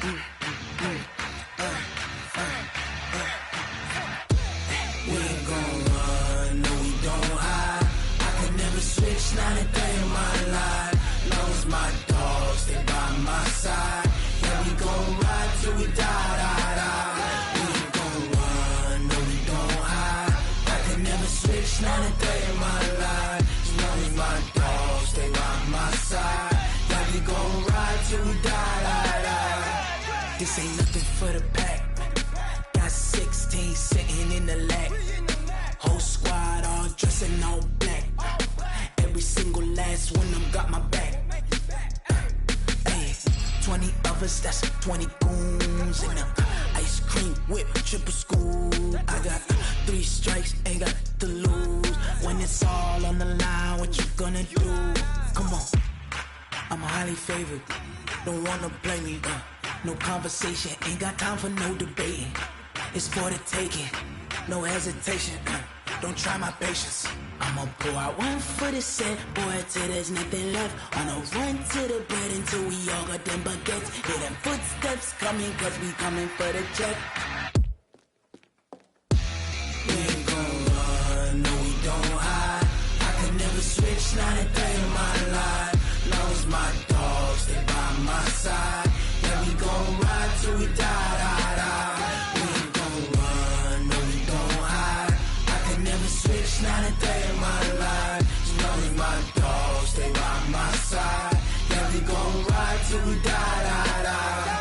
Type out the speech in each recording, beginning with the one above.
We ain't gon' run, no we don't hide. I could never switch, not a day in my life. Long as my dogs, they by my side. Yeah, we gon' ride till we die, die, die. We ain't gon' run, no we don't hide. I could never switch, not a day in my life. As long as my dogs, they by my side. Yeah, we gon' ride till we die, die, die. This ain't nothing for the pack. Got 16 sitting in the lap. Whole squad all dressed in all black. Every single last one of them got my back. Hey, 20 of us, that's 20 goons. And ice cream whip, triple scoop. I got 3 strikes, ain't got to lose. When it's all on the line, what you gonna do? Come on, I'm highly favored. Don't wanna blame me, no conversation, ain't got time for no debating. It's for the taking, no hesitation. Don't try my patience. I'ma pour out one for the set, boy, till there's nothing left. On a run to the bed until we all got them baguettes. Hear them footsteps coming, cause we coming for the check. We ain't gon' run, no we don't hide. I could never switch, not a day in my life. Long as my dogs, they by my side. Yeah, we gon' ride till we die, die, die. We ain't gon' run, no we don't hide. I could never switch, not a day in my life. As long as my dogs, they by my side. Yeah, we gon' ride till we die, die, die.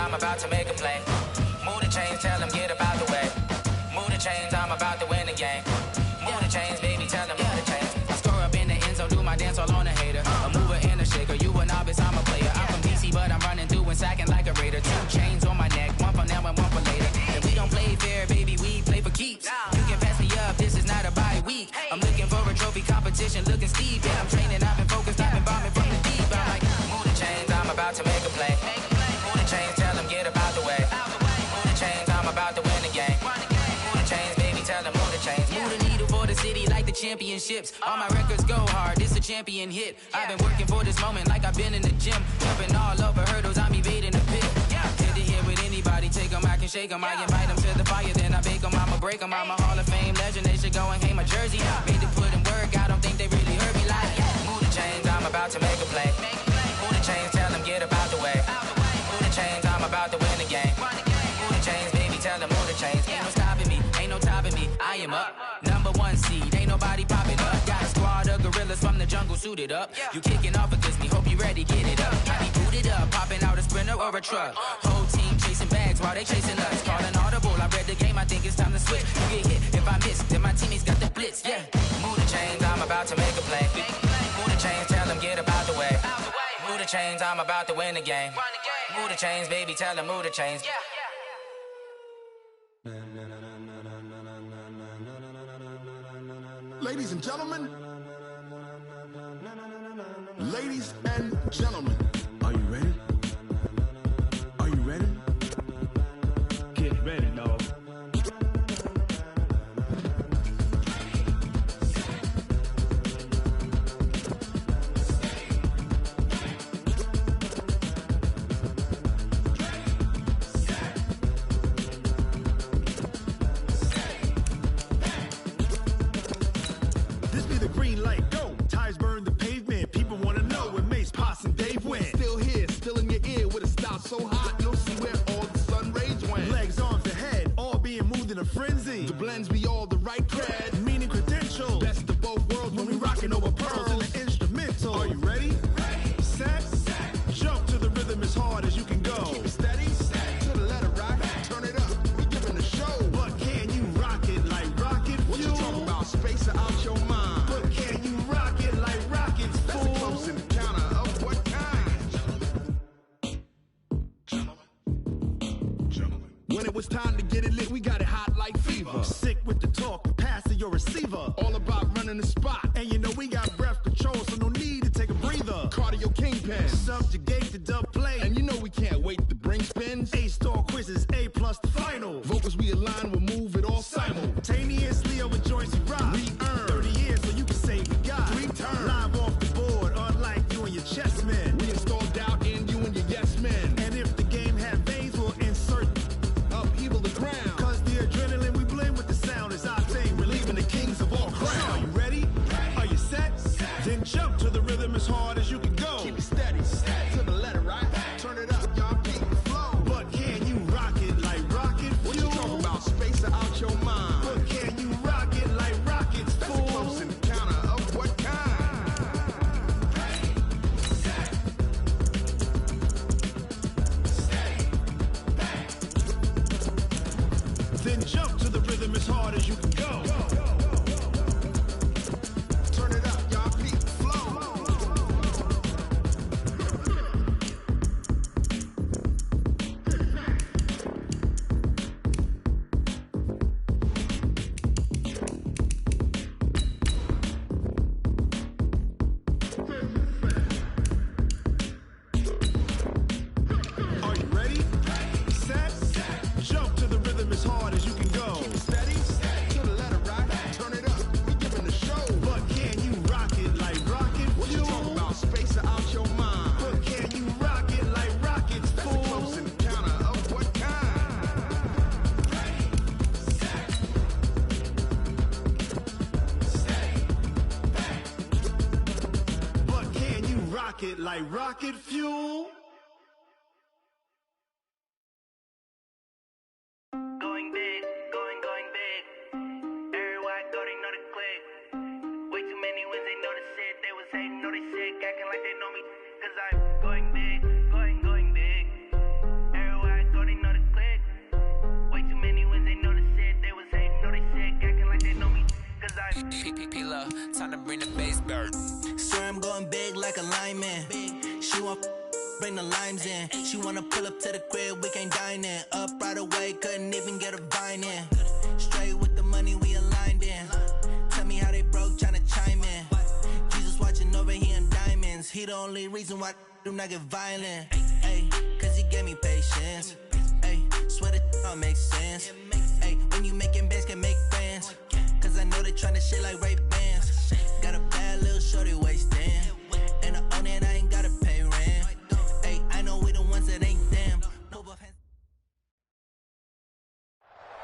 I'm about to make a play. Move the chains, tell them get about the way. Move the chains, I'm about to win the game. Move the chains, baby, tell them move the chains. I score up in the end zone, do my dance all on a hater. A mover and a shaker, you a novice, I'm a player. I'm from DC, but I'm running through and sacking like a raider. 2 chains on my neck, one for now and one for later. And we don't play fair, baby, we play for keeps. You can pass me up, this is not a bye week. I'm looking for a trophy competition, looking steep. Yeah, I'm training, I've been focused, I've been bombing from the deep. I'm like, move the chains, I'm about to make a play. Move the chains, tell them get about the way. Move the chains, I'm about to win the game. Move the chains, baby, tell them move the chains. Move the needle for the city like the championships. All my records go hard, this a champion hit. I've been working for this moment like I've been in the gym. Jumping all over hurdles, I'm evading the pit. Hit the hit with anybody, take them, I can shake them. I invite them to the fire, then I bake them, I'ma break them. I'm a Hall of Fame legend, they should go and hang my jersey. Made to put in work, I don't think they really heard me like. Move the chains, I'm about to make a play. Move the chains, tell them get about the way. Move the chains, I'm about to win the game. Move the chains, baby, tell them move the chains. Ain't no stopping me, ain't no topping me. I am up, #1 seed, ain't nobody popping up. Got a squad of gorillas from the jungle suited up. You kicking off against me, hope you ready, get it up. I be booted up, popping out a Sprinter or a truck. Whole team chasing bags while they chasing us. Calling audible, I read the game, I think it's time to switch. You get hit, if I miss, then my teammates got the blitz, yeah. Move the chains, I'm about to make a play. Move the chains, tell them get about the way. Move the chains, I'm about to win the game. Move the chains, baby, tell them move the chains. Ladies and gentlemen, ladies and gentlemen, are you ready? Are you ready? Get ready, dog. Green light, go. Tires burn the pavement. People want to know when Mace, Poss, and Dave win. When it was time to get it lit, we got it hot like fever. Sick with the talk, pass to your receiver. All about running the spot. And you know we got breath control, so no need to take a breather. Cardio kingpin. Subjugate the dub play. And you know we can't wait to bring spins. A-star quizzes, A+ the final. Vocals we align, we'll move it all simultaneously over joints we rock. Re-earn 30 years so you can say we got 3 turns. Live off the board, unlike you and your chess men. We install doubt in you and your yes men. And if the game had veins, we'll insert upheaval the ground. Cause the adrenaline we blend with the sound is our thing. Relieving the kings of all crowns. Are you ready? Are you set? Then jump to the rhythm as hard as you can go. Keep it steady, to the letter, right? Turn it up, y'all, keep it flow. But can you rock it like rocket fuel? What you talking about? Space or out your mind? But can you rock it like rockets, That's fool? a close encounter of what kind? Then jump to the rhythm as hard as you can go. Turn it up, y'all, keep it flow. Are you ready? Set? Jump to the rhythm as hard as you can go. Steady, to the letter, right? Turn it up, we giving the show. But can you rock it like rocket What you fuel? talking about? Space or out your mind? But can you rock it like rockets, That's a fool? close encounter of what kind? But can you rock it like rocket fuel? Going big, going big. Everywhere I go, they know the click. Way too many wins, they know the shit. They was hating, know they sick, acting like they know me. Cause I'm going big, going big. Everywhere I go, they know the click. Way too many wins, they know the shit. They was hating, know they sick, acting like they know me. Cause I'm P-P-P-Lo, time to bring the bass bird. Swear I'm going big like a lineman. She want bring the limes in. She wanna pull up to the crib, we can't dine in. Up right away, couldn't even get a vine in. Straight with the money we aligned in. Tell me how they broke, tryna chime in. Jesus watching over here in diamonds. He the only reason why I do not get violent. Ay, cause he gave me patience. Ay, swear that all makes sense. Ay, when you making bands, can make friends. Cause I know they tryna shit like Ray-Bans. Got a bad little shorty wasting. And I own it, I ain't gotta pay rent. Ay, I know we the ones that ain't them. No both hands.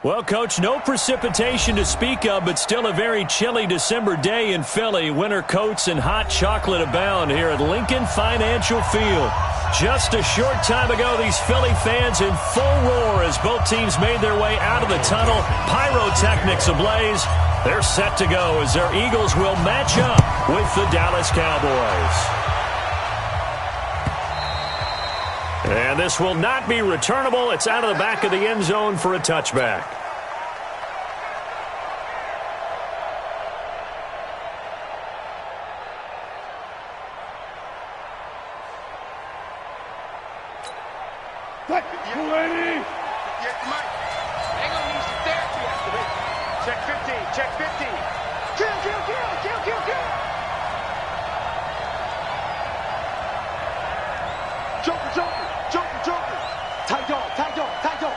Well, Coach, no precipitation to speak of, but still a very chilly December day in Philly. Winter coats and hot chocolate abound here at Lincoln Financial Field. Just a short time ago, these Philly fans in full roar as both teams made their way out of the tunnel. Pyrotechnics ablaze. They're set to go as their Eagles will match up with the Dallas Cowboys. And this will not be returnable. It's out of the back of the end zone for a touchback. You ready? Yeah, Mike. They're gonna need some therapy after this. Check 15, check 15. Kill. Joker. Tight dog.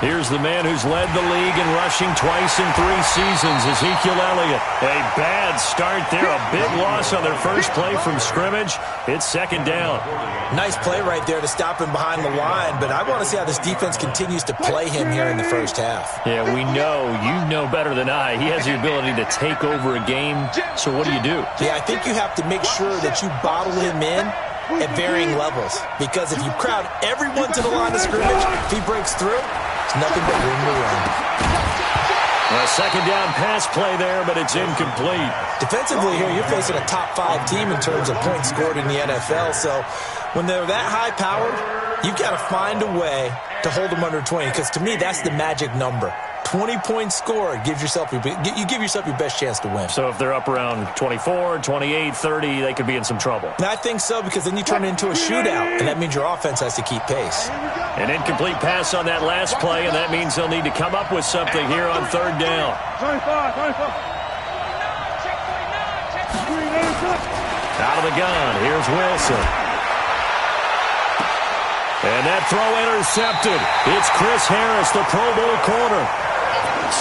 Here's the man who's led the league in rushing twice in 3 seasons, Ezekiel Elliott. A bad start there, a big loss on their first play from scrimmage. It's second down. Nice play right there to stop him behind the line, but I want to see how this defense continues to play him here in the first half. Yeah, we know, you know better than I. He has the ability to take over a game, so what do? Yeah, I think you have to make sure that you bottle him in at varying levels, because if you crowd everyone to the line of scrimmage, if he breaks through, it's nothing but room to run. A second down pass play there, but it's incomplete. Defensively here, you're facing a top 5 team in terms of points scored in the NFL, so when they're that high-powered, you've got to find a way to hold them under 20, because to me, that's the magic number. 20-point score gives yourself you give yourself your best chance to win. So if they're up around 24, 28, 30, they could be in some trouble. And I think so, because then you turn it into a shootout, and that means your offense has to keep pace. An incomplete pass on that last play, and that means they'll need to come up with something here on third down. Out of the gun, here's Wilson. And that throw intercepted. It's Chris Harris, the Pro Bowl corner.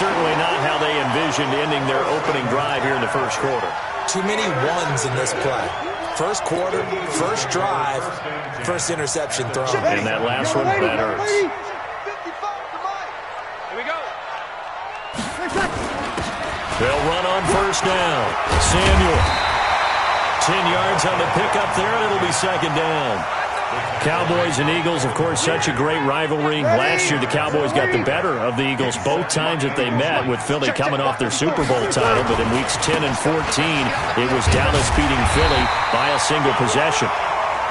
Certainly not how they envisioned ending their opening drive here in the first quarter. Too many ones in this play. First quarter, first drive, first interception thrown. And that last one, that hurts. Here we go. They'll run on first down. Samuel. 10 yards on the pickup there, and it'll be second down. Cowboys and Eagles, of course, such a great rivalry. Last year, the Cowboys got the better of the Eagles both times that they met, with Philly coming off their Super Bowl title. But in weeks 10 and 14, it was Dallas beating Philly by a single possession.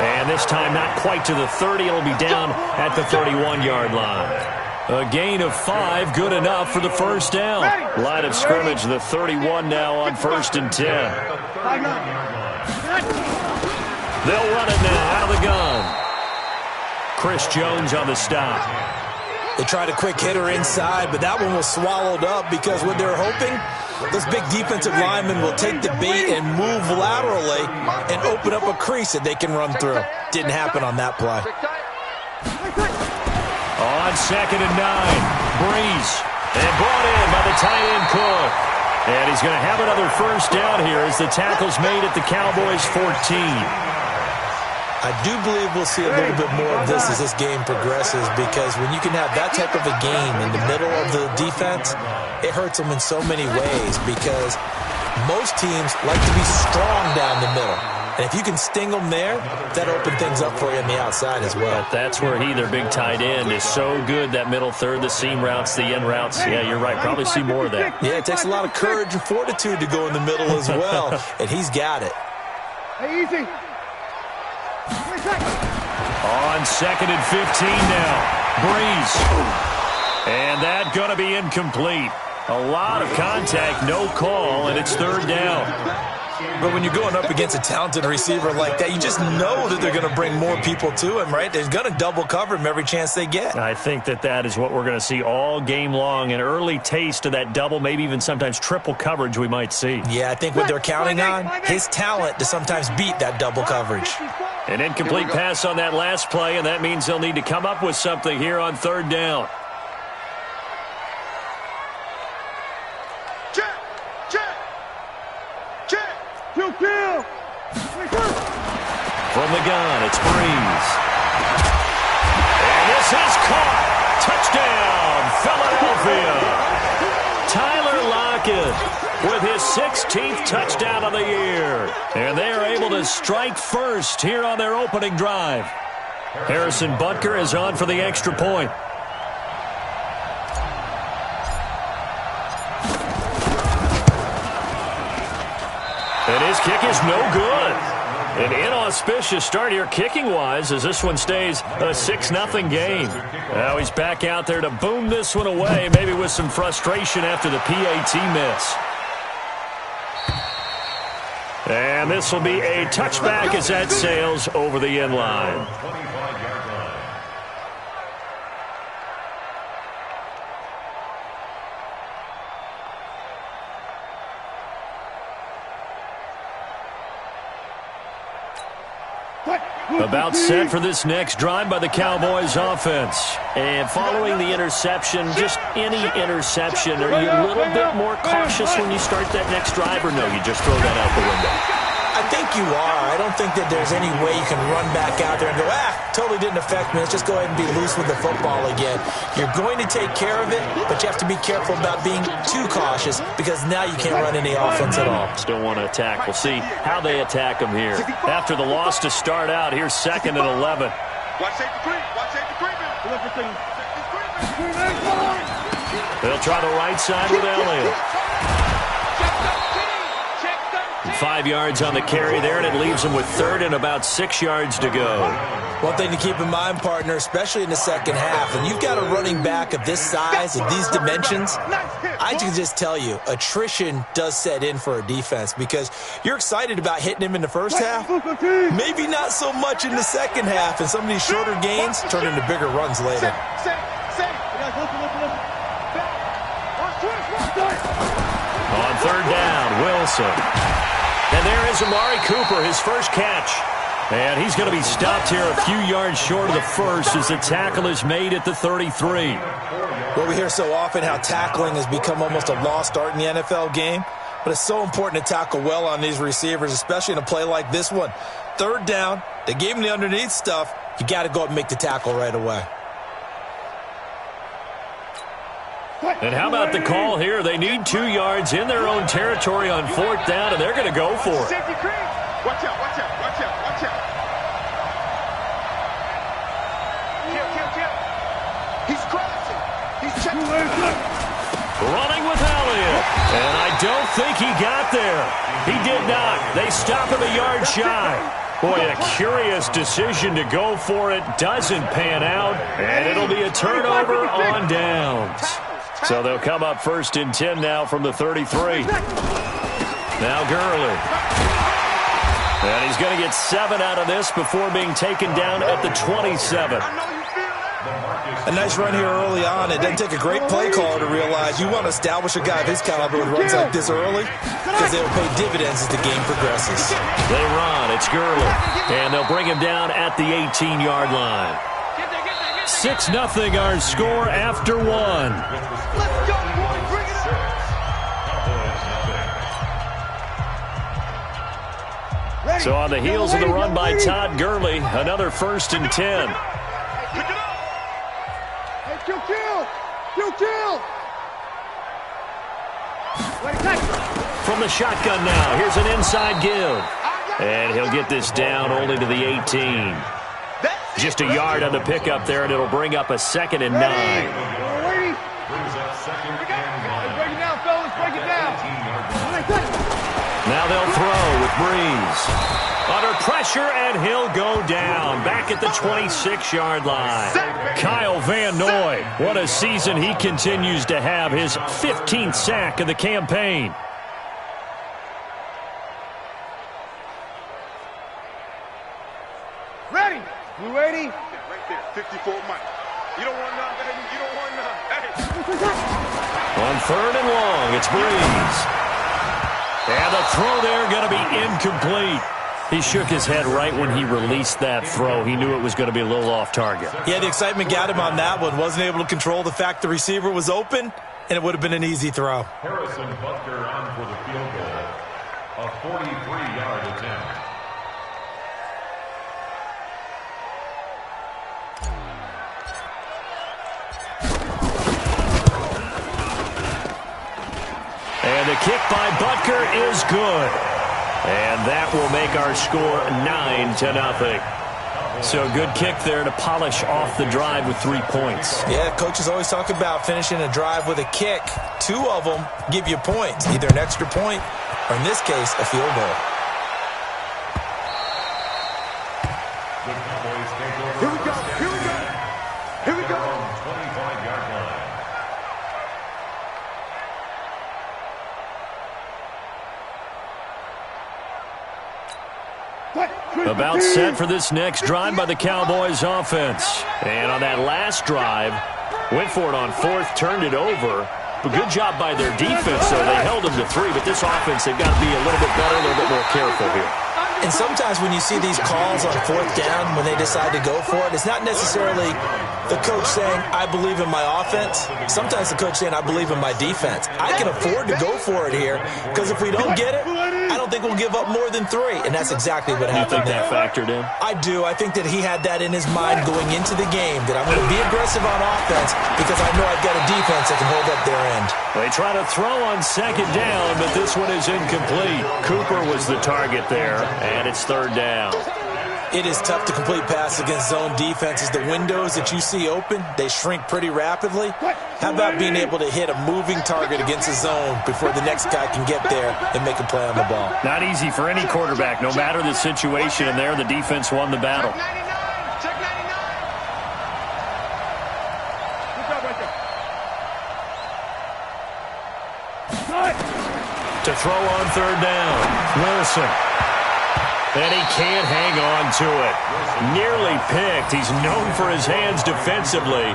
And this time, not quite to the 30. It'll be down at the 31-yard line. A gain of 5, good enough for the first down. Line of scrimmage, the 31 now on 1st and 10. They'll run it now out of the gun. Chris Jones on the stop. They tried a quick hitter inside, but that one was swallowed up because what they're hoping, those big defensive linemen will take the bait and move laterally and open up a crease that they can run through. Didn't happen on that play. On 2nd and 9, Breeze. And brought in by the tight end Cook. And he's going to have another first down here as the tackle's made at the Cowboys 14. I do believe we'll see a little bit more of this as this game progresses, because when you can have that type of a game in the middle of the defense, it hurts them in so many ways, because most teams like to be strong down the middle. And if you can sting them there, that opens things up for you on the outside as well. But that's where their big tight end, is so good, that middle third, the seam routes, the in routes. Yeah, you're right. Probably see more of that. Yeah, it takes a lot of courage and fortitude to go in the middle as well, and he's got it. Hey, easy. On 2nd and 15 now, Breeze. And that going to be incomplete. A lot of contact, no call, and it's third down. But when you're going up against a talented receiver like that, you just know that they're going to bring more people to him, right? They're going to double cover him every chance they get. I think that is what we're going to see all game long, an early taste of that double, maybe even sometimes triple coverage we might see. Yeah, I think what they're counting on, his talent to sometimes beat that double coverage. An incomplete pass on that last play, and that means they'll need to come up with something here on third down. From the gun, it's Breeze. And this is caught. Touchdown, Philadelphia. Tyler Lockett with his 16th touchdown of the year. And they are able to strike first here on their opening drive. Harrison Butker is on for the extra point. And his kick is no good. An inauspicious start here kicking-wise as this one stays a 6-0 game. Now he's back out there to boom this one away, maybe with some frustration after the PAT miss. And this will be a touchback as that sails over the end line. About set for this next drive by the Cowboys offense. And following the interception, just any interception, are you a little bit more cautious when you start that next drive, or no, you just throw that out the window? I think you are. I don't think that there's any way you can run back out there and go, totally didn't affect me. Let's just go ahead and be loose with the football again. You're going to take care of it, but you have to be careful about being too cautious, because now you can't run any offense at all. Still want to attack. We'll see how they attack them here. After the loss to start out, here's 2nd and 11. Watch safety creep. Watch safety creeping. They'll try the right side with Elliott. 5 yards on the carry there, and it leaves them with third and about 6 yards to go. One thing to keep in mind, partner, especially in the second half, and you've got a running back of this size, of these dimensions, I can just tell you, attrition does set in for a defense because you're excited about hitting him in the first half, maybe not so much in the second half, and some of these shorter gains turn into bigger runs later. On third down, Wilson. And there is Amari Cooper, his first catch. And he's going to be stopped here a few yards short of the first as the tackle is made at the 33. Well, we hear so often how tackling has become almost a lost art in the NFL game. But it's so important to tackle well on these receivers, especially in a play like this one. Third down, they gave him the underneath stuff. You got to go up and make the tackle right away. And how about the call here? They need 2 yards in their own territory on fourth down, and they're going to go for it. Watch out, watch out, watch out, watch out. Kill. He's crossing. He's checking. Running with Elliott. And I don't think he got there. He did not. They stop him a yard shy. Boy, a curious decision to go for it. Doesn't pan out. And it'll be a turnover on downs. So they'll come up first and 10 now from the 33. Now Gurley. And he's going to get 7 out of this before being taken down at the 27. A nice run here early on. It doesn't take a great play caller to realize you want to establish a guy of his caliber who runs like this early because they will pay dividends as the game progresses. They run. It's Gurley. And they'll bring him down at the 18-yard line. 6-0 our score after 1. Let's go, boy. Bring it up. So on the heels of the run by Todd Gurley, another 1st and 10. Pick it up. Hey, kill. From the shotgun now, here's an inside give. And he'll get this down only to the 18. Just a yard on the pickup there, and it'll bring up a 2nd and 9. Break it down, fellas. Break it down. Now they'll throw with Breeze. Under pressure, and he'll go down. Back at the 26-yard line. Kyle Van Noy, what a season he continues to have. His 15th sack of the campaign. Ready. You ready? Right there, 54 Mike. You don't want none, baby. You don't want none. Hey. On 3rd and long, it's Breeze. And the throw there going to be incomplete. He shook his head right when he released that throw. He knew it was going to be a little off target. Yeah, the excitement got him on that one. Wasn't able to control the fact the receiver was open, and it would have been an easy throw. Harrison Butker on for the field goal. A 43-yard attempt. And the kick by Butker is good. And that will make our score 9-0. So good kick there to polish off the drive with 3 points. Yeah, coaches always talk about finishing a drive with a kick. 2 of them give you points, either an extra point or, in this case, a field goal. Here we go. 25-yard line. About set for this next drive by the Cowboys offense. And on that last drive, went for it on 4th, turned it over. But good job by their defense, though. They held them to 3, but this offense, they've got to be a little bit better, a little bit more careful here. And sometimes when you see these calls on 4th down, when they decide to go for it, it's not necessarily the coach saying, I believe in my offense. Sometimes the coach saying, I believe in my defense. I can afford to go for it here because if we don't get it, I don't think we'll give up more than 3. And that's exactly what happened there. You think that factored in? I do. I think that he had that in his mind going into the game, that I'm going to be aggressive on offense because I know I've got a defense that can hold up their end. They try to throw on 2nd down, but this one is incomplete. Cooper was the target there, and it's 3rd down. It is tough to complete passes against zone defenses. The windows that you see open, they shrink pretty rapidly. How about being able to hit a moving target against a zone before the next guy can get there and make a play on the ball? Not easy for any quarterback, no matter the situation, and there the defense won the battle. Check 99. Good job right there. To throw on third down, Wilson. And he can't hang on to it. Nearly picked. He's known for his hands defensively,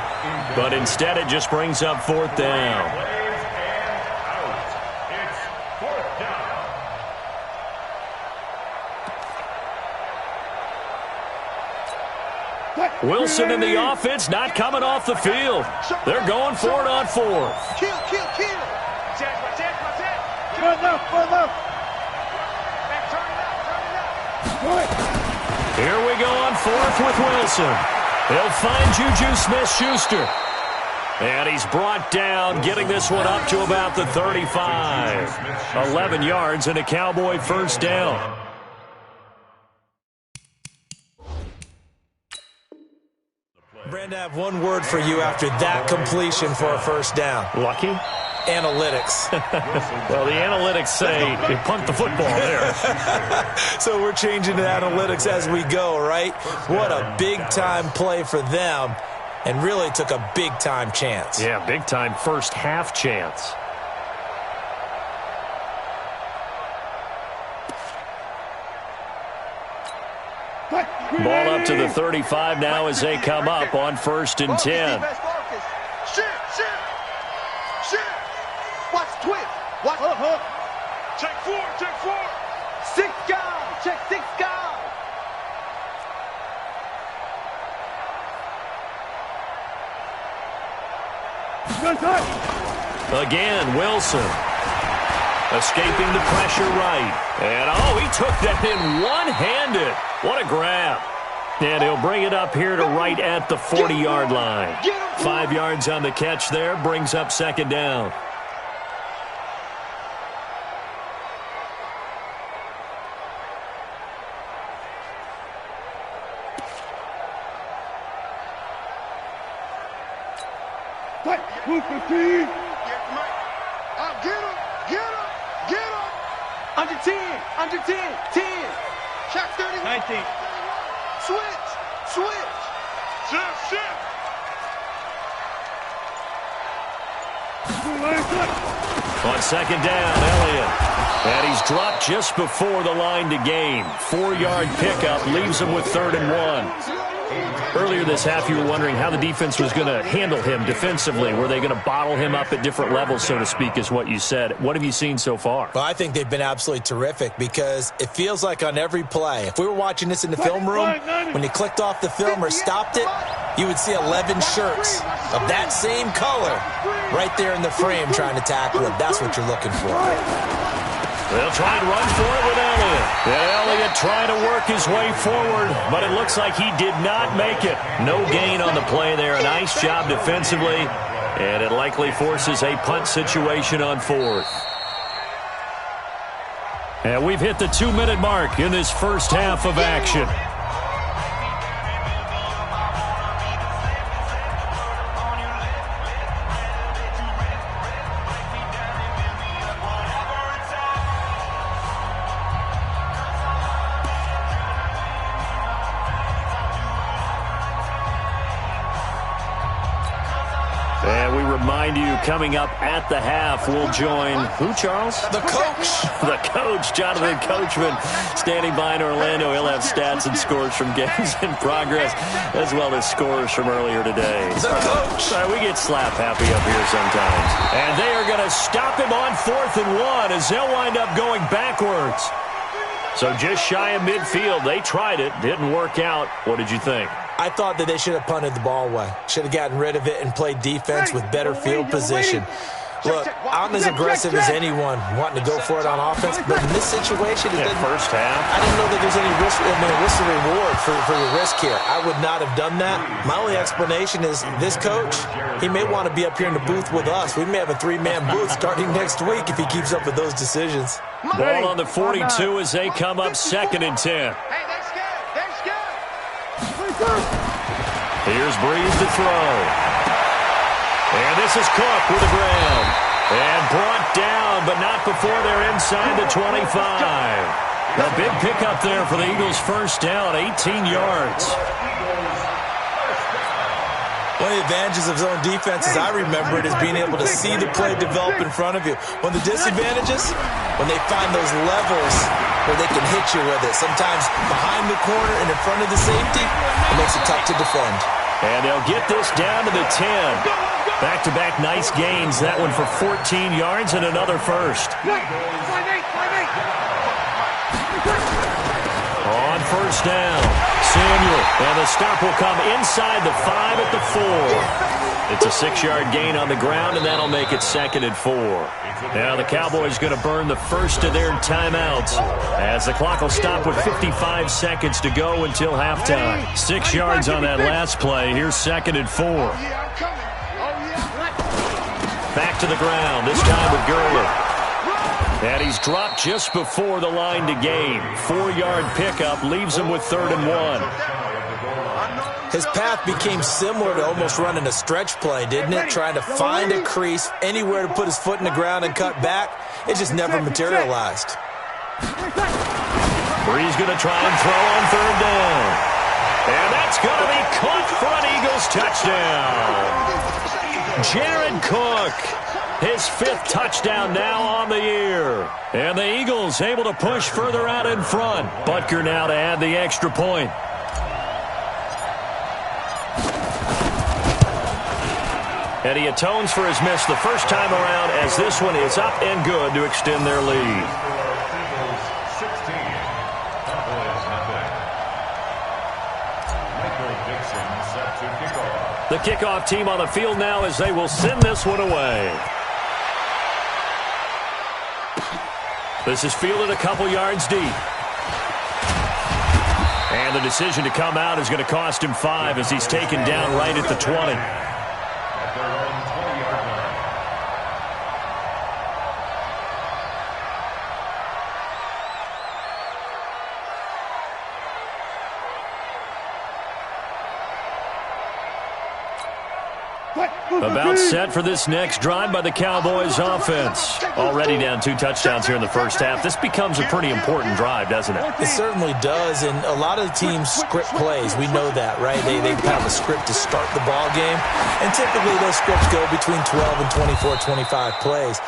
but instead it just brings up fourth down. Wilson and the offense not coming off the field. They're going for it on fourth. Kill. Good enough. Here we go on fourth with Wilson. He'll find Juju Smith-Schuster. And he's brought down, getting this one up to about the 35. 11 yards and a Cowboy first down. Brandon, I have one word for you after that completion for a first down. Lucky? Analytics. Well, the analytics say they punt the football there. So we're changing to analytics as we go, right? What a big-time play for them, and really took a big-time chance. Yeah, big-time first half chance. Ball up to the 35 now as they come up on 1st and 10. Shit. Watch twist. Watch. Check four. 6 guys. Check 6 guys. Again, Wilson. Escaping the pressure right. And, he took that in one-handed. What a grab. And he'll bring it up here to right at the 40-yard line. 5 yards on the catch there, brings up second down. Get him. Under 10. 10. Check 30. 19. Switch. Shift. On second down, Elliott. And he's dropped just before the line to gain. 4-yard pickup leaves him with 3rd and 1. Earlier this half, you were wondering how the defense was going to handle him defensively. Were they going to bottle him up at different levels, so to speak, is what you said. What have you seen so far? Well, I think they've been absolutely terrific because it feels like on every play, if we were watching this in the film room, when you clicked off the film or stopped it, you would see 11 shirts of that same color right there in the frame trying to tackle him. That's what you're looking for. They'll try and run for it with Elliott. And Elliott trying to work his way forward, but it looks like he did not make it. No gain on the play there. A nice job defensively, and it likely forces a punt situation on 4th. And we've hit the 2-minute mark in this first half of action. Coming up at the half, we'll join who, Charles? The coach. The coach, Jonathan Coachman, standing by in Orlando. He'll have stats and scores from games in progress, as well as scores from earlier today. The coach. Sorry, we get slap happy up here sometimes. And they are going to stop him on 4th and 1 as they'll wind up going backwards. So just shy of midfield. They tried it. Didn't work out. What did you think? I thought that they should have punted the ball away. Should have gotten rid of it and played defense with better field position. Look, I'm as aggressive as anyone wanting to go for it on offense, but in this situation, first half, I didn't know that there's any risk, risk reward for the risk here. I would not have done that. My only explanation is this coach, he may want to be up here in the booth with us. We may have a 3-man booth starting next week if he keeps up with those decisions. Ball on the 42 as they come up 2nd and 10. Hey, that's good. Here's Breeze to throw. And this is Cook with the ground. And brought down, but not before they're inside the 25. A big pickup there for the Eagles' first down, 18 yards. One of the advantages of zone defense, as I remember it, is being able to see the play develop in front of you. One of the disadvantages, when they find those levels where they can hit you with it. Sometimes behind the corner and in front of the safety, it makes it tough to defend. And they'll get this down to the 10. Back-to-back nice gains. That one for 14 yards and another first. On first down, Samuel. And the stop will come inside the 5 at the 4. It's a 6-yard gain on the ground, and that'll make it 2nd and 4. Now the Cowboys going to burn the first of their timeouts as the clock will stop with 55 seconds to go until halftime. 6 yards on that last play. Here's 2nd and 4. Back to the ground, this time with Gurley. And he's dropped just before the line to gain. 4-yard pickup leaves him with 3rd and 1. His path became similar to almost running a stretch play, didn't it? Trying to find a crease, anywhere to put his foot in the ground and cut back. It just never materialized. Breeze going to try and throw on 3rd down. And that's going to be caught for an Eagles touchdown. Jared Cook, his 5th touchdown now on the year. And the Eagles able to push further out in front. Butker now to add the extra point. And he atones for his miss the first time around as this one is up and good to extend their lead. The kickoff team on the field now as they will send this one away. This is fielded a couple yards deep. And the decision to come out is going to cost him 5 as he's taken down right at the 20. About set for this next drive by the Cowboys offense. Already down 2 touchdowns here in the first half. This becomes a pretty important drive, doesn't it? It certainly does, and a lot of the teams script plays. We know that, right? They have a script to start the ball game, and typically those scripts go between 12 and 24, 25 plays.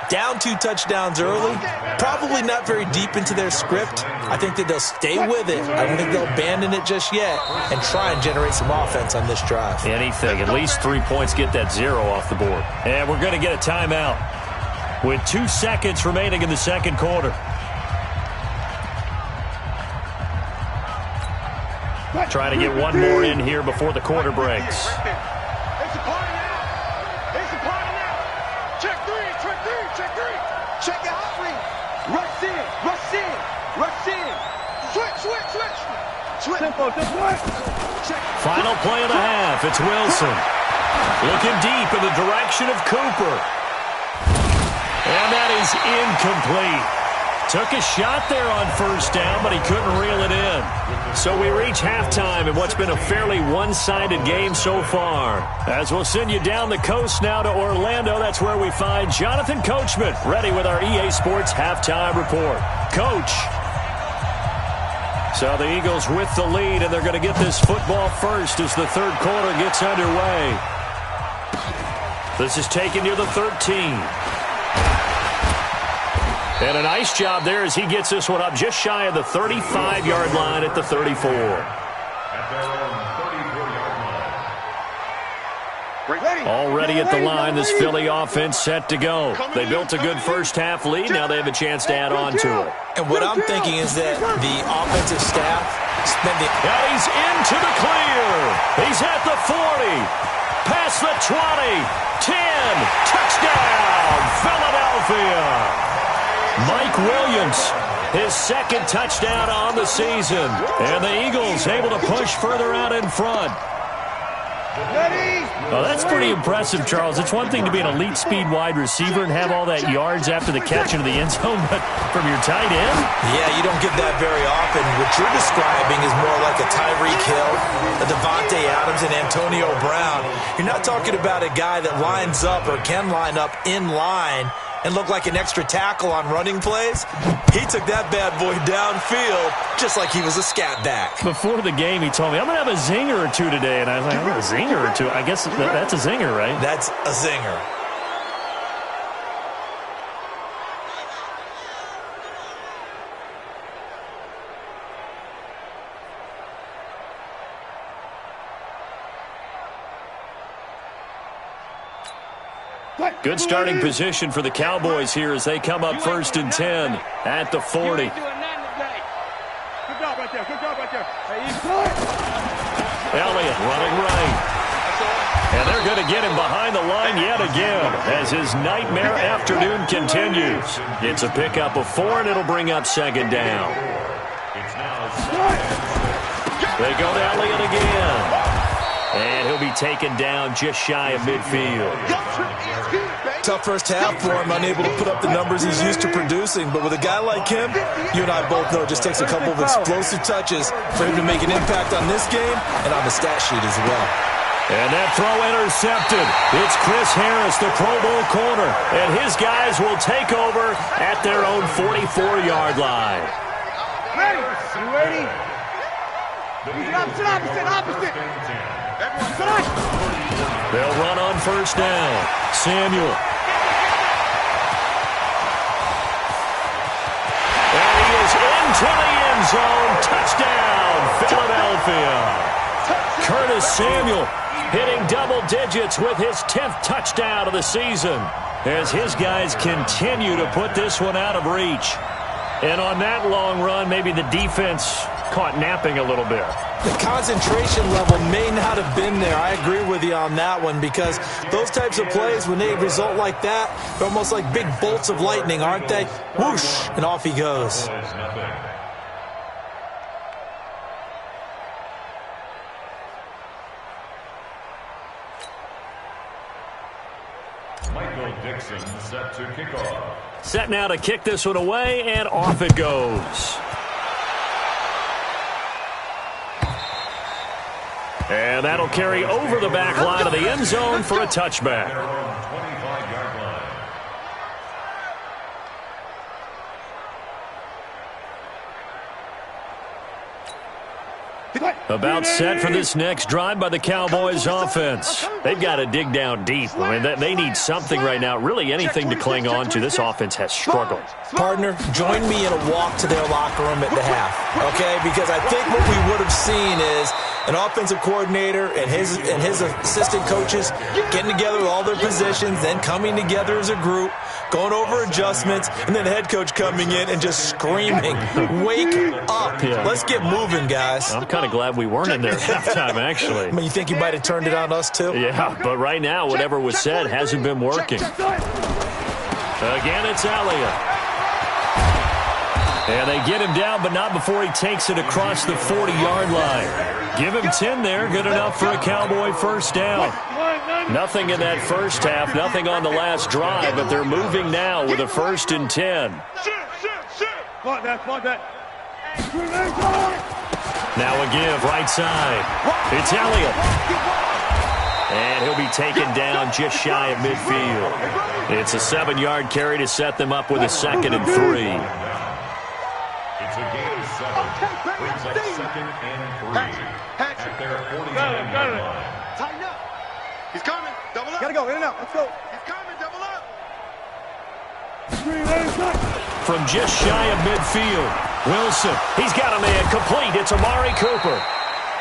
Down 2 touchdowns early, probably not very deep into their script. I think that they'll stay with it. I don't think they'll abandon it just yet and try and generate some offense on this drive. Anything, at least 3 points, get that 0 off the board. And we're going to get a timeout with 2 seconds remaining in the second quarter. Trying to get one more in here before the quarter breaks. Check out, please. Rush in. Switch. Final play of the half. It's Wilson. Looking deep in the direction of Cooper. And that is incomplete. Took a shot there on first down, but he couldn't reel it in. So we reach halftime in what's been a fairly one-sided game so far. As we'll send you down the coast now to Orlando, that's where we find Jonathan Coachman, ready with our EA Sports halftime report. Coach. So the Eagles with the lead, and they're going to get this football first as the third quarter gets underway. This is taken near the 13. And a nice job there as he gets this one up just shy of the 35-yard line at the 34. Already at the line, this Philly offense set to go. They built a good first-half lead. Now they have a chance to add on to it. And what I'm thinking is that the offensive staff spending... And he's into the clear. He's at the 40. Past the 20. 10. Touchdown, Philadelphia. Mike Williams, his 2nd touchdown on the season. And the Eagles able to push further out in front. Oh, that's pretty impressive, Charles. It's one thing to be an elite speed wide receiver and have all that yards after the catch into the end zone, but from your tight end? Yeah, you don't get that very often. What you're describing is more like a Tyreek Hill, a Devontae Adams, and Antonio Brown. You're not talking about a guy that lines up or can line up in line and look like an extra tackle on running plays. He took that bad boy downfield just like he was a scat back. Before the game, he told me, I'm going to have a zinger or two today. And I was like, oh, a zinger or two? I guess that's a zinger, right? That's a zinger. Good starting position for the Cowboys here as they come up 1st and 10 at the 40. Good job right there. Good job right there. Elliott running right. And they're going to get him behind the line yet again as his nightmare afternoon continues. It's a pickup of 4, and it'll bring up 2nd down. They go to Elliott again. And he'll be taken down just shy of midfield. Tough first half for him, unable to put up the numbers he's used to producing. But with a guy like him, you and I both know it just takes a couple of explosive touches for him to make an impact on this game and on the stat sheet as well. And that throw intercepted. It's Chris Harris, the Pro Bowl corner. And his guys will take over at their own 44-yard line. Ready? You ready? Opposite. They'll run on 1st down. Samuel. And he is into the end zone. Touchdown, Philadelphia. Curtis Samuel hitting double digits with his 10th touchdown of the season as his guys continue to put this one out of reach. And on that long run, maybe the defense caught napping a little bit. The concentration level may not have been there. I agree with you on that one because those types of plays, when they result like that, they're almost like big bolts of lightning, aren't they? Whoosh, and off he goes. Michael Dixon set to kick off. Set now to kick this one away, and off it goes. And that'll carry over the back line of the end zone for a touchback. 25-yard line. About set for this next drive by the Cowboys offense. They've got to dig down deep. I mean, they need something right now, really anything to cling on to. This offense has struggled. Partner, join me in a walk to their locker room at the half, okay? Because I think what we would have seen is an offensive coordinator and his assistant coaches getting together with all their positions, then coming together as a group, going over adjustments, and then the head coach coming in and just screaming, wake up. Yeah. Let's get moving, guys. I'm kind of glad we weren't in there at halftime, actually. I mean, you think you might have turned it on us, too? Yeah, but right now, whatever was said hasn't been working. Again, it's Elliott. And they get him down, but not before he takes it across the 40-yard line. Give him 10 there, good enough for a Cowboy first down. Nothing in that first half, nothing on the last drive, but they're moving now with a 1st and 10. Spot that. Now a give, right side. It's Elliott. And he'll be taken down just shy of midfield. It's a 7-yard carry to set them up with a 2nd and 3. It's a gain of 7. Brings up 2nd and 3. At their 49-yard line. Tighten up. He's coming. Double up. Gotta go. In and out. Let's go. He's coming. Double up. From just shy of midfield, Wilson. He's got a man complete. It's Amari Cooper.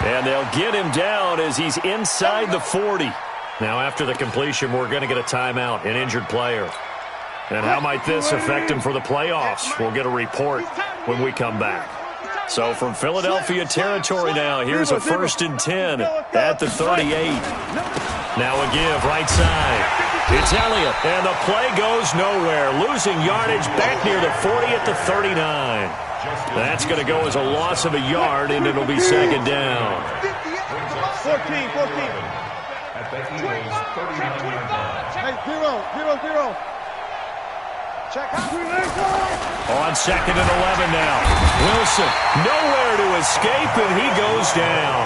And they'll get him down as he's inside the 40. Now, after the completion, we're going to get a timeout, an injured player. And how might this affect him for the playoffs? We'll get a report when we come back. So from Philadelphia territory now, here's a 1st and 10 at the 38. Now a give, right side. It's Elliott, and the play goes nowhere. Losing yardage back near the 40 at the 39. That's going to go as a loss of a yard, and it'll be 2nd down. 14. at the Eagles' 39-yard line. Hey, 0. Check out. On 2nd and 11 now. Wilson, nowhere to escape, and he goes down.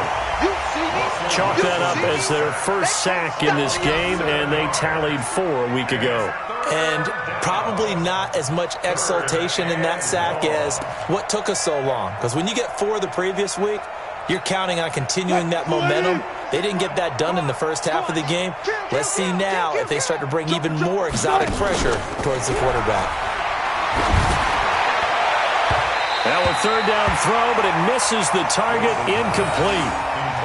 Chalk that up as their first sack in this game, and they tallied 4 a week ago. And probably not as much exultation in that sack as what took us so long. Because when you get 4 the previous week, you're counting on continuing that momentum. They didn't get that done in the first half of the game. Let's see now if they start to bring even more exotic pressure towards the quarterback. Now a 3rd down throw, but it misses the target, incomplete.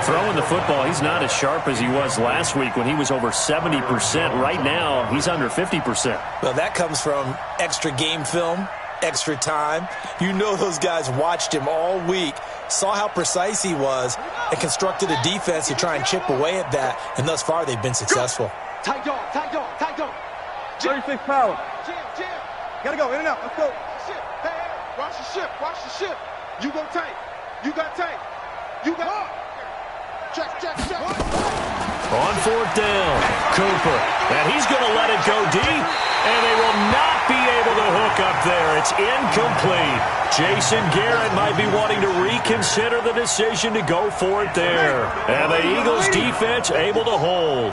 Throwing the football, he's not as sharp as he was last week when he was over 70%. Right now, he's under 50%. Well, that comes from extra game film, extra time. You know those guys watched him all week, saw how precise he was, and constructed a defense to try and chip away at that, and thus far they've been successful. Tight dog. 36 power. Jam. Gotta go, in and out. Let's go. Hey, watch the ship. You go tight. You got tight. You got... Check. On 4th down, Cooper. And he's going to let it go deep, and they will not be able to hook up there. It's incomplete. Jason Garrett might be wanting to reconsider the decision to go for it there. And the Eagles defense able to hold.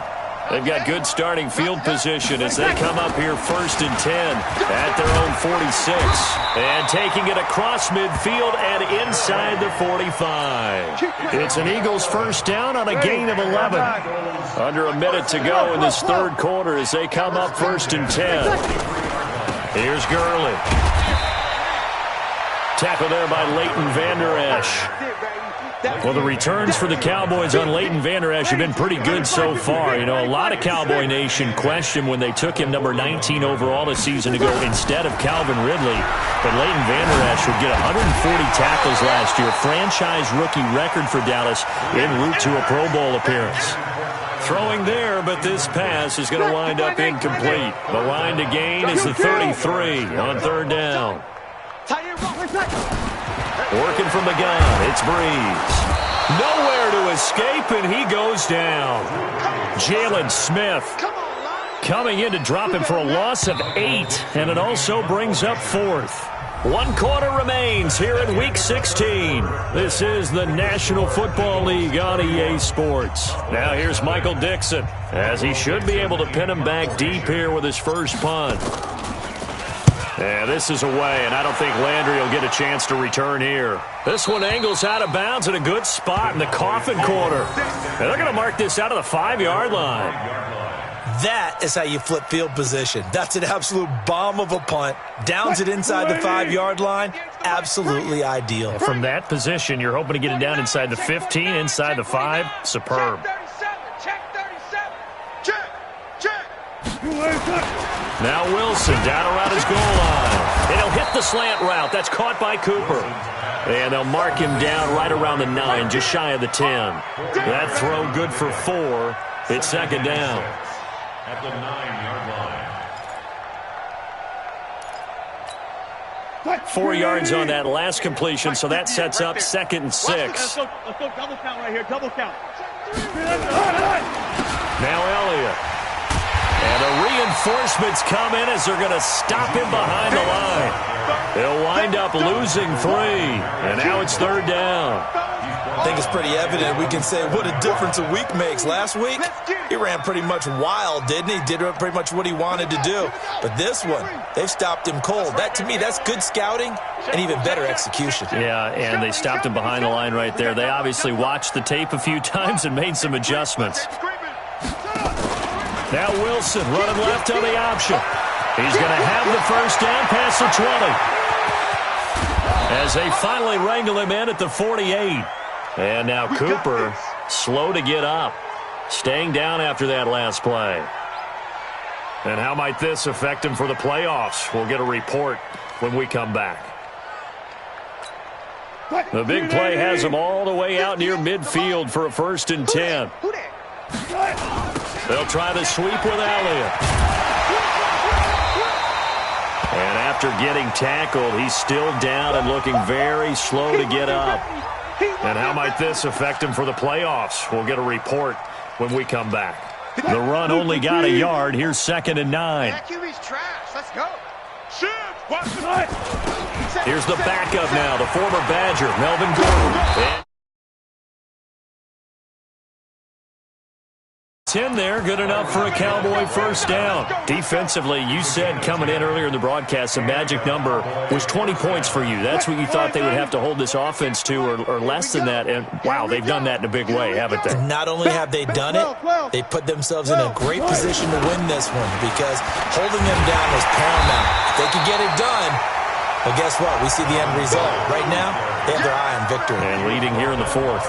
They've got good starting field position as they come up here 1st and 10 at their own 46. And taking it across midfield and inside the 45. It's an Eagles first down on a gain of 11. Under a minute to go in this 3rd quarter as they come up 1st and 10. Here's Gurley. Tackled there by Leighton Vander Esch. Well, the returns for the Cowboys on Leighton Vander Esch have been pretty good so far. You know, a lot of Cowboy Nation questioned when they took him number 19 overall this season ago instead of Calvin Ridley. But Leighton Vander Esch would get 140 tackles last year, franchise rookie record for Dallas, en route to a Pro Bowl appearance. Throwing there, but this pass is going to wind up incomplete. The line to gain is the 33 on 3rd down. Working from the gun, it's Breeze. Nowhere to escape, and he goes down. Jalen Smith coming in to drop him for a loss of 8, and it also brings up 4th. 1 quarter remains here in Week 16. This is the National Football League on EA Sports. Now here's Michael Dixon, as he should be able to pin him back deep here with his first punt. Yeah, this is away, and I don't think Landry will get a chance to return here. This one angles out of bounds in a good spot in the coffin corner. And they're going to mark this out of the 5-yard line. That is how you flip field position. That's an absolute bomb of a punt. Downs it inside the 5-yard line. Absolutely ideal. From that position, you're hoping to get it down inside the 15, inside the 5. Superb. Now Wilson down around his goal line. And he'll hit the slant route. That's caught by Cooper. And they'll mark him down right around the 9, just shy of the 10. That throw good for 4. It's 2nd down. At the 9-yard line. 4 yards on that last completion, so that sets up 2nd and 6. Let's go double count right here, double count. Now Elliott. And the reinforcements come in as they're going to stop him behind the line. They'll wind up losing 3, and now it's 3rd down. I think it's pretty evident. We can say what a difference a week makes. Last week, he ran pretty much wild, didn't he? Did pretty much what he wanted to do. But this one, they've stopped him cold. That, to me, that's good scouting and even better execution. Yeah, and they stopped him behind the line right there. They obviously watched the tape a few times and made some adjustments. Now Wilson running left on the option. He's going to have the first down past the 20. As they finally wrangle him in at the 48. And now Cooper, slow to get up. Staying down after that last play. And how might this affect him for the playoffs? We'll get a report when we come back. The big play has him all the way out near midfield for a 1st and 10. They'll try the sweep with Elliott. And after getting tackled, he's still down and looking very slow to get up. And how might this affect him for the playoffs? We'll get a report when we come back. The run only got a yard. Here's 2nd and 9. That QB's trash. Let's go. Here's the backup now, the former Badger, Melvin Gordon. 10 there, good enough for a Cowboy first down. Defensively, you said coming in earlier in the broadcast, the magic number was 20 points for you. That's what you thought they would have to hold this offense to, or less than that. And, wow, they've done that in a big way, haven't they? Not only have they done it, they put themselves in a great position to win this one because holding them down was paramount. If they could get it done, well, guess what? We see the end result. Right now, they have their eye on victory. And leading here in the 4th.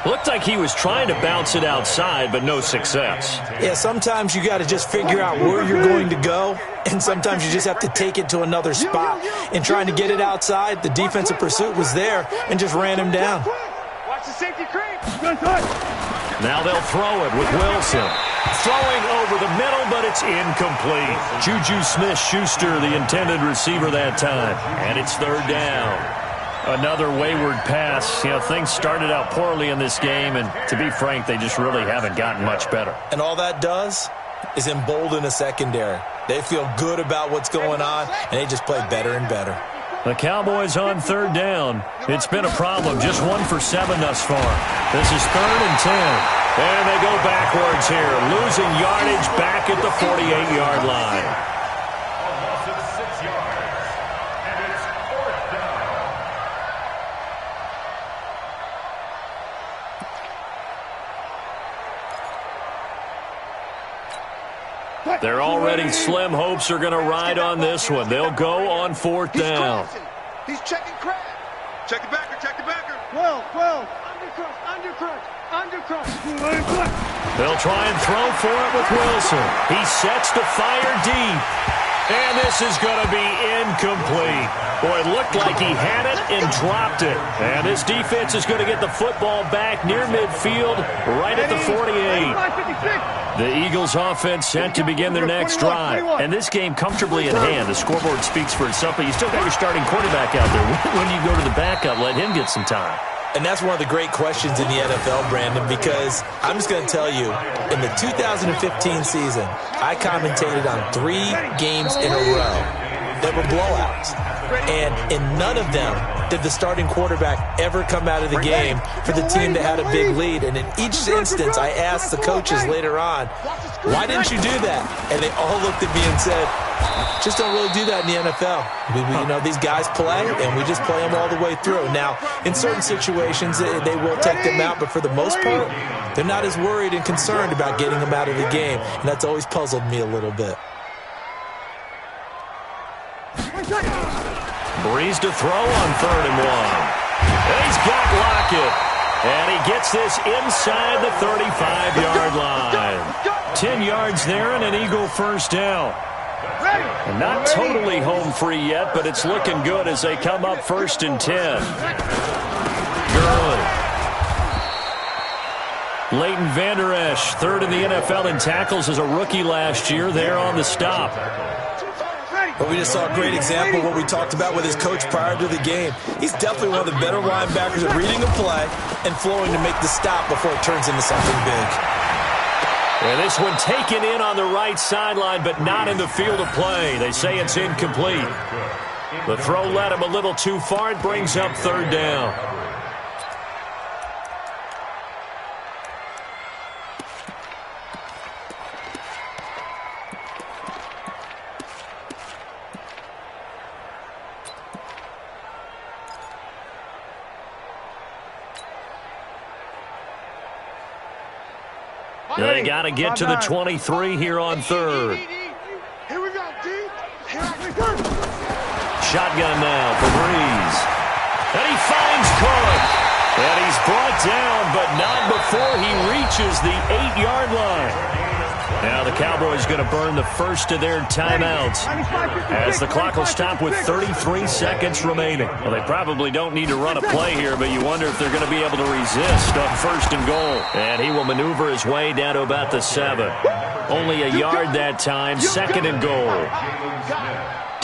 Looked like he was trying to bounce it outside, but no success. Yeah, sometimes you got to just figure out where you're going to go, and sometimes you just have to take it to another spot. And trying to get it outside, the defensive pursuit was there and just ran him down. Watch the safety creep. Now they'll throw it with Wilson. Throwing over the middle, but it's incomplete. Juju Smith-Schuster, the intended receiver that time. And it's 3rd down. Another wayward pass. You know, things started out poorly in this game, and to be frank, they just really haven't gotten much better. And all that does is embolden a secondary. They feel good about what's going on, and they just play better and better. The Cowboys on 3rd down. It's been a problem. Just 1 for 7 thus far. This is 3rd and 10. And they go backwards here, losing yardage back at the 48-yard line. Their already slim hopes are going to ride on this one. They'll go on 4th down. He's checking crab. Check the backer, check the backer. 12. Undercrush. They'll try and throw for it with Wilson. He sets to fire deep. And this is going to be incomplete. Boy, it looked like he had it and dropped it. And this defense is going to get the football back near midfield, right at the 48. The Eagles offense set to begin their next drive. And this game comfortably in hand. The scoreboard speaks for itself, but you still got your starting quarterback out there. When you go to the backup, let him get some time. And that's one of the great questions in the NFL, Brandon, because I'm just going to tell you, in the 2015 season, I commentated on 3 games in a row that were blowouts. And in none of them did the starting quarterback ever come out of the game for the team that had a big lead. And in each instance, I asked the coaches later on, why didn't you do that? And they all looked at me and said, just don't really do that in the NFL. You know, these guys play, and we just play them all the way through. Now, in certain situations, they will take them out, but for the most part, they're not as worried and concerned about getting them out of the game, and that's always puzzled me a little bit. Breeze to throw on 3rd and 1. He's got Lockett, and he gets this inside the 35-yard line. 10 yards there and an Eagle first down. And not totally home free yet, but it's looking good as they come up 1st and 10. Gurley. Leighton Vander Esch, 3rd in the NFL in tackles as a rookie last year. There on the stop. But we just saw a great example of what we talked about with his coach prior to the game. He's definitely one of the better linebackers at reading a play and flowing to make the stop before it turns into something big. And this one taken in on the right sideline, but not in the field of play. They say it's incomplete. The throw led him a little too far. It brings up 3rd down. They got to get to the 23 here on 3rd. Here we go, D. Shotgun now for Breeze. And he finds Cook. And he's brought down, but not before he reaches the 8-yard line. Now the Cowboys going to burn the first of their timeouts as the clock will stop with 33 seconds remaining. Well, they probably don't need to run a play here, but you wonder if they're going to be able to resist on 1st and goal. And he will maneuver his way down to about the 7. Only a yard that time, 2nd and goal.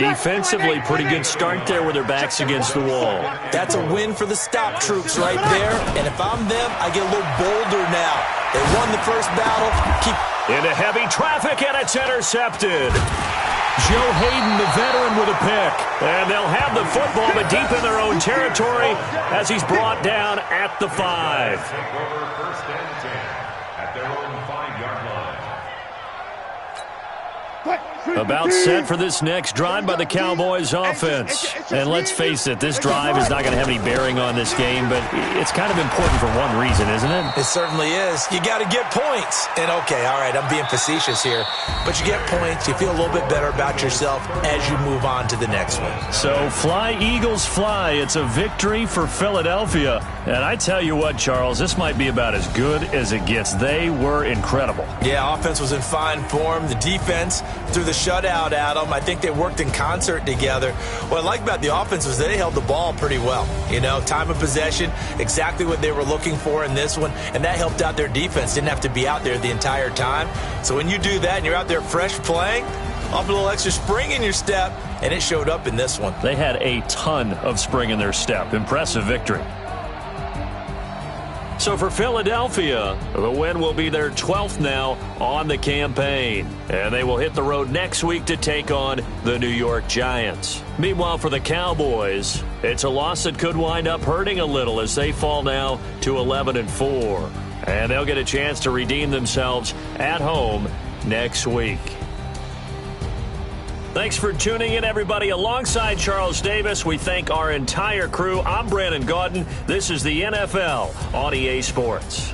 Defensively, pretty good start there with their backs against the wall. That's a win for the stop troops right there. And if I'm them, I get a little bolder now. They won the first battle. Into heavy traffic, and it's intercepted. Joe Hayden, the veteran, with a pick. And they'll have the football, but deep in their own territory as he's brought down at the 5. First and 10 at their own 5-yard line. About set for this next drive by the Cowboys offense. And let's face it, this drive is not going to have any bearing on this game, but it's kind of important for one reason, isn't it? It certainly is. You got to get points. And, okay, all right, I'm being facetious here, but you get points, you feel a little bit better about yourself as you move on to the next one. So fly, Eagles, fly. It's a victory for Philadelphia. And I tell you what, Charles, this might be about as good as it gets. They were incredible. Yeah, offense was in fine form. The defense threw the shutout at them. I think they worked in concert together. What I like about the offense was they held the ball pretty well. You know, time of possession, exactly what they were looking for in this one, and that helped out their defense. Didn't have to be out there the entire time. So when you do that and you're out there fresh playing, off a little extra spring in your step, and it showed up in this one. They had a ton of spring in their step. Impressive victory. So for Philadelphia, the win will be their 12th now on the campaign. And they will hit the road next week to take on the New York Giants. Meanwhile, for the Cowboys, it's a loss that could wind up hurting a little as they fall now to 11-4. And they'll get a chance to redeem themselves at home next week. Thanks for tuning in, everybody. Alongside Charles Davis, we thank our entire crew. I'm Brandon Gaudin. This is the NFL on EA Sports.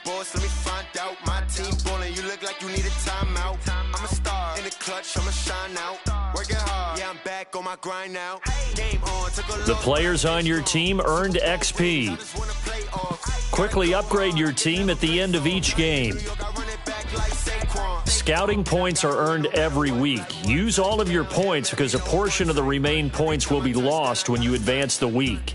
boss, let me find out. My team ballin', you look like you need a timeout. I'm a star in the clutch, I'ma shine out. Working hard, yeah, I'm back on my grind now. Game on, took a look. The players on your team earned XP. Quickly upgrade your team at the end of each game. Scouting points are earned every week. Use all of your points because a portion of the remaining points will be lost when you advance the week.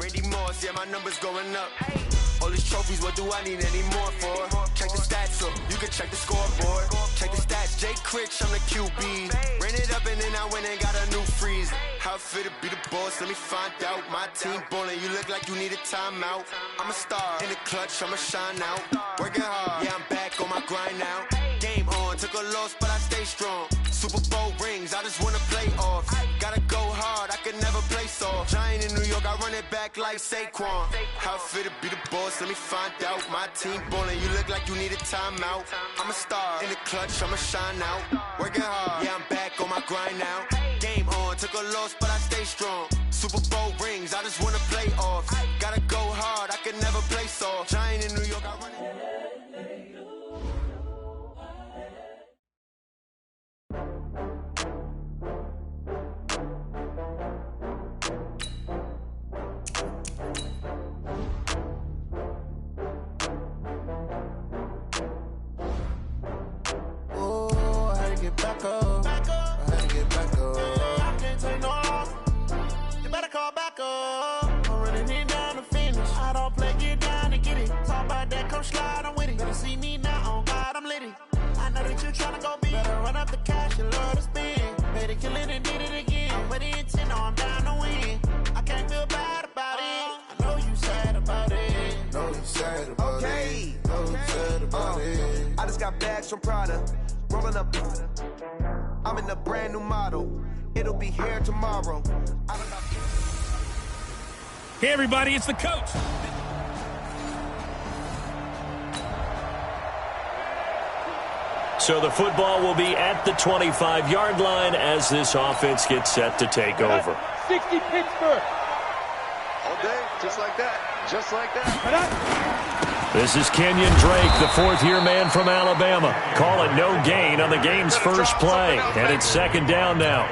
All these trophies, what do I need any more for? Check the stats so you can check the scoreboard. Check the stats, Jay Critch, I'm the QB. Ran it up and then I went and got a new freeze. How it feel to be the boss, let me find out. My team ballin', you look like you need a timeout. I'm a star in the clutch, I'ma shine out. Working hard, yeah, I'm back on my grind now. Game on, took a loss, but I stay strong. Super Bowl rings, I just wanna play off. Gotta go hard, I can never play soft. Giant in New York, I run it back like Saquon. How it feel to be the boss, let me find out. My team ballin', you look like you need a timeout. I'm a star in the clutch, I'ma shine out. Working hard, yeah, I'm back on my grind now. Game on, took a loss, but I stay strong. Super Bowl rings, I just wanna play off. Gotta go hard, I can never play soft. Giant in New York, I run it. Back up. I had to get back up. I can't take no loss. You better call back up. I'm running it down to finish. I don't play, get down to get it. Talk about that, come slide, I'm with it. Better see me now, on God, I'm litty. I know that you tryna go big. Better run up the cash, you love to spend. Better kill it and did it again. I'm with the intent, no, I'm down to win. I can't feel bad about it. I know you sad about it. Know you sad about it. Know you sad about it. I just got bags from Prada. Rolling up, I'm in a brand new model. It'll be here tomorrow. Hey everybody, it's the coach. So the football will be at the 25-yard line as this offense gets set to take over. 60 Pittsburgh. All day, just like that. Just like that. This is Kenyon Drake, the fourth-year man from Alabama. Call it no gain on the game's first play, and it's second down now.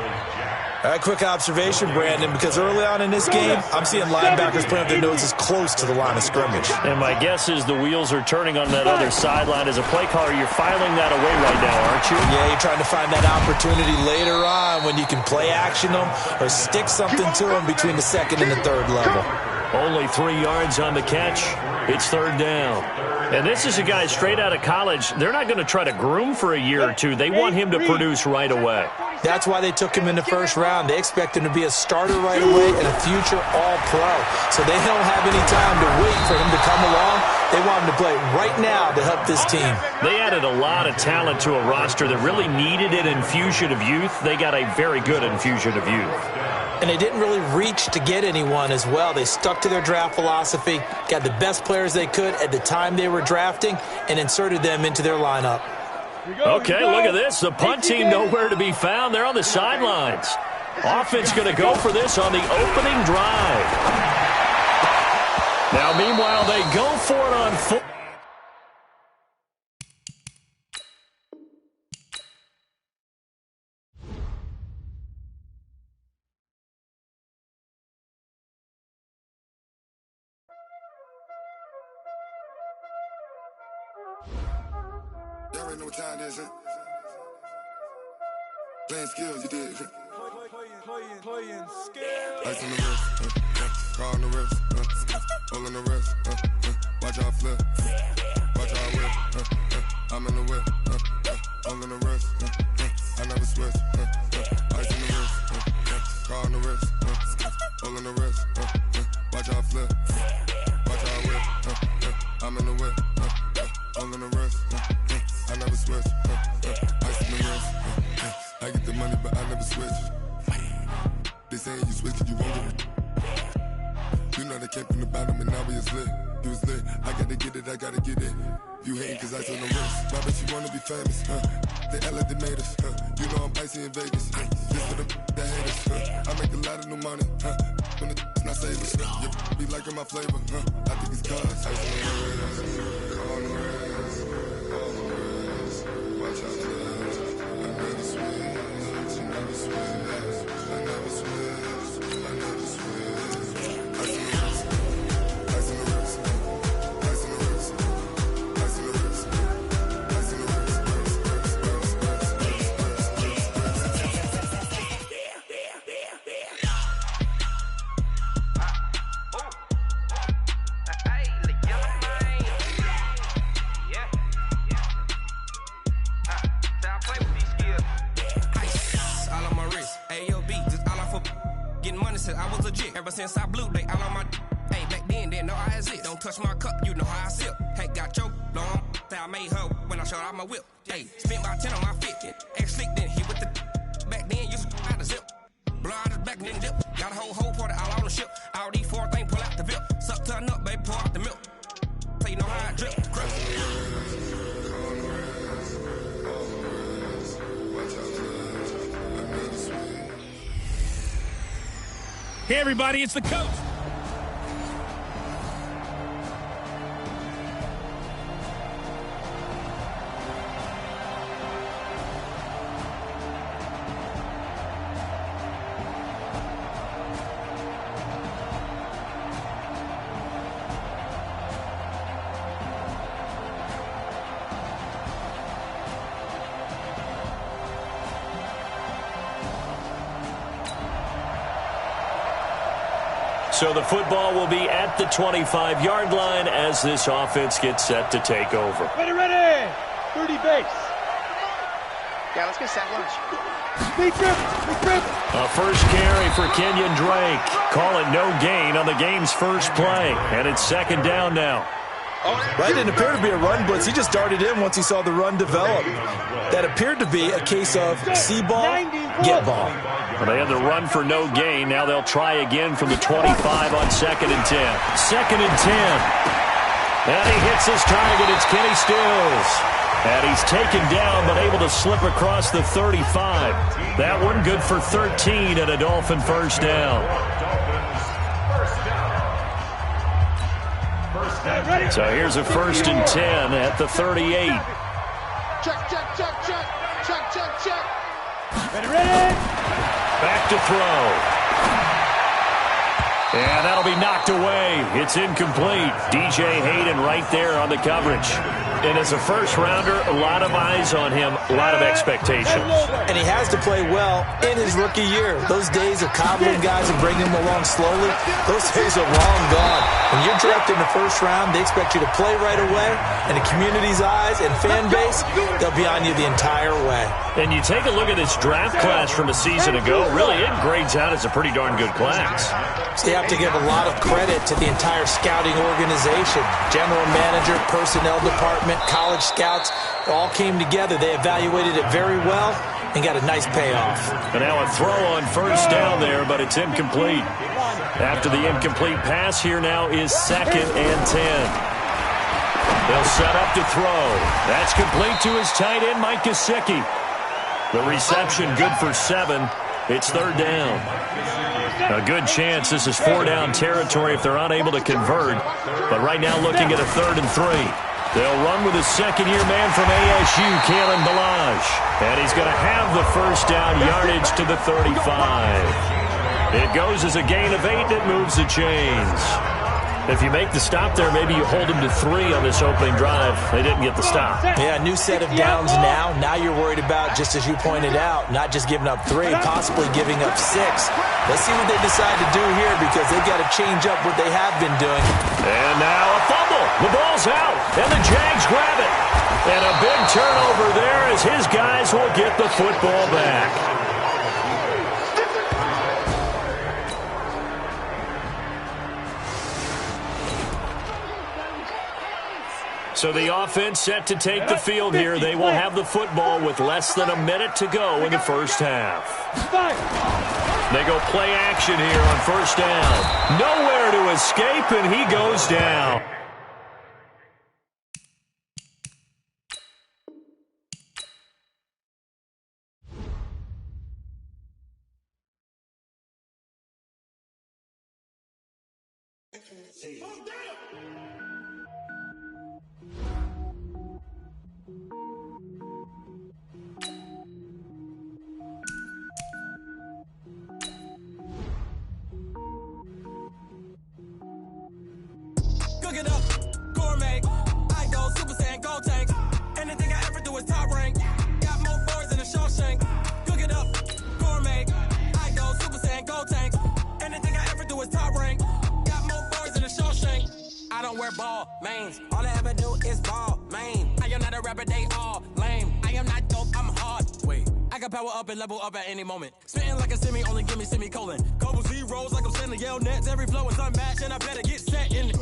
A quick observation, Brandon, because early on in this game, I'm seeing linebackers playing with their noses close to the line of scrimmage. And my guess is the wheels are turning on that other sideline. As a play caller, you're filing that away right now, aren't you? Yeah, you're trying to find that opportunity later on when you can play action them or stick something to them between the second and the third level. Only 3 yards on the catch. It's third down. And this is a guy straight out of college. They're not going to try to groom for a year or two. They want him to produce right away. That's why they took him in the first round. They expect him to be a starter right away and a future all-pro. So they don't have any time to wait for him to come along. They want him to play right now to help this team. They added a lot of talent to a roster that really needed an infusion of youth. They got a very good infusion of youth. And they didn't really reach to get anyone as well. They stuck to their draft philosophy, got the best players they could at the time they were drafting, and inserted them into their lineup. Okay, look at this. The punt team nowhere to be found. They're on the sidelines. Offense going to go for this on the opening drive. Now, meanwhile, they go for it on foot. Y'all already know what time it is, huh? Playing skills, you did. Playing skills. Ice on the wrist, car on the wrist, hole in the wrist, watch out flip, watch out whip, I'm in the whip, hole in the wrist, I never switch, ice on the wrist, car on the wrist, hole in the wrist, watch out flip, watch out whip, I'm in the whip, hole in the wrist, I never switch, ice on the wrist, I get the money but I never switch. They saying you switch it, you won't get it. You know they came from the bottom and now we is lit. You was lit, I gotta get it, I gotta get it. You hating cause ice on the wrist. Why bet you wanna be famous, They act like they made us, You know I'm icy in Vegas, This for the that hate us, I make a lot of new money, When the not saving, You be liking my flavor, I think it's cause ice on the wrist, on the wrist. Ever since I blew, they all on my. Hey, back then, didn't know I had it. Don't touch my cup, you know how I sip. Hey, got your long. Say I made her when I showed out my whip. Hey, spent about 10 on my fit. Ex slick, then hit with the. Back then, used to out the zip. Blow out his back, then dip. Got a whole party all on the ship. All these 4 things, pull out the VIP. Suck, turn up, baby, pour out the milk. So you know how I drip. Hey, everybody, it's the coach. So the football will be at the 25-yard line as this offense gets set to take over. Ready. 30 base. Yeah, let's get sack lunch. Big grip. A first carry for Kenyon Drake. Call it no gain on the game's first play. And it's second down now. Right, didn't appear to be a run blitz. He just darted in once he saw the run develop. That appeared to be a case of see ball, get ball. Well, they had the run for no gain. Now they'll try again from the 25 on 2nd and 10. 2nd and 10. And he hits his target. It's Kenny Stills. And he's taken down but able to slip across the 35. That one good for 13 and a Dolphin first down. So here's a 1st and 10 at the 38. Check. Ready. Back to throw. And that'll be knocked away. It's incomplete. DJ Hayden right there on the coverage. And as a first-rounder, a lot of eyes on him, a lot of expectations. And he has to play well in his rookie year. Those days of coddling guys and bringing them along slowly, those days are long gone. When you're drafted in the first round, they expect you to play right away. And the community's eyes and fan base, they'll be on you the entire way. And you take a look at this draft class from a season ago, really it grades out as a pretty darn good class. So you have to give a lot of credit to the entire scouting organization. General manager, personnel department, college scouts, all came together. They evaluated it very well and got a nice payoff. And now a throw on first down there, but it's incomplete. After the incomplete pass, here now is 2nd and 10. They'll set up to throw. That's complete to his tight end, Mike Gesicki. The reception good for 7. It's 3rd down. A good chance this is 4-down territory if they're unable to convert. But right now looking at a 3rd and 3. They'll run with a second-year man from ASU, Kalen Ballage. And he's going to have the first down yardage to the 35. It goes as a gain of 8 that moves the chains. If you make the stop there, maybe you hold them to 3 on this opening drive. They didn't get the stop. Yeah, new set of downs now. Now you're worried about, just as you pointed out, not just giving up 3, possibly giving up 6. Let's see what they decide to do here because they've got to change up what they have been doing. And now a fumble. The ball's out, and the Jags grab it. And a big turnover there as his guys will get the football back. So the offense set to take the field here. They will have the football with less than a minute to go in the first half. They go play action here on first down. Nowhere to escape, and he goes down. Cook it up, gourmet. I go Super Saiyan, gold tank. Anything I ever do is top rank. Got more boards than a Shawshank. Cook it up, gourmet. I go Super Saiyan, gold tank. Anything I ever do is top rank. Got more boards than a Shawshank. I don't wear ball mains. All I ever do is ball main. I am not a rapper, they all lame. I am not dope, I'm hard. Wait, I got power up and level up at any moment. Spitting like a semi, only give me semicolon. Couple zeros like I'm sending yell nets. Every flow is unmatched, and I better get set in it.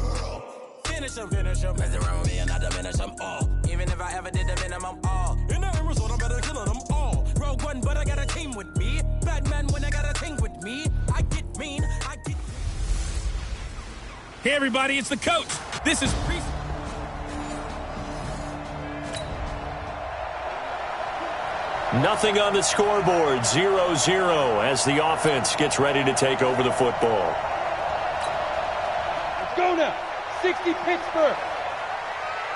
Finish them. Mess around with me and I diminish them all. Even if I ever did the minimum, all. In the end result, I better kill them all. Rogue one, but I got a team with me. Batman when I got a team with me. I get mean, I get... Hey, everybody, it's the coach. This is pre... Nothing on the scoreboard, 0-0 as the offense gets ready to take over the football. Let's go now. 60 Pittsburgh.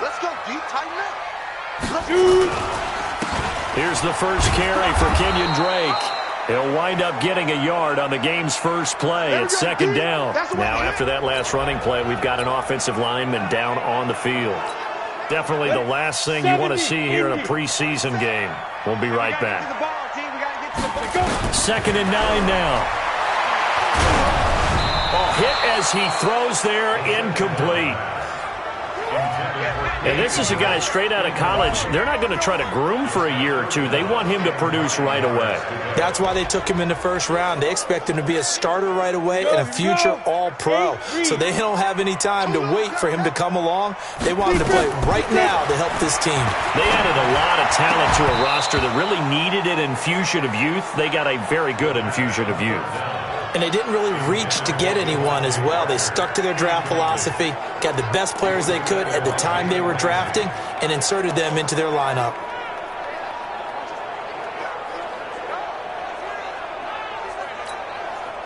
Let's go deep, tighten up. Here's the first carry for Kenyon Drake. He'll wind up getting a yard on the game's first play at second down. Now, after that last running play, we've got an offensive lineman down on the field. Definitely the last thing you want to see here in a preseason game. We'll be right back. 2nd and 9 now. Oh, hit as he throws there, incomplete. And this is a guy straight out of college. They're not going to try to groom for a year or two. They want him to produce right away. That's why they took him in the first round. They expect him to be a starter right away and a future all-pro. So they don't have any time to wait for him to come along. They want him to play right now to help this team. They added a lot of talent to a roster that really needed an infusion of youth. They got a very good infusion of youth. And they didn't really reach to get anyone as well. They stuck to their draft philosophy, got the best players they could at the time they were drafting, and inserted them into their lineup.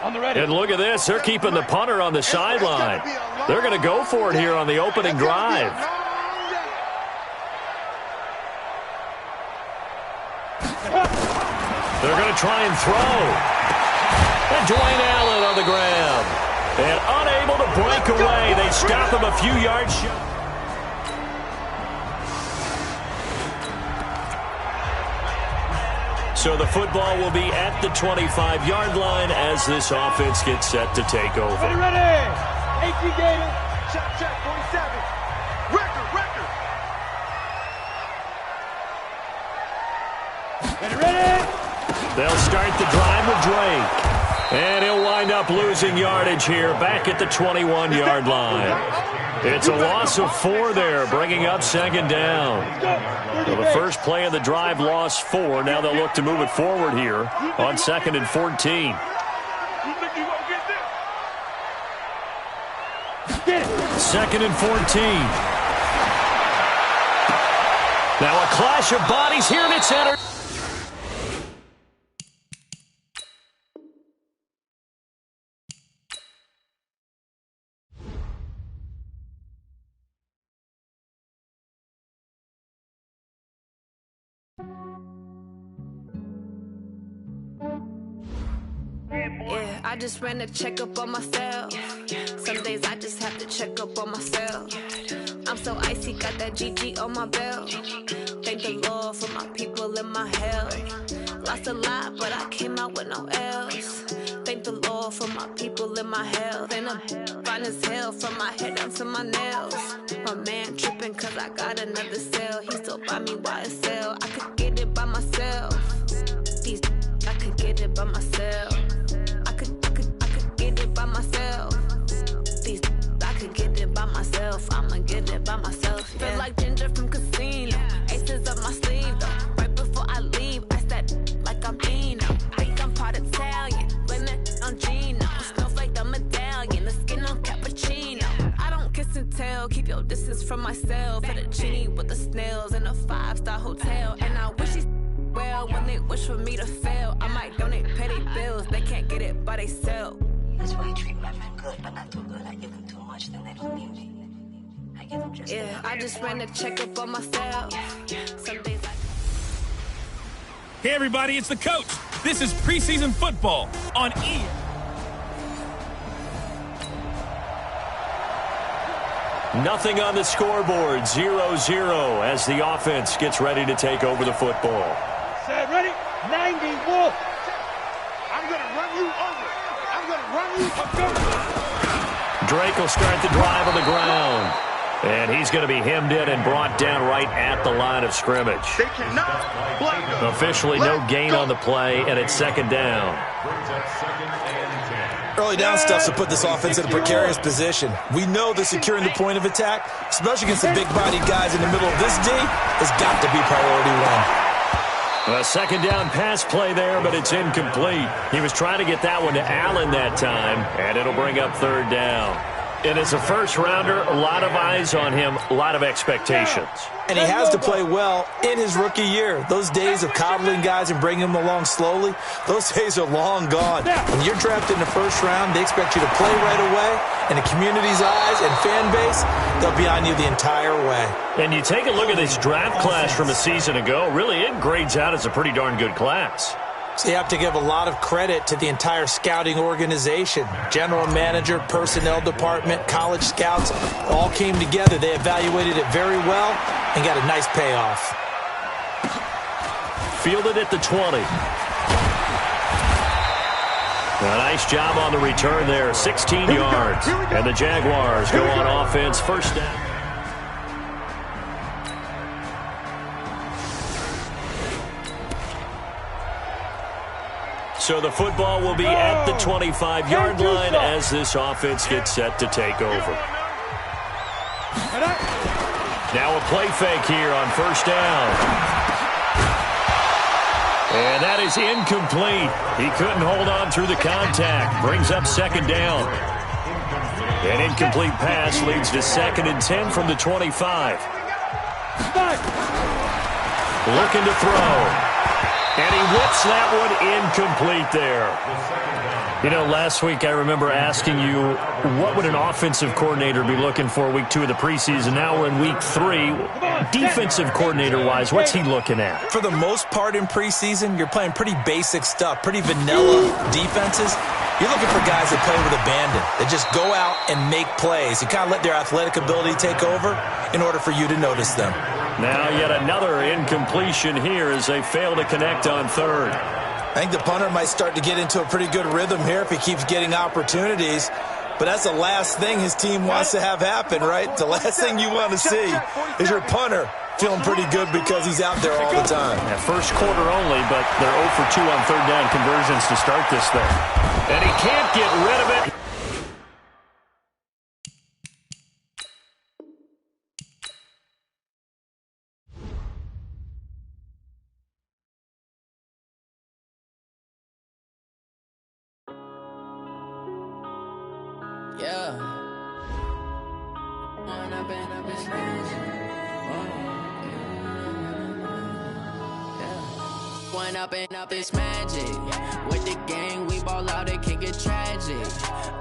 And look at this. They're keeping the punter on the sideline. They're going to go for it here on the opening drive. They're going to try and throw. And Dwayne Allen on the ground. And unable to break away. They stop him a few yards short. So the football will be at the 25-yard line as this offense gets set to take over. Ready. 18 Gator. Check, 47. Record. Ready. They'll start the drive with Drake. And he'll wind up losing yardage here back at the 21-yard line. It's a loss of 4 there, bringing up second down. So the first play of the drive lost 4. Now they'll look to move it forward here on 2nd and 14. 2nd and 14. Now a clash of bodies here, and it's entered. Yeah, I just ran a checkup on myself. Some days I just have to check up on myself. I'm so icy, got that GG on my belt. Thank the Lord for my people and my health. Lost a lot, but I came out with no L's. Thank the Lord for my people and my health. And I'm fine as hell from my head down to my nails. My man tripping cause I got another cell. He still buy me YSL. I could get it by myself. These I could get it by myself. I could get it by myself. These I could get it by myself. I'ma get it by myself. Yeah. Feel like Ginger from Casino. Aces up my sleeve though. Right before I leave, I said like I'm Dino. Think I'm part Italian. Blame it on Gino. Snowflake the medallion. The skin on cappuccino. I don't kiss and tell. Keep your distance from myself. At a genie with the snails in a 5-star hotel. And I wish he's well when they wish for me to fail. I might donate petty bills. They can't get it by they sell. That's why you treat my men good, but not too good. I give them too much, then they don't need me. I give them just yeah, I just ran a checkup on myself. Some days I... Hey, everybody, it's the coach. This is preseason football on E. Nothing on the scoreboard, 0-0 as the offense gets ready to take over the football. Set, ready? 90 Wolf. I'm going to run you over. I'm going to run you over. Drake will start the drive on the ground. And he's going to be hemmed in and brought down right at the line of scrimmage. Officially no gain on the play, and it's second down. Early down stuff to put this offense in a precarious position. We know that securing the point of attack, especially against the big-bodied guys in the middle of this D, has got to be priority one. A second down pass play there, but it's incomplete. He was trying to get that one to Allen that time, and it'll bring up third down. And as a first-rounder, a lot of eyes on him, a lot of expectations. And he has to play well in his rookie year. Those days of coddling guys and bringing them along slowly, those days are long gone. When you're drafted in the first round, they expect you to play right away. And the community's eyes and fan base, they'll be on you the entire way. And you take a look at this draft class from a season ago, really it grades out as a pretty darn good class. So you have to give a lot of credit to the entire scouting organization. General manager, personnel department, college scouts, all came together. They evaluated it very well and got a nice payoff. Fielded at the 20. A nice job on the return there, 16 yards. And the Jaguars go on offense, first down. So the football will be at the 25-yard line as this offense gets set to take over. Now a play fake here on first down. And that is incomplete. He couldn't hold on through the contact. Brings up second down. An incomplete pass leads to 2nd and 10 from the 25. Looking to throw. And he whips that one incomplete there. You know, last week I remember asking you, what would an offensive coordinator be looking for week 2 of the preseason? Now we're in week 3. Defensive coordinator-wise, what's he looking at? For the most part in preseason, you're playing pretty basic stuff, pretty vanilla defenses. You're looking for guys that play with abandon, that just go out and make plays. You kind of let their athletic ability take over in order for you to notice them. Now yet another incompletion here as they fail to connect on third. I think the punter might start to get into a pretty good rhythm here if he keeps getting opportunities. But that's the last thing his team wants to have happen, right? The last thing you want to see is your punter feeling pretty good because he's out there all the time. Yeah, first quarter only, but they're 0 for 2 on third down conversions to start this thing. And he can't get rid of it. Up this magic with the gang, we ball out, it can get tragic.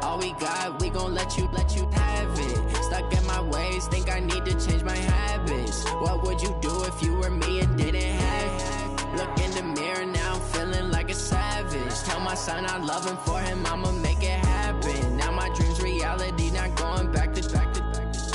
All we got, we gon' let you have it. Stuck in my ways, think I need to change my habits. What would you do if you were me and didn't have it? Look in the mirror, now I'm feeling like a savage. Tell my son I love him, for him I'ma make it happen. Now my dreams reality, not going back to.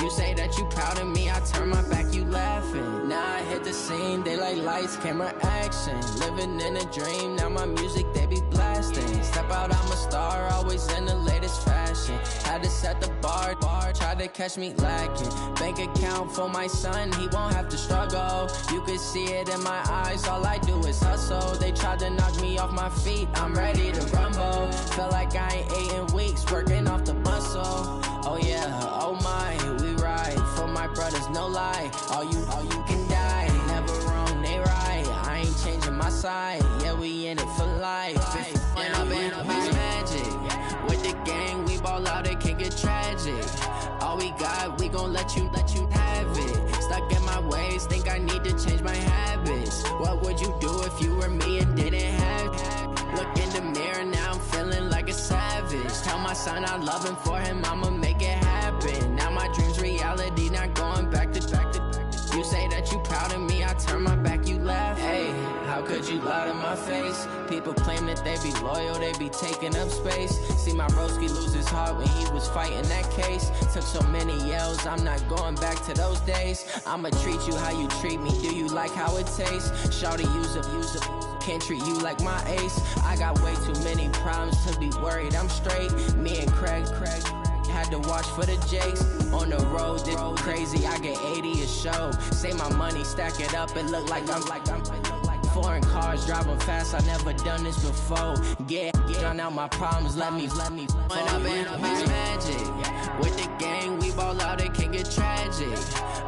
You say that you proud of me, I turn my back, you laughing. Now I hit the scene, they like lights, camera, action. Living in a dream, now my music, they be blasting. Step out, I'm a star, always in the latest fashion. Had to set the bar, try to catch me lacking. Bank account for my son, he won't have to struggle. You can see it in my eyes, all I do is hustle. They tried to knock me off my feet, I'm ready to rumble. Felt like I ain't ate in weeks, working off the muscle. Oh yeah, oh my, we ride for my brothers, no lie. All you can die, never wrong, they right. I ain't changing my side, yeah, we in it for life. When I've been up is magic, with the gang, we ball out, it can get tragic. All we got, we gon' let you have it. Stuck in my ways, think I need to change my habits. What would you do if you were me and didn't have it? Look in the mirror, now I'm feeling like a savage. Tell my son I love him, for him I'ma make it happen. Now my dreams reality, not going back to. You say that you proud of me, I turn my back, you laugh. Hey, how could you lie to my face? People claim that they be loyal, they be taking up space. See my broski lose his heart when he was fighting that case. Took so many yells, I'm not going back to those days. I'ma treat you how you treat me, do you like how it tastes? Shawty, use up, can't treat you like my ace. I got way too many problems to be worried, I'm straight. Me and Craig, had to watch for the jakes. On the road, this crazy, I get 80 a show. Say my money, stack it up, it look like I'm foreign cars, driving fast, I never done this before. Get drown out my problems, let me When up in a bitch magic. With the gang, we ball out, it can get tragic.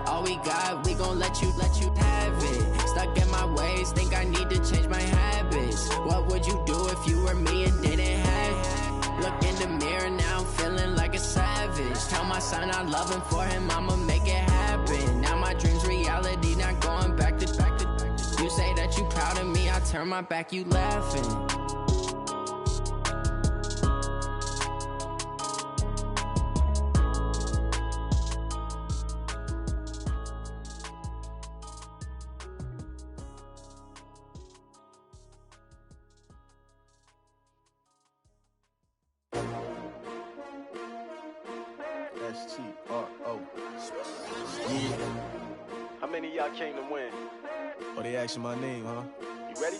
All we got, we gon' let you have it. Stuck in my ways, think I need to change my habits. What would you do if you were me and didn't have it? Look in the mirror, now I'm feeling like a savage. Tell my son I love him, for him I'ma make it happen. Now my dream's reality, not going back to. You say that you proud of me, I turn my back, you laughing. S-T-R-O. Yeah. How many of y'all came to win? Oh, they asking my name, huh? You ready?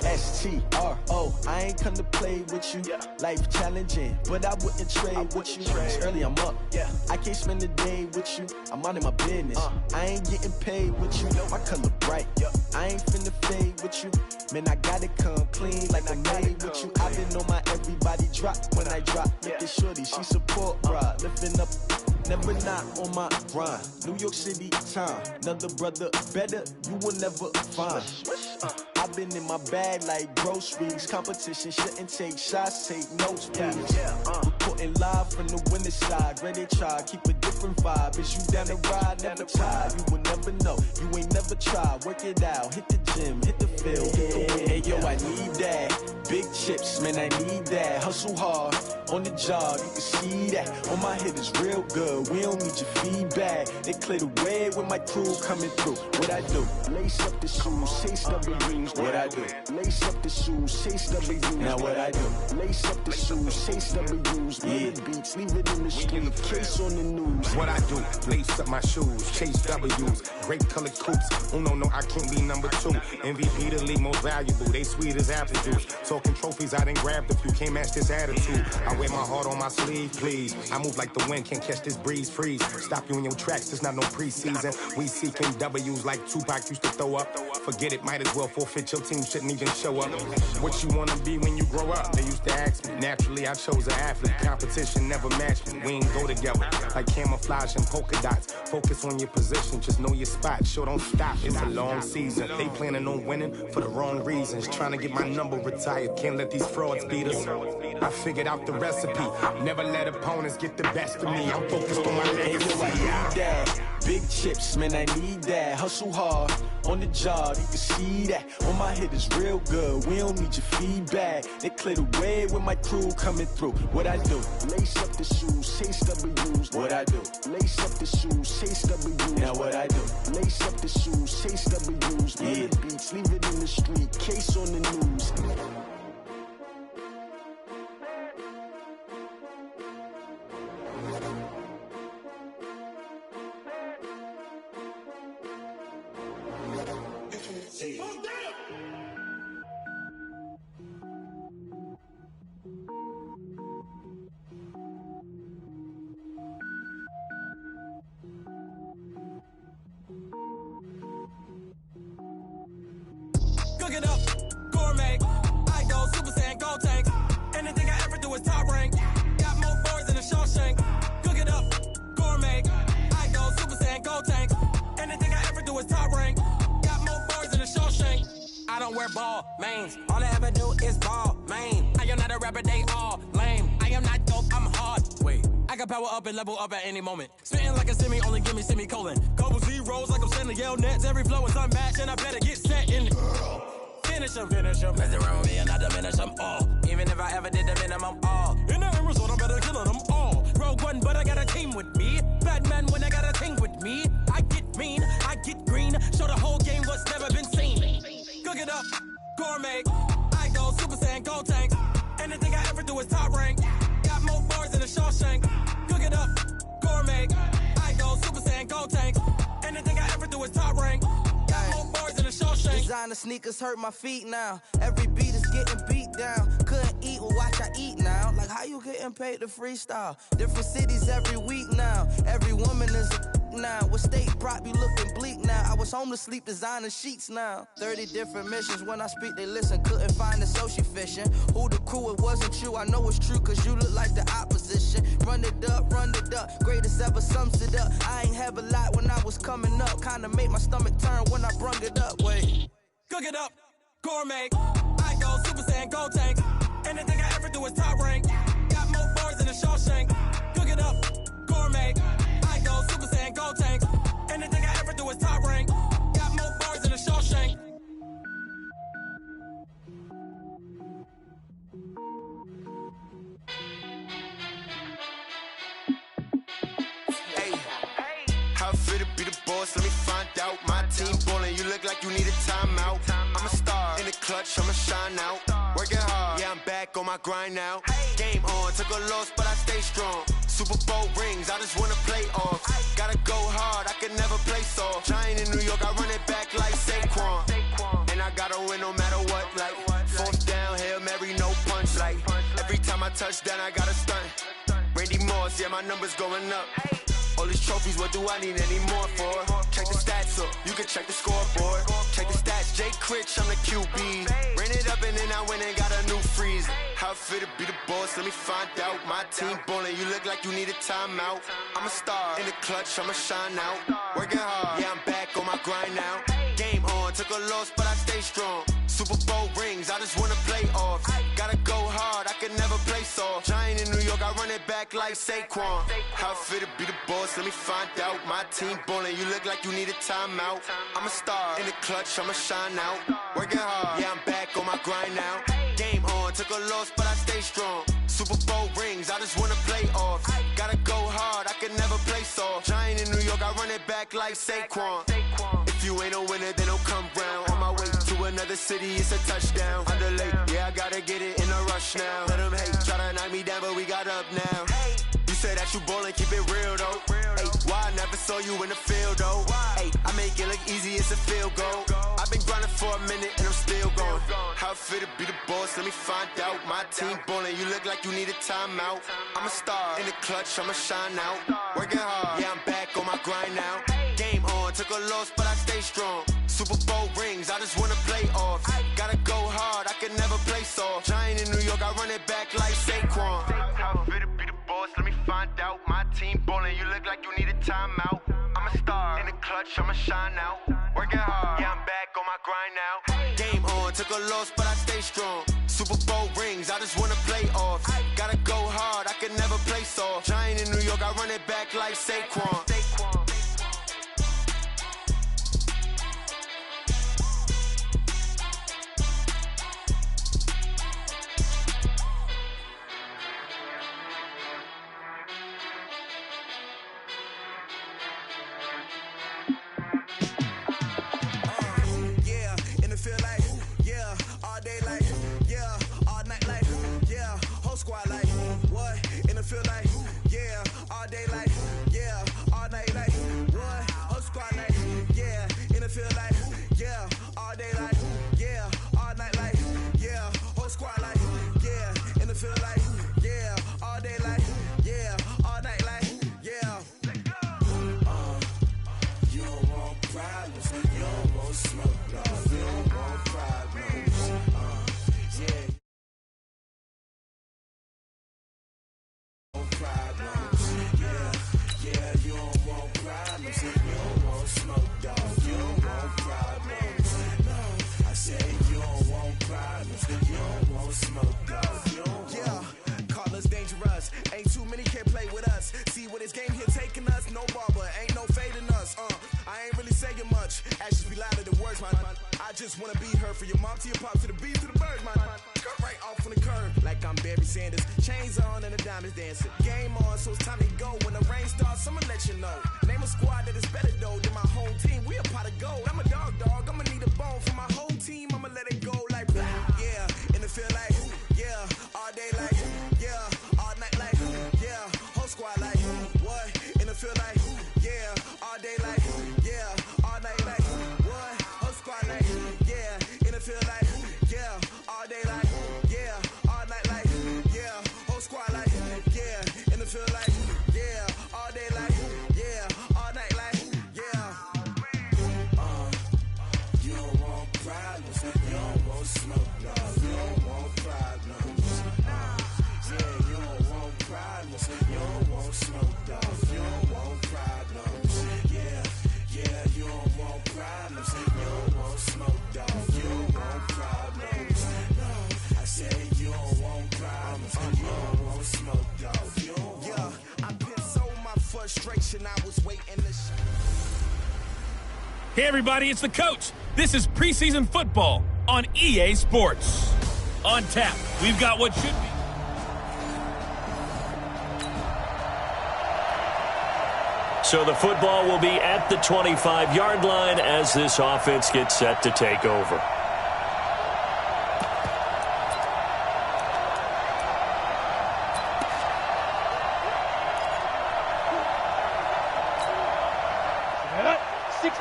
S-T-R-O. I ain't come to play with you. Yeah. Life challenging, but I wouldn't trade with you. It's early, I'm up. Yeah. I can't spend the day with you. I'm minding my business. I ain't getting paid with you. My color bright. Yeah. I ain't finna fade with you. Man, I gotta come clean like I'm made with you. I've been on my everybody drop when I drop. Look at shorty, she support, bruh. Lifting up. Never not on my grind. New York City time. Another brother better, you will never find. I've been in my bag like groceries. Competition shouldn't take shots, take notes, please. Reporting live from the winning side. Ready to try, keep a different vibe. Is you down the ride, never tired. You will never know, you ain't never tried. Work it out, hit the gym, hit the field, hit the wind. Hey yo, I need that. Big chips, man, I need that. Hustle hard, on the job, you can see that. On my head is real good, we don't need your feedback. They clear the way with my crew coming through. What I do? Lace up the shoes, chase W's. What I do? Lace up the shoes, chase W's. Now what I do? Lace up the shoes, chase W's. Yeah. Beats, leave it in the street, case on the news. What I do? Lace up my shoes, chase W's. Great colored coops. Oh no, I can't be number 2. MVP the league most valuable. They sweet as apple juice. Talking trophies, I done grabbed a few. Can't match this attitude. I wear my heart on my sleeve, please. I move like the wind, can't catch this breeze. Freeze. Stop you in your tracks. It's not no preseason. We seeking W's like Tupac used to throw up. Forget it, might as well forfeit. Your team shouldn't even show up. What you wanna be when you grow up? They used to ask me. Naturally, I chose an athlete. Competition never matched me. We ain't go together like camouflage and polka dots. Focus on your position, just know your spot. Sure, don't stop. It's a long season. They planning on winning for the wrong reasons. Trying to get my number retired. Can't let these frauds beat us. I figured out the recipe. Never let opponents get the best of me. I'm focused on my legacy. I need that. Big chips, man, I need that. Hustle hard, on the job, you can see that. On my head is real good, we don't need your feedback. They clear the way with my crew coming through. What I do? Lace up the shoes, chase W's. What I do? Lace up the shoes, chase W's. Now what I do? Lace up the shoes, chase W's. Yeah. Beats, leave it in the street, case on the news. Cook it up, gourmet. I go Super Saiyan, gold tank. Anything I ever do is top rank. Got more boys than a Shawshank. Cook it up, gourmet. I go Super Saiyan, gold tank. Anything I ever do is top rank. Got more boys than a Shawshank. I don't wear ball mains. All I ever do is ball main. I am not a rapper, they all lame. I am not dope, I'm hard. Wait, I can power up and level up at any moment. Spitting like a semi, only give me semicolon. Couple zeros like I'm sending yell nets. Every flow is unmatched and I better get set in. Finish them. Mess around with me and I diminish them all. Even if I ever did the minimum all. In the end result, I better kill them all. Rogue One, but I got a team with me. Batman when I got a team with me. I get mean, I get green. Show the whole game what's never been seen. Cook it up, gourmet. I go Super Saiyan, gold tank. Anything I ever do is top rank. Got more bars than a Shawshank. Cook it up, gourmet. I go Super Saiyan, gold tank. Anything I ever do is top rank. Got more bars than a Shawshank. Designer sneakers hurt my feet now. Every beat is getting beat down. Couldn't eat eat, well watch I eat now. Like how you getting paid to freestyle? Different cities every week now. Every woman is a now. What state prop you looking bleak now? I was home to sleep designing sheets now. 30 different missions. When I speak they listen. Couldn't find the social fishing. Who the crew, it wasn't you. I know it's true cause you look like the opposition. Run it up, greatest ever sums it up. I ain't have a lot when I was coming up. Kinda made my stomach turn when I brung it up. Wait, cook it up, gourmet. I go Super Saiyan, gold tank. Anything I ever do is top rank. Got more bars than a Shawshank. Cook it up, gourmet. I go Super Saiyan, gold tank. Anything I ever do is top rank. Got more bars than a Shawshank. Let me find out. My team ballin', you look like you need a timeout. I'm a star in the clutch, I'ma shine out. Working hard, yeah, I'm back on my grind now. Game on, took a loss, but I stay strong. Super Bowl rings, I just wanna play off. Gotta go hard, I can never play soft. Giant in New York, I run it back like Saquon. And I gotta win no matter what, like fourth down, Hail Mary, no punch. Like every time I touch down, I gotta stunt. Randy Moss, yeah, my numbers going up. All these trophies, what do I need any more for? Check the stats up, you can check the scoreboard. Check the stats, Jay Critch, I'm the QB. Ran it up and then I went and got a new freeze. How it feel to be the boss, let me find out. My team ballin', you look like you need a timeout. I'm a star in the clutch, I'ma shine out. Working hard, yeah, I'm back on my grind now. Game on, took a loss, but I stay strong. Super Bowl rings, I just wanna play off. Gotta go hard, I can never play soft. Giant in New York, I run it back like Saquon. How it feel to be the boss, let me find out. My team ballin', you look like you need a timeout. I'm a star in the clutch, I'ma shine out. Working hard, yeah, I'm back on my grind now. Game on, took a loss, but I stay strong. Super Bowl rings, I just wanna play off. Gotta go hard, I can never play soft. Giant in New York, I run it back like Saquon. If you ain't a winner, then don't come round. On my way to another city, it's a touchdown. Underlay, yeah, I gotta get it in a rush now. Let them hate, try to knock me down, but we got up now. You say that you ballin', keep it real though. Hey, why I never saw you in the field though? Hey, I make it look easy, it's a field goal. I've been grinding for a minute and I'm still going. How it feel to be the boss, let me find out. My team ballin', you look like you need a timeout. I'm a star in the clutch, I'ma shine out. Working hard, yeah, I'm back on my grind now. Game on, took a loss, but I stay strong. Super Bowl rings, I just wanna play off. Gotta go hard, I can never play soft. Giant in New York, I run it back like Saquon. How it feel to be the boss, let me find out. My team ballin', you look like you need a timeout. I'm a star in the clutch, I'ma shine out. Working hard, yeah, I'm back on my grind now. Game on, took a loss, but I stay strong. Super Bowl rings, I just wanna play off. Gotta go hard, I can never play soft. Giant in New York, I run it back like Saquon. Squad like, what? In the field like, yeah, all day like, yeah, all night like, what? Whole squad like, yeah, in the field like, yeah, all day like, yeah, all night like, yeah, whole squad like, yeah, in the field like, yeah, all day like, yeah, all night like, yeah. You don't want problems, you don't want smoke, no, you don't want problems, yeah. Problems. Yeah, you don't want problems. You don't want smoke, dog. You don't want problems. No, I said you don't want problems. You don't want smoke, dog. You don't want. Call us dangerous. Ain't too many can play with us. See what this game here taking us. No barber, ain't no fading us. I ain't really saying much. Actions be louder than words, man. I just wanna be heard for your mom to your pop to the beat to the birds, man. Cut right off on the curb like I'm Barry Sanders. Chains on and the diamonds dancing. Game on, so it's time to go. When the rain starts, I'ma let you know. Name a squad that is better though than my home team. We a pot of gold. I'm a dog. I'ma need a bone for my whole team. I'ma let it go like blah. Yeah, in the field like, yeah, all day like, yeah, all night like, yeah, whole squad like, what? In the field like, yeah, all day like, yeah, all night like, what? Whole squad like, yeah, in the field like, yeah, all day like, yeah, all night like, problems. You don't want smoke, dog. You don't want problems. Yeah, you don't want problems. You don't want smoke, dog. You don't want problems. No, I said you don't want problems. You don't want smoke, dog. You don't want. Yeah, I been so my frustration. I was waiting to. Hey, everybody, it's the coach. This is preseason football on EA Sports. On tap, we've got what should be. So the football will be at the 25-yard line as this offense gets set to take over.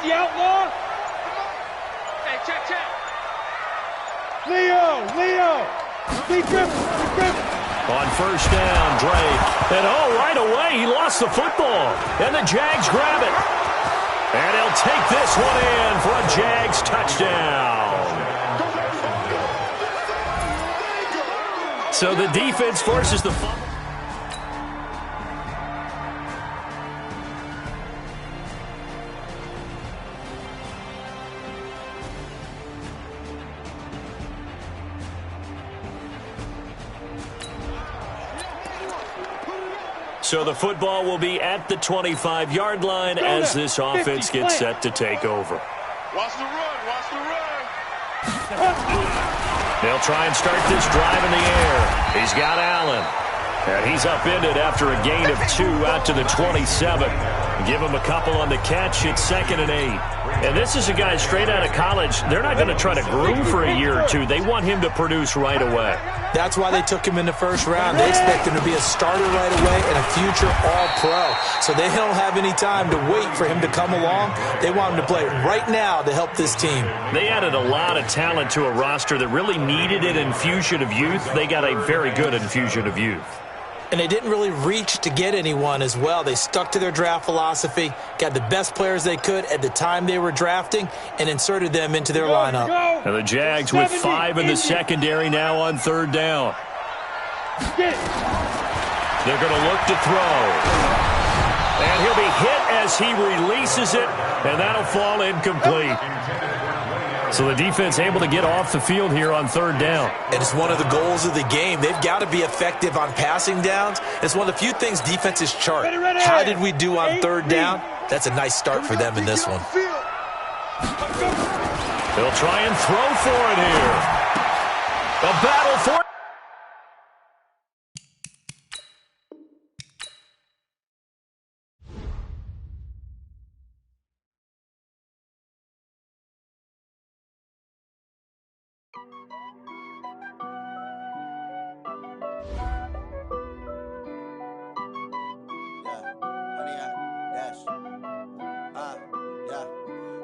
Outlaw. Hey, check. Leo. Deep grip. On first down, Drake. And right away, he lost the football. And the Jags grab it. And he'll take this one in for a Jags touchdown. So the defense forces the fumble. So the football will be at the 25-yard line as this offense gets set to take over. Watch the run. They'll try and start this drive in the air. He's got Allen. And he's upended after a gain of 2 out to the 27. Give him a couple on the catch. It's 2nd and 8. And this is a guy straight out of college. They're not going to try to groom for a year or two. They want him to produce right away. That's why they took him in the first round. They expect him to be a starter right away and a future all-pro. So they don't have any time to wait for him to come along. They want him to play right now to help this team. They added a lot of talent to a roster that really needed an infusion of youth. They got a very good infusion of youth. And they didn't really reach to get anyone as well. They stuck to their draft philosophy, got the best players they could at the time they were drafting, and inserted them into their lineup. And the Jags with 5 in the secondary now on 3rd down. They're going to look to throw. And he'll be hit as he releases it, and that'll fall incomplete. So the defense able to get off the field here on 3rd down. And it's one of the goals of the game. They've got to be effective on passing downs. It's one of the few things defenses chart. How did we do on 3rd down? That's a nice start for them in this one. They'll try and throw for it here. A battle for it.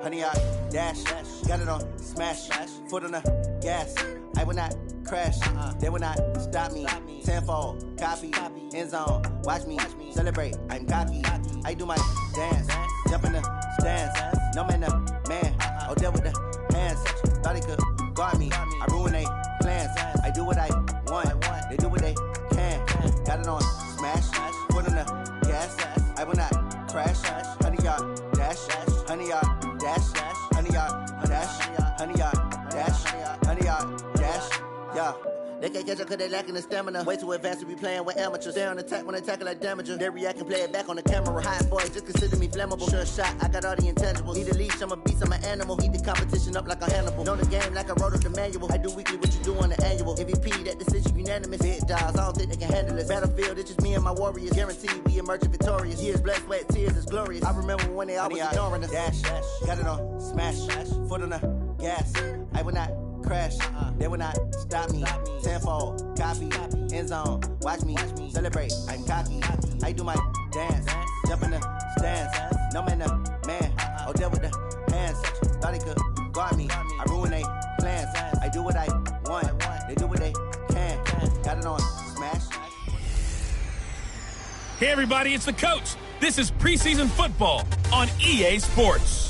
Honey, I dash, got it on smash, foot on the gas. I will not crash, they will not stop me. Tenfold, copy, end zone, watch me celebrate. I'm cocky, I do my dance, jump in the stands. No man, oh, deal with the hands. Thought he could guard me, I ruin they plans. I do what I want, they do what they can. Got it on smash, foot on the gas. I will not crash, honey, y'all dash, honey, y'all dash, honey, y'all dash, honey, y'all dash, honey, y'all dash, yeah. They can't catch up cause they lacking the stamina. Way too advanced to be playing with amateurs. Stay on attack when they tackle like damager. They react and play it back on the camera. Hot boys, just consider me flammable. Sure shot, I got all the intangibles. Need a leash, I'm a beast, I'm an animal. Eat the competition up like a Hannibal. Know the game like I wrote up the manual. I do weekly what you do on the annual. MVP, that decision unanimous. Big dogs, I don't think they can handle it. Battlefield, it's just me and my warriors. Guaranteed we emerge victorious. Years, blood, sweat, tears, is glorious. I remember when they always ignoring us. Dash, got it on smash, foot on the gas. I will not crash, they will not stop me. Tenfold, copy, end zone, watch me celebrate. I'm cocky, I do my dance, jump in the stands. No man, oh, deal with the hands. Thought he could guard me, I ruin they plans. I do what I want, they do what they can. Got it on smash. Hey, everybody, it's the coach. This is preseason football on EA Sports.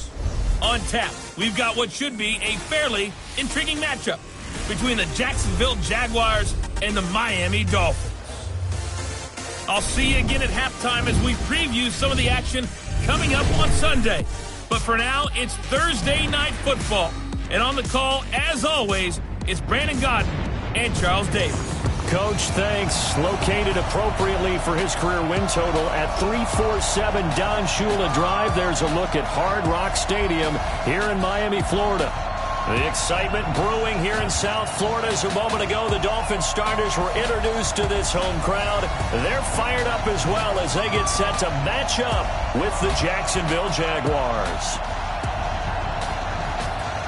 On tap, we've got what should be a fairly intriguing matchup between the Jacksonville Jaguars and the Miami Dolphins. I'll see you again at halftime as we preview some of the action coming up on Sunday. But for now, it's Thursday Night Football. And on the call, as always, it's Brandon Gaudin and Charles Davis. Coach, thanks. Located appropriately for his career win total at 347 Don Shula Drive. There's a look at Hard Rock Stadium here in Miami, Florida. The excitement brewing here in South Florida. As a moment ago, the Dolphins starters were introduced to this home crowd. They're fired up as well as they get set to match up with the Jacksonville Jaguars.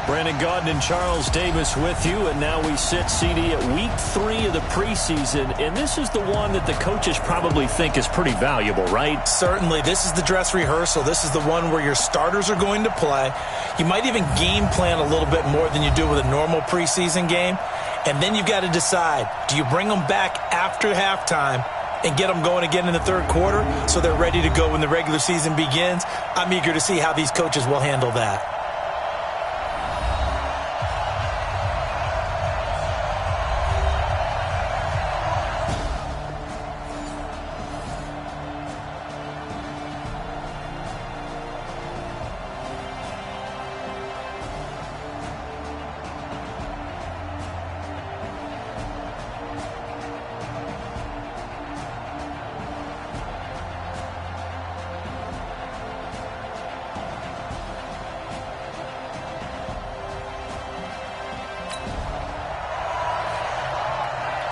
Brandon Gaudin and Charles Davis with you, and now we sit, CD, at week 3 of the preseason, and this is the one that the coaches probably think is pretty valuable, right? Certainly. This is the dress rehearsal. This is the one where your starters are going to play. You might even game plan a little bit more than you do with a normal preseason game, and then you've got to decide, do you bring them back after halftime and get them going again in the third quarter so they're ready to go when the regular season begins? I'm eager to see how these coaches will handle that.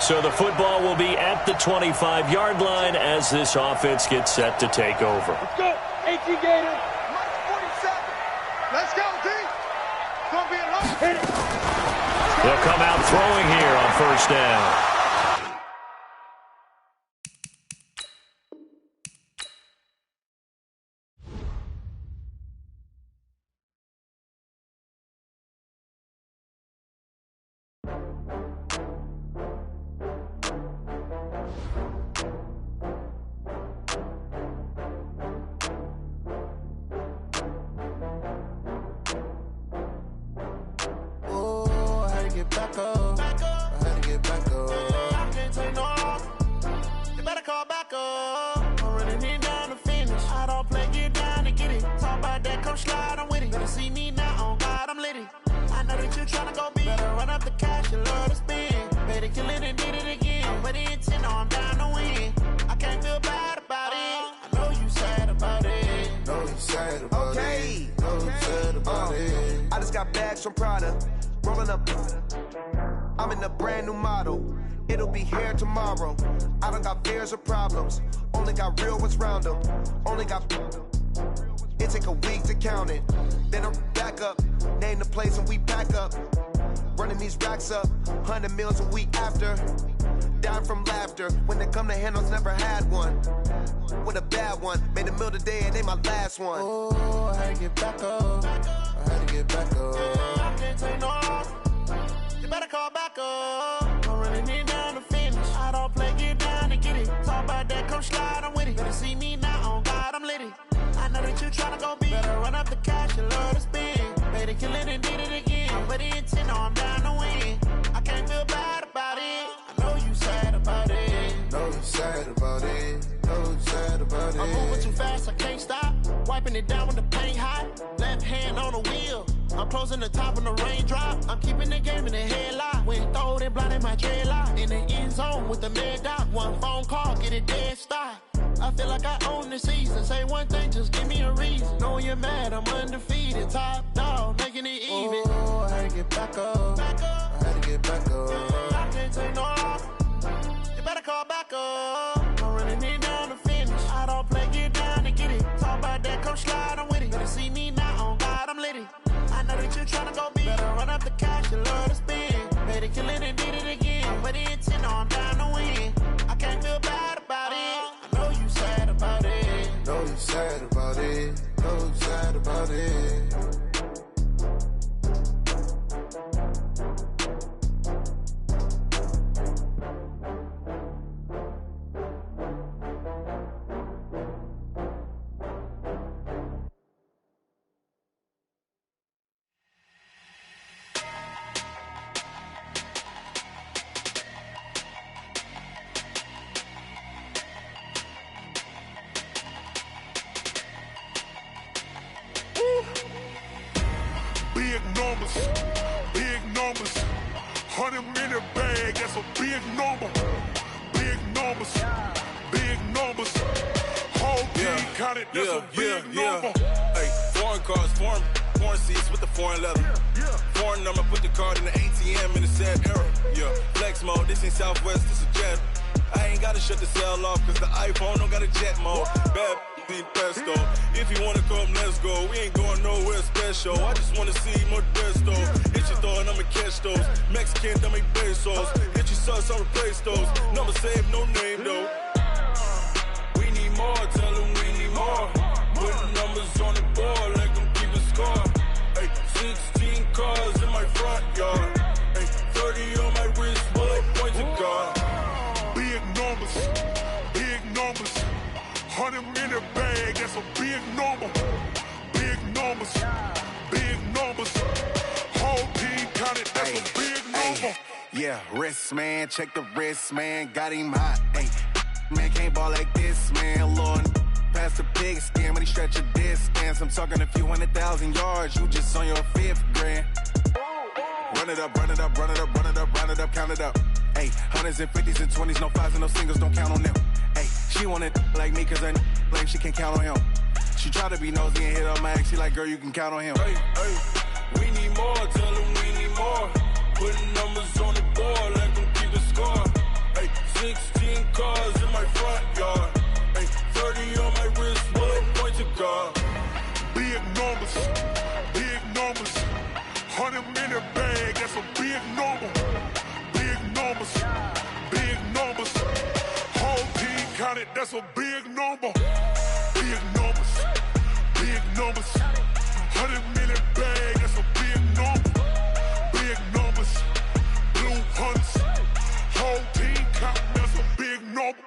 So the football will be at the 25-yard line as this offense gets set to take over. Let's go, AT Gator. March 47. Let's go, D. It's going to be a long hit. They'll come out throwing here on first down. From Prada, rolling up. I'm in a brand new model. It'll be here tomorrow. I don't got fears or problems. Only got real ones round them. Only got. It take a week to count it. Then I'm back up. Name the place and we pack up. Running these racks up. 100 meals a week after. Dying from laughter. When it come to handles, never had one. With a bad one. Made a meal today and they my last one. Oh, I had to get back up. I had to get back up. I can't take no loss. You better call back up. I'm running it down to finish. I don't play, get down and get it. Talk about that, come slide, I'm with it. Better see me now, on God, I'm litty. I know that you tryna go big. Better run up the cash, you love to spend. Better kill it and did it again. I'm with the intent, no, I'm down to win. I can't feel bad about it. I know you sad about it. Know you sad about it. Know you sad about it. I'm moving too fast, I can't stop. Wiping it down with the paint hot. Left hand on the wheel. I'm closing the top on the raindrop. I'm keeping the game in the headlock. When throwed and blinded my dreadlock. In the end zone with the mad dot. One phone call, get it dead stop. I feel like I own the season. Say one thing, just give me a reason. Knowing you're mad, I'm undefeated. Top dog, making it even. Oh, I had to get back up. I had to get back up. I can't take no loss. You better call back up. I'm running it down to finish. I don't play, get down and get it. Talk about that, come slide, I'm with it. Better see me now, on God, I'm litty. I know that you tryna go big. Better run up the cash, you love to spend. Better kill it and did it again. But the intent, no, I'm down to win. I can't feel bad about it. I know you sad about it. Know you sad about it. Know you sad about it. big numbers, big numbers. 100 minute bag, that's a big number. Big numbers, big numbers. Whole team counted, that's a big number. Hey, foreign cars, foreign seats with the foreign leather. Foreign number, put the card in the ATM in the sad era. Yeah, flex mode, this ain't Southwest, this a jet. I ain't gotta shut the cell off, cause the iPhone don't got a jet mode. Bad be pesto. If you wanna come, let's go. We ain't going nowhere special. I just wanna see more Modesto. Hit your throw and I'ma catch those. Mexican, dummy pesos. Hit your sauce, I'll replace those. Number saved, no name though. We need more, tell them we need more. Putting numbers on the board, let them keep a score. Hey, 16 cars in my front yard. Hey, 30 on my wrist, bullet points to God. Big numbers, big numbers. 100 minute bag, that's a big number. Big numbers, big numbers. Whole team counted, that's a big number. Yeah, wrist man, check the wrist man, got him hot. Ay, man can't ball like this, man. Lord, past the pig skin, but he stretch a distance. I'm talking a few 100,000 yards, you just on your 5th grand. Run it up, run it up, run it up, run it up, run it up, count it up. Ay, 100s and 50s and 20s, no 5s and no singles, don't count on them. Ay, she want it like me, cause her like she can't count on him. She try to be nosy and hit up my ex, she like, girl, you can count on him. Hey, hey, we need more, tell them we need more. Putting numbers on the board, let them keep a score. Hey, 16 cars in my front yard. Hey, 30 on my wrist, bullet point to God. Big numbers, big numbers. 100 minute bag, that's a big number. Big numbers, big numbers. Whole team counted, that's a big number. Big numbers, big numbers. 100 minute bag, that's a big number. Big numbers, blue hunts. Whole team counting, that's a big number.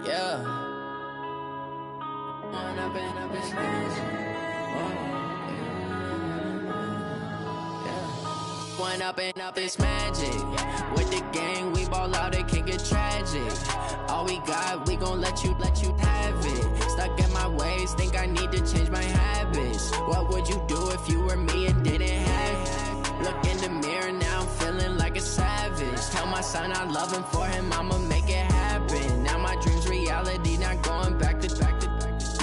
Yeah. When I've been up in When up it's magic. With the gang, we ball out, it can get tragic. All we got, we gon' let you have it. Stuck in my ways, think I need to change my habits. What would you do if you were me and didn't have it? Look in the mirror, now I'm feeling like a savage. Tell my son I love him, for him I'ma make it happen. Now my dream's reality, not going back to.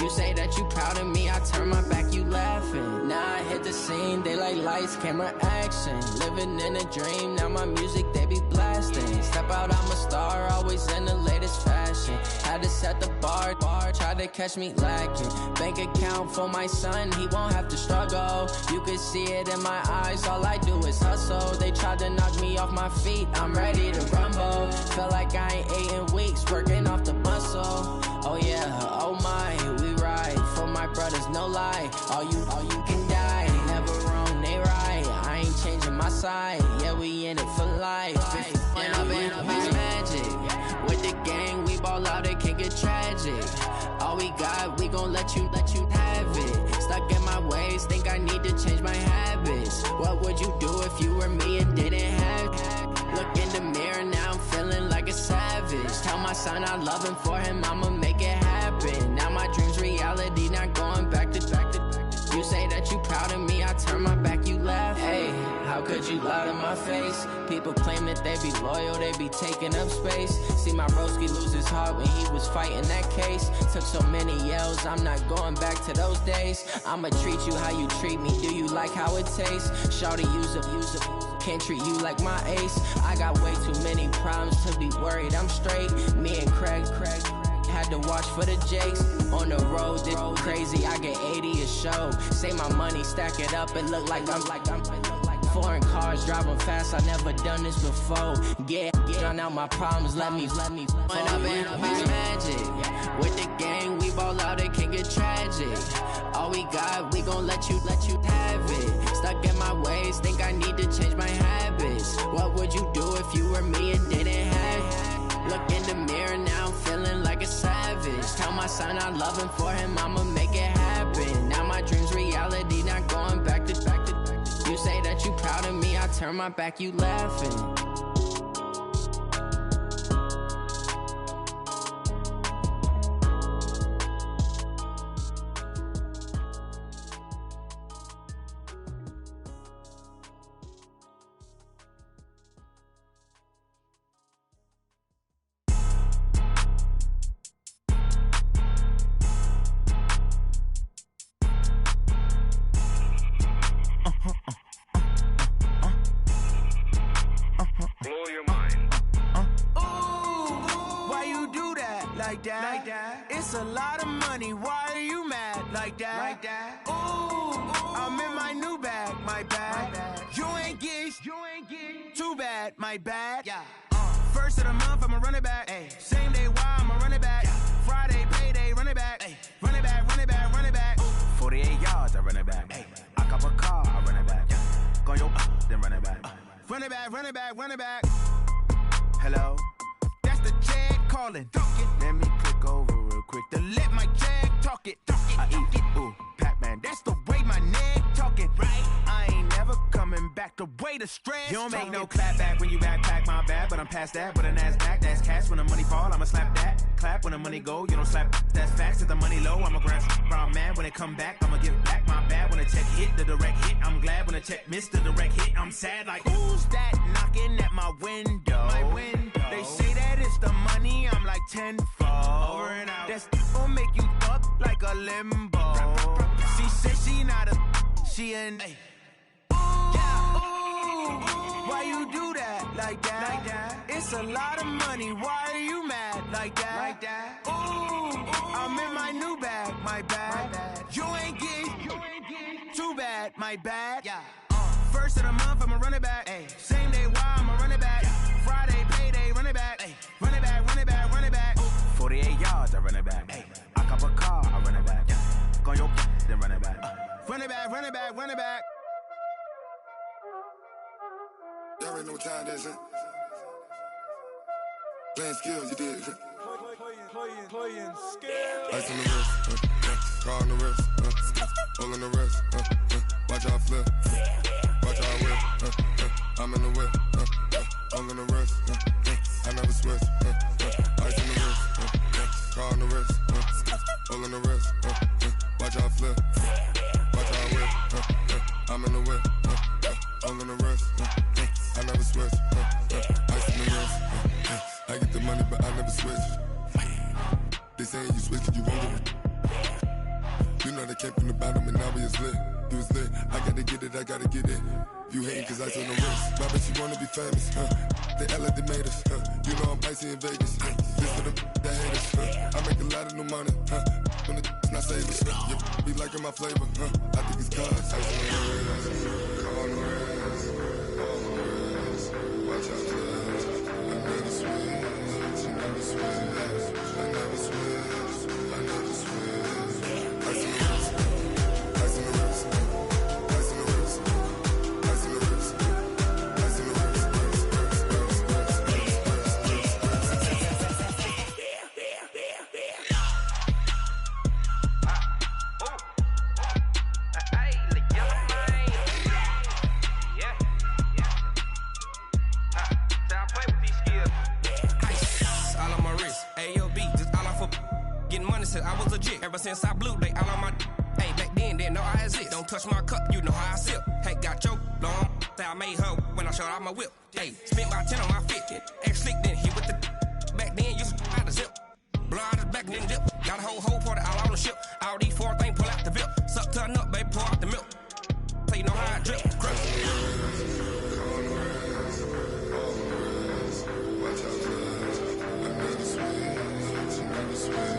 You say that you proud of me, I turn my back, you laughing. Now I hit the scene, they like lights, camera, action. Living in a dream, now my music, they be blasting. Step out, I'm a star, always in the latest fashion. Had to set the bar, try to catch me lacking. Bank account for my son, he won't have to struggle. You can see it in my eyes, all I do is hustle. They tried to knock me off my feet, I'm ready to rumble. Feel like I ain't ate in weeks, working off the muscle. Oh yeah, oh my, we ride for my brothers, no lie. All you can die, never wrong, they right. I ain't changing my side, yeah, we in it for life. When I've been up it's magic. With the gang, we ball out, it can get tragic. All we got, we gon' let you have it. Stuck in my ways, think I need to change my habits. What would you do if you were me and didn't have it? Look in the mirror, now I'm feeling like a savage. Tell my son I love him, for him I'ma make it happen. Now my dream's reality, not going back to. You say that you proud of me, I turn my back, you laugh. Hey, how could you lie to my face? People claim that they be loyal, they be taking up space. See my broski lose his heart when he was fighting that case. Took so many yells, I'm not going back to those days. I'ma treat you how you treat me, do you like how it tastes? Shawty, use it. Can't treat you like my ace. I got way too many problems to be worried, I'm straight. Me and Craig had to watch for the Jakes. On the road, this crazy, I get 80 a show. Say my money, stack it up, it look like I'm foreign cars, driving fast, I never done this before. Get drown out my problems, let me. When I've been up it's magic. With the gang, we ball out, it can get tragic. All we got, we gon' let you have it. Stuck in my ways, think I need to change my habits. What would you do if you were me and didn't have it? Look in the mirror, now I'm feeling like a savage. Tell my son I love him, for him I'ma make it happen. Now my dream's reality, not going back to. You say that you proud of me, I turn my back, you laughing. that. It's a lot of money, why are you mad like that? Ooh, I'm in my new bag, my bad. You ain't get too bad, my bad. First of the month, I'ma run it back. Same day, why I'ma run it back. Friday, payday, run it back. Run it back, run it back, run it back. 48 yards, I run it back. I cop a car, I run it back. Go your then run it back. Run it back, run it back, run it back. Hello? That's the jag calling. Let me click over real quick to let my jag talk it. I eat it, ooh, Pac-Man. That's the way my neck talking. Right? I ain't never coming back the way the stress. You don't make no clap back when you backpack, my bad. But I'm past that with a NASDAQ. That's cash when the money fall, I'ma slap that. Clap when the money go, you don't slap. That's facts. If the money low, I'ma grab brown man. When it come back, I'ma give back my bad. When the check hit, the direct hit, I'm glad. When the check missed the direct hit, I'm sad. Like, who's that knocking at my window? My window. They say that it's the money, I'm like tenfold. Over and out. That's gon' make you up like a limbo. She said she not a, she an. Why you do that like that? It's a lot of money, why are you mad like that? Ooh, I'm in my new bag, my bad. You ain't get too bad, my bad. First of the month, I'ma run it back. Same day, why I'ma run it back. Friday, payday, run it back. Run it back, run it back, run it back. 48 yards, I run it back. I cop a car, I run it back. Go your then run it back. Run it back, run it back, run it back. Y'all already know what time that is, huh? Playing skills, you did. Playing skills. Ice on the wrist, car on the wrist, all on the wrist, watch out flip, watch out whip, I'm in the whip, all on the wrist, I never switch, ice on the wrist, car on the wrist, all on the wrist, watch out flip, watch out whip, I'm in the whip, all on the wrist, I never switch, ice on the wrist, I get the money but I never switch. They saying you switch and you won't get it. You know they came from the bottom and now we is lit. You was lit, I gotta get it, I gotta get it. You hating cause ice on the wrist. My bitch, you wanna be famous, They act like they made us, You know I'm icy in Vegas, This for the that hate us, I make a lot of new money, When it's not savers, You be liking my flavor, I think it's cause ice on the wrist, on the wrist, on the wrist. Watch out, cuz I never switch, you never switch. I never switch, I never switch. Ice in the wrist, ice in the wrist, ice in the wrist, ice in the wrist, ice in the wrist, I was legit ever since I blew. They all on my. Hey, back then, didn't know I exist. Don't touch my cup, you know how I sip. Hey, got your long. Say I made her when I showed out my whip. Hey, spent about 10 on my 50. Ex-slick, then hit with the. Back then, used to out the zip. Blow out his back, then dip. Got a whole party all on the ship. All these 4 things pull out the VIP. Suck, turn up, baby, pour out the milk. So you know how I drip. Crush. Watch out, cuz I never switch, you never switch.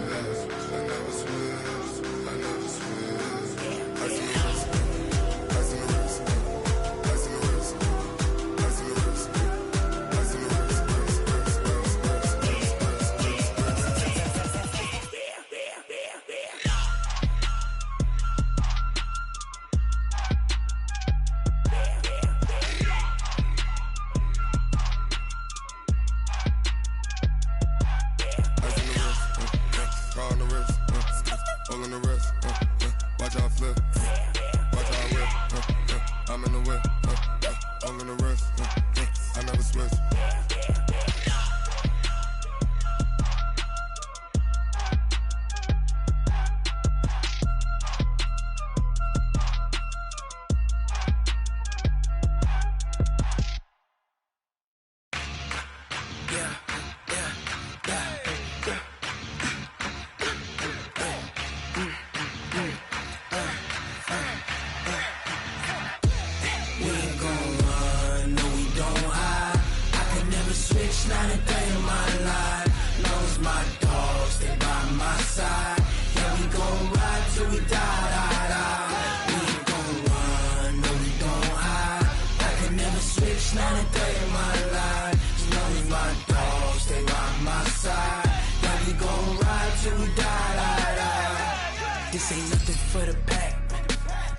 for the pack.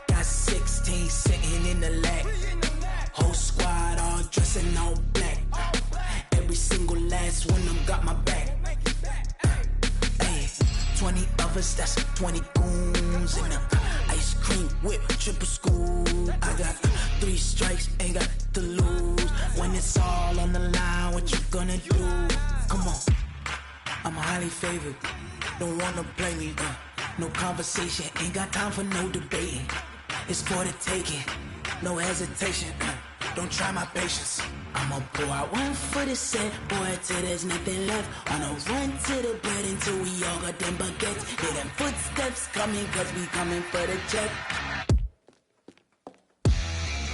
Got 16 sitting in the lap. Whole squad all dressing all black. Every single last one of them got my back. 20 of us, that's 20 goons in the ice cream whip, triple scoop. I got 3 strikes, ain't got to lose. When it's all on the line, what you gonna do? Come on, I'm highly favored. Don't wanna play me, no conversation, ain't got time for no debating. It's for the taking, no hesitation. Don't try my patience. I'ma pour out one for the set, boy, till there's nothing left. On a run to the bed until we all got them baguettes. Hear them footsteps coming, cause we coming for the check.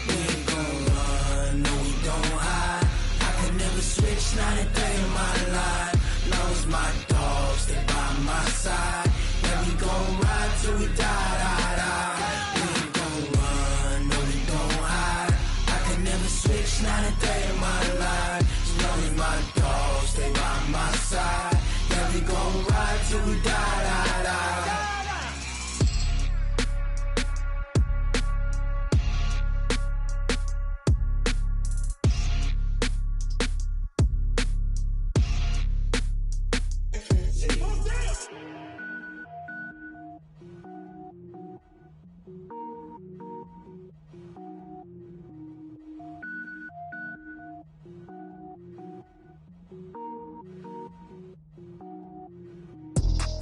We ain't gon' run, no, we don't hide. I can never switch, not a day in my life. Lost my dogs, they by my side. Yeah, we gon' ride till we die, die, die. We ain't gon' run, no, we don't hide. I can never switch, not a day in my life. As long as my dogs stay by my side. Yeah, we gon' ride till we die, die, die.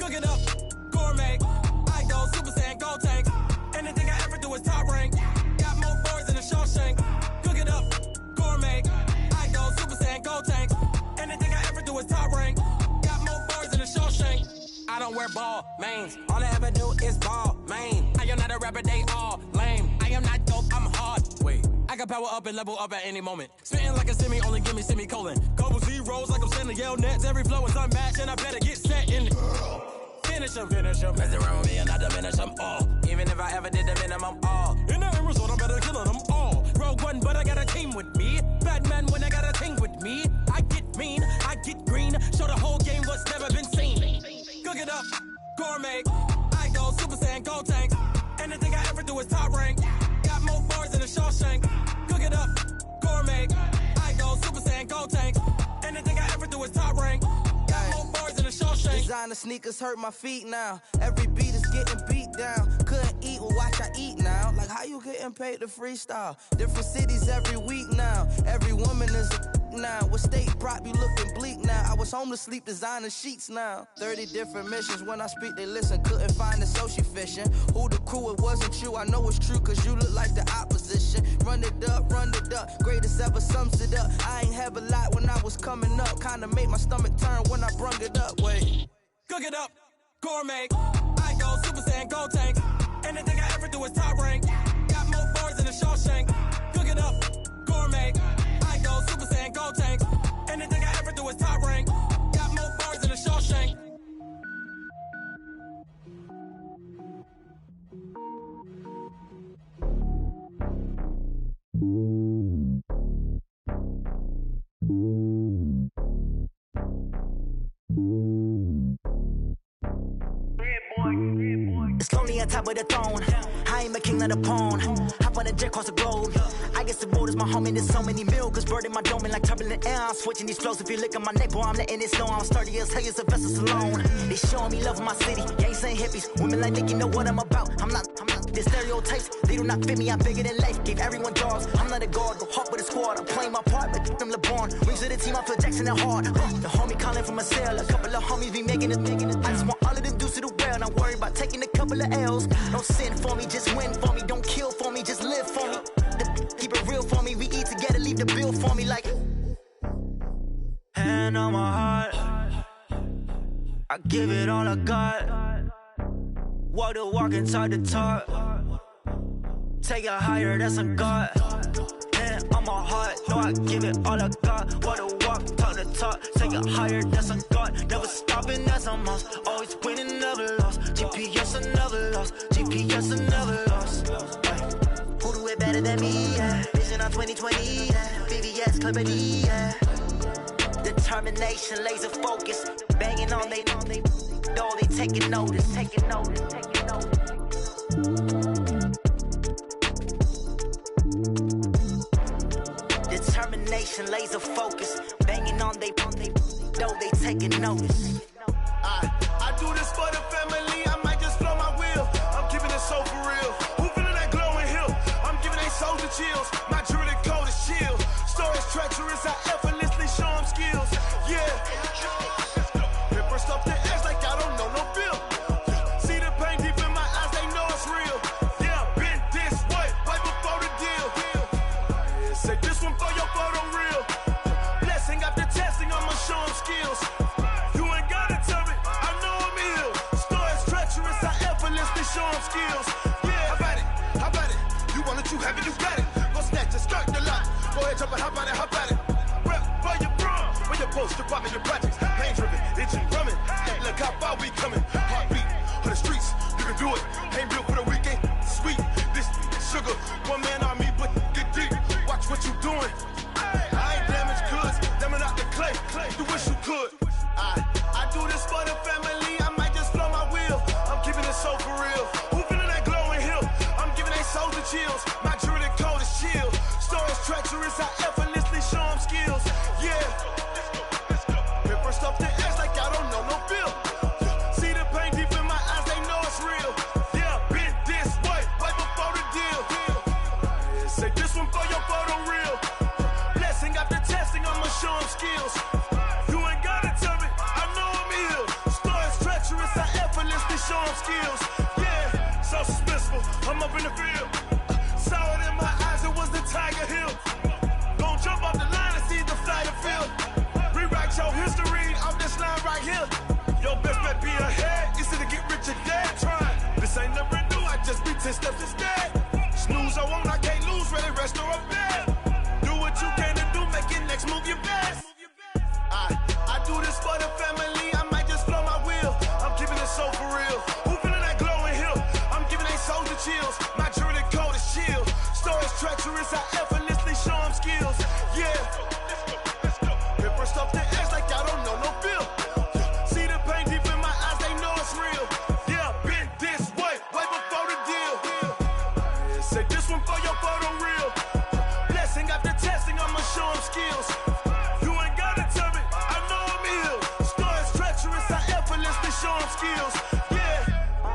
Cook it up, gourmet. I go Super Saiyan, gold tank. Anything I ever do is top rank. Got more boys than a Shawshank. Cook it up, gourmet. I go Super Saiyan, gold tank. Anything I ever do is top rank. Got more boys than a Shawshank. I don't wear ball mains. All I ever do is ball main. I am not a rapper, they all lame. I am not dope, I'm hard. Wait, I can power up and level up at any moment. Spitting like a semi, only give me semicolon. Couple zeros like I'm sending Yale Nets. Every flow is unmatched and I better get set in. Finish him. Mess around with me and I diminish them all. Even if I ever did the minimum all. In the end result, I'm better killing them all. Rogue One, but I got a team with me. Batman when I got a team with me. I get mean, I get green. Show the whole game what's never been seen. Cook it up, gourmet. I go Super Saiyan, gold tank. Anything I ever do is top rank. Got more bars than a Shawshank. Cook it up, gourmet. I go Super Saiyan, gold tank. Anything I ever do is top rank. Got more bars than a Shawshank. Designer sneakers hurt my feet now. Every beat is getting beat down. Couldn't eat, well watch I eat now. Like how you getting paid to freestyle? Different cities every week now. Every woman is a now. What state prop you looking bleak now? I was home to sleep designer sheets now. 30 different missions. When I speak they listen. Couldn't find the social fishing. Who the crew? It wasn't you. I know it's true cause you look like the opposition. Run it up. Greatest ever sums it up. I ain't have a lot when I was coming up. Kinda made my stomach turn when I brung it up. Wait. Cook it up, gourmet. I go Super Saiyan, gold tank. Anything I ever do is top rank. Got more bars than a Shawshank. Cook it up, gourmet. I go Super Saiyan, gold tank. Anything I ever do is top rank. Got more bars than a Shawshank. It's lonely on top of the throne. I ain't a king, not a pawn. Hop on a jet across the globe. I guess the road is my home and there's so many milkers burning my dome like turbulent air. I'm switching these flows. If you look at my neck, boy, I'm letting it snow. I'm sturdy as hell, Sylvester Stallone. They showing me love in my city. Gangs ain't hippies. Women like Nick, you know what I'm about. I'm not. The stereotypes, they do not fit me. I'm bigger than life. Gave everyone dogs. I'm not a guard. Go hard with a squad. I'm playing my part, but them LeBron. Rings to the team, I feel Jackson and hard. The homie calling from a cell. A couple of homies be making it. I just want all of them dudes to do well. Not worry about taking a couple of L's. Don't sin for me, just win for me. Don't kill for me, just live for me. Keep it real for me. We eat together, leave the bill for me like. Hand on my heart, I give it all I got. Walk the walk and talk the talk. Take it higher, that's a God. Hand on my heart, no, I give it all I got. Walk the walk, talk the talk. Take it higher, that's a God. Never stopping, that's a must. Always winning, never lost. GPS, I never lost. GPS, I never lost. Who do it better than me? Yeah. Vision on 2020. Yeah. VVS, Clippity. Yeah. Determination, laser focus. Banging on they door, they taking notice. taking notice. I do this for the family, I might just blow my wheel. I'm keeping it so for real. Who feeling that glowing hill? I'm giving they soldier chills. My jewelry code is chill. Stories treacherous, I effortlessly show them skills. Yeah. Paper stuff the edge like I don't know no feel. See the pain deep in my eyes, they know it's real. Yeah, been this way, right before the deal. Say this one for your photo real. Blessing after testing, I'ma show them skills. You ain't gotta tell me, I know I'm ill. Stories treacherous, I effortlessly show them skills. Yeah, how about it? You want it, you have it, you got it. Go snatch it, start the lot. Go ahead, jump it, how about it? Rep where you from, where you post, department, your projects. Pain driven, itching, drumming. Look how far we coming. Heartbeat on the streets, you can do it. Ain't built for the weekend, sweet. This sugar, one man army, but get deep. Watch what you doing. I ain't damaged goods, damn out the clay. You wish you could. I do this for the family, I might just blow my wheel. I'm keeping it so for real. Who feeling that glowing hill? I'm giving they soldier chills. My jewelry code is chill. Stories treacherous, I effortlessly show them skills. Yeah. Paper stuff the edge like I don't know no feel. See the pain deep in my eyes, they know it's real. Yeah, been this way, right before the deal. Say this one for your photo real. Blessing after testing, I'ma show them skills. You ain't gotta tell me, I know I'm ill. Stories treacherous, I effortlessly show them skills. Yeah, so suspenseful, I'm up in the field. Saw it in my eyes, it was the Tiger Hill. Gon' jump off the line and see the flight of field. Rewrite your history off this line right here. Your best bet be ahead, easy to get rich or dead. Trying, this ain't never new, I just be 10 steps instead. Snooze I won't, I can't lose, ready, rest or up bed. Do what you can to do, make it next move your best. I do this for the family, I might just blow my wheel. I'm keeping it so for real. Who feeling that glowing hill? I'm giving they soldier chills. My jewelry code is chill. Stories treacherous, I effortlessly show them skills. Yeah. Paper stuff the edge like I don't know no feel. See the pain deep in my eyes, they know it's real. Yeah, been this way, right before the deal. Say this one for your photo real. Blessing after testing, I'ma show them skills. You ain't gotta tell me, I know I'm ill. Stories treacherous, I effortlessly show them skills. Yeah.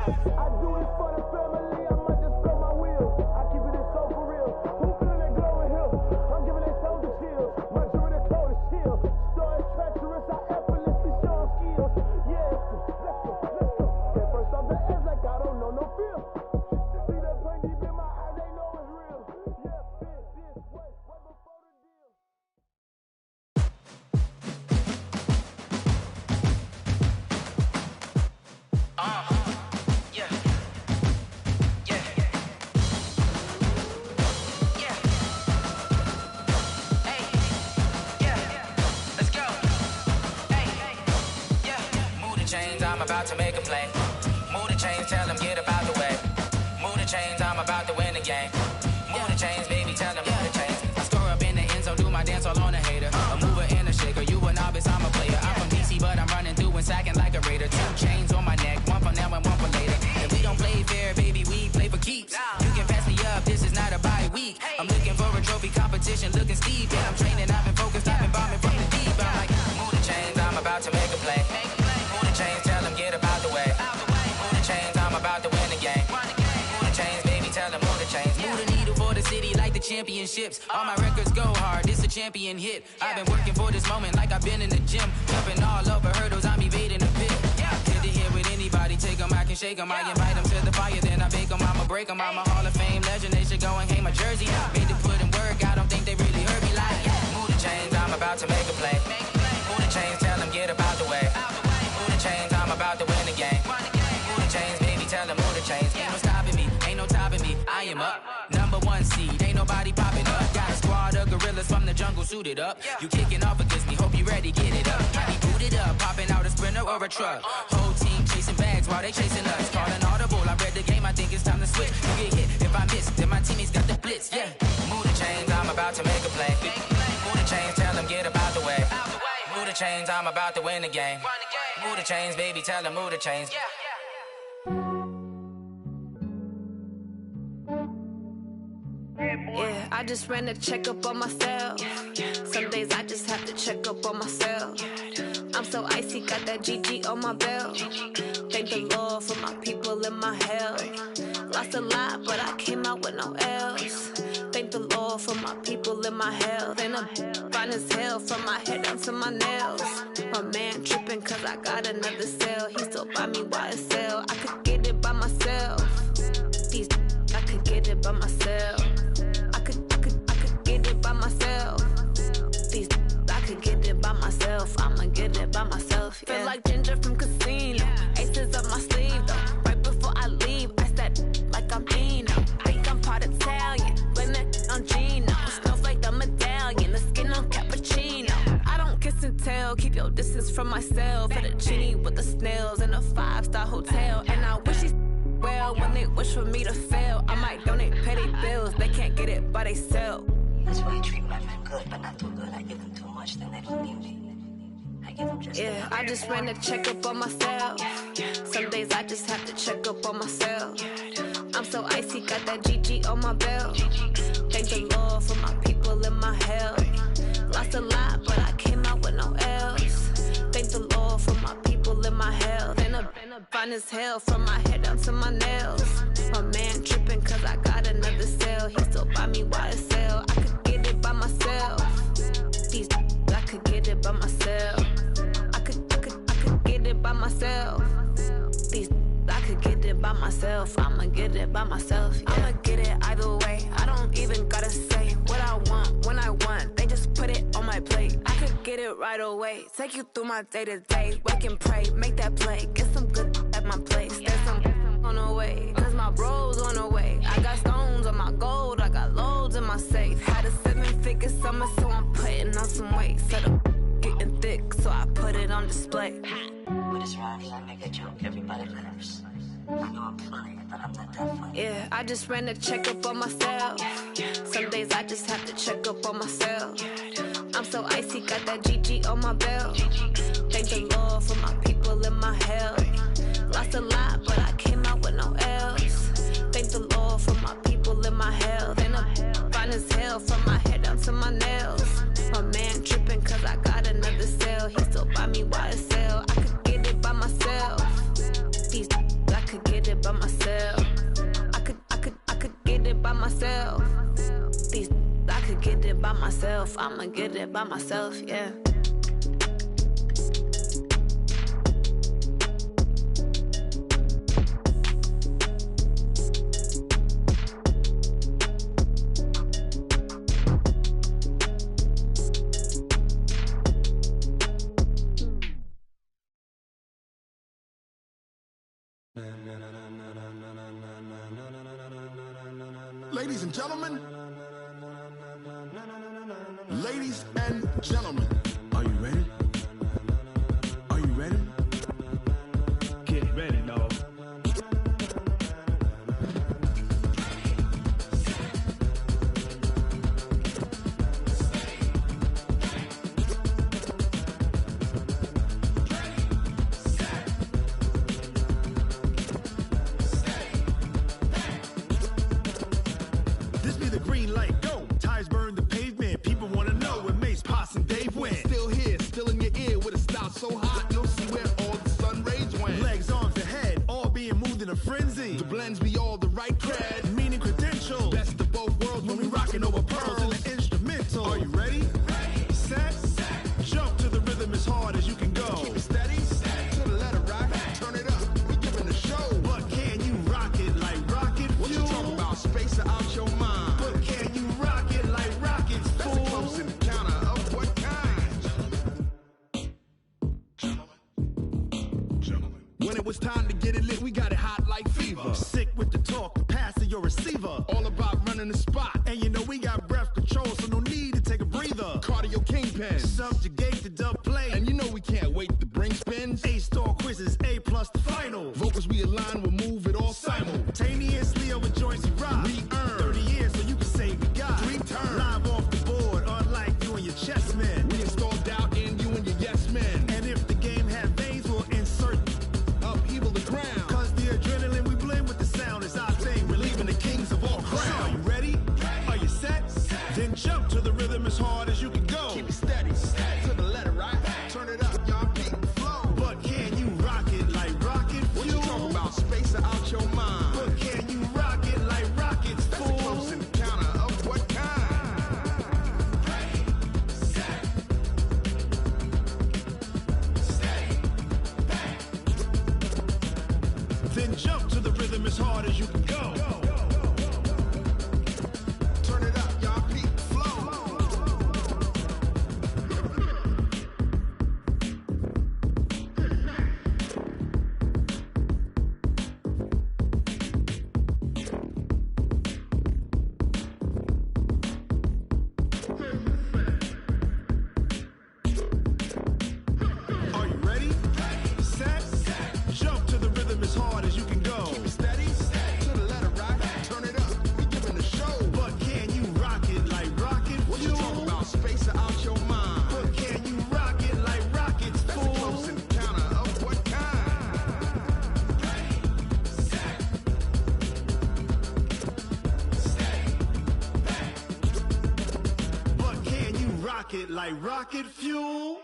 I do this for the family, I might just blow my wheel. I keep it so for real. Who feeling that glowing hill? I'm giving they soldier chills. My jewelry code is chill. Stories treacherous, I effortlessly show them skills. Yeah, let's go. At first off the edge like I don't know no feel. See that pain deep in my eyes, they know it's real. Yeah, been this way, right before the deal. I'm about to make a play. Move the chains, tell them get about the way. Move the chains, I'm about to win the game. Move the chains, baby, tell them move the chains. I score up in the end zone, do my dance all on a hater. A mover and a shaker, you a novice, I'm a player. I'm from DC, but I'm running through and sacking like a raider. 2 chains on my neck, one for now and one for later. If we don't play fair, baby, we play for keeps. You can pass me up, this is not a bye week. I'm looking for a trophy competition, looking steep. Yeah, I'm training, I've been focused, I've been bombing from the deep. I'm like, move the chains, I'm about to make a play. Move the chains, tell them get about the way. Move the chains, I'm about to win the game. Move the chains, baby, tell them move the chains. Move the needle for the city like the championships. All my records go hard, this a champion hit. I've been working for this moment like I've been in the gym. Jumping all over hurdles, I'm evading the pit. Hit the hit with anybody, take them, I can shake them. I invite them to the fire, then I bake them, I'ma break them. I'm a Hall of Fame legend, they should go and hang my jersey. Made to put in work, I don't think they really heard me like, move the chains, I'm about to make a play. Move the chains, tell them get about the way. Move the chains, I'm about to win the game. Move the chains, baby, tell them move the chains. Ain't no stopping me, ain't no topping me, I am up. Number 1 seed, ain't nobody popping up. Got a squad of gorillas from the jungle suited up. You kicking off against me, hope you ready, get it up. I be booted up, popping out a Sprinter or a truck. Whole team chasing bags while they chasing us. Calling audible, I read the game, I think it's time to switch. You get hit, if I miss, then my teammates got the blitz, yeah. Move the chains, I'm about to make a play. Move the chains, tell them get about the way. Move the chains, I'm about to win the game. Move the chains, baby, tell them move the chains. Yeah. Yeah, I just ran a checkup on myself. Some days I just have to check up on myself. I'm so icy, got that GG on my belt. Thank the Lord for my people in my health. Lost a lot, but I came out with no L's. Thank the Lord for my people in my health. And I'm fine as hell from my head down to my nails. My man tripping cause I got another cell. He still buy me YSL. I could get it by myself. These I could get it by myself. I could get it by myself. These I could get it by myself. I'ma get it by myself. Yeah. Feel like Ginger from Casino. Aces up my sleeve though. Right before I leave, I said like I'm Dino. Think I'm part Italian. Blame it on Gino. Smells like the medallion. The skin on cappuccino. I don't kiss and tell. Keep your distance from myself. For the genie with the snails in a 5-star hotel. And I wish he's well when they wish for me to fail. I might donate petty bills. They can't get it by they sell. That's why I treat my men good, but not too good. I give them too much, then they don't need me. I give them just yeah, I just ran a checkup on myself. Some days I just have to check up on myself. I'm so icy, got that GG on my belt. Thank the Lord for my people in my health. Lost a lot, but I came out with no L's. Thank the Lord for my people in my health. And I'm fine as hell from my head down to my nails. My man tripping cause I got another cell. He still buy me YSL. I could get it by myself. These I could get it by myself. I could get it by myself. These I could get it by myself. I'ma get it by myself. Yeah. I'ma get it either way. I don't even gotta say what I want when I want. They just put it on my plate. I could get it right away. Take you through my day to day. Wake and pray, make that play. Get some good at my place. There's some on the way. Cause my bro's on the way. I got stones on my gold. I got loads in my safe. Had a 7-figure summer, so I'm putting on some weight. Set up getting thick, so I put it on display. With this rhyme, I make a joke, everybody laughs. I know I'm funny, but I'm not that funny. Yeah, I just ran a checkup on myself. Some days I just have to check up on myself. I'm so icy, got that GG on my belt. Thank the Lord for my people in my health. Lost a lot, but I came out with no L's. Thank the Lord for my people in my health. And I'm fine as hell from my head down to my nails. My man tripping cause I got another cell. He still buy me YSL. I could get it by myself. These I could get it by myself. I could get it by myself. These I could get it by myself. I'ma get it by myself, yeah. Ladies and gentlemen, ladies and gentlemen, are you ready? Are you ready? Get ready, dog. This be the green light, go. Tires burn the pavement. People wanna know where Mace, Potts, and Dave went. Still here, still in your ear with a style so hot, you'll see where all the sun rays went. Legs, arms, and head, all being moved in a frenzy. The blends be all the right cred, meaning credentials. best of both worlds when we rockin' over pearls in the instrumental. Are you ready? Set, jump to the rhythm as hard as you can go. Keep it steady, to the letter rock, turn it up, we giving a show. But can you rock it like rocket fuel? What you talking about, space or out your mind? But can you rock it like rockets, That's a fool? close encounter of what kind? When it was time to get it lit, we got it hot like fever. Sick with the talk, passing your receiver. All about running the spot, And you know we got breath control, so no need to take a breather. cardio kingpin. Subjugate the dub play. And you know we can't wait to bring spins. A-star quizzes, A+ the final. Vocals we align, we'll move it all Simultaneously over joints we rock. We earn 30 years so you can say we got 3 turns. Live off the board, unlike you and your chess men. We install doubt in you and your yes men. And if the game had veins, we'll insert Upheaval the ground. Cause the adrenaline we blend with the sound is our thing. We're leaving the kings of all crowns. So are you ready? Are you set? pocket like rocket fuel.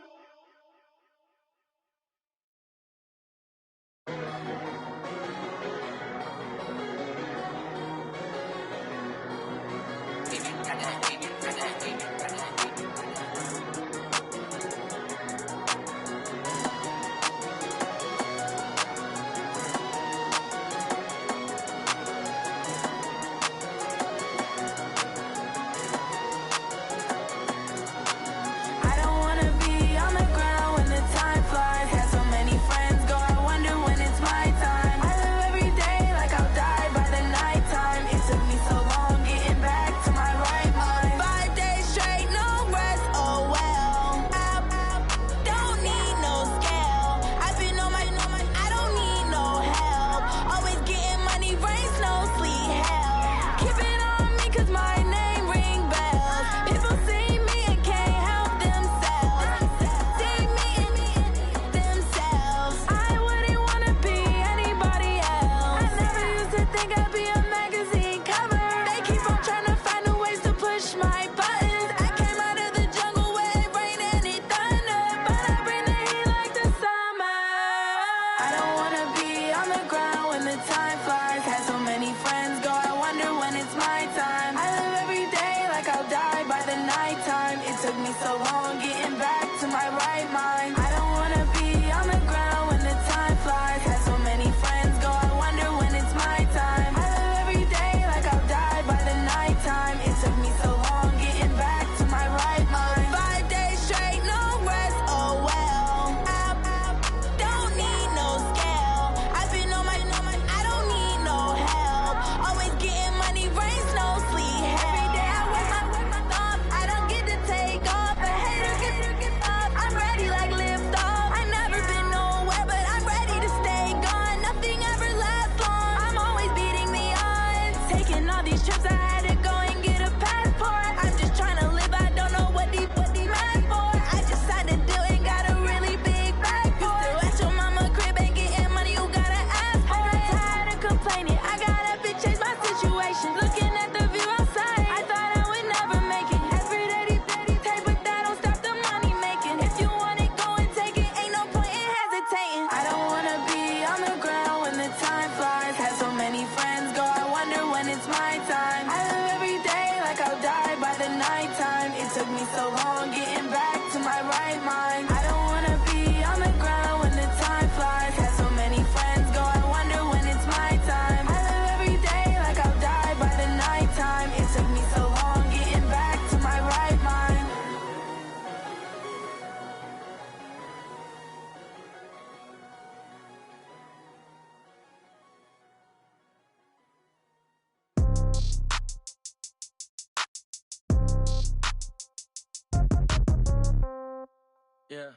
Yeah.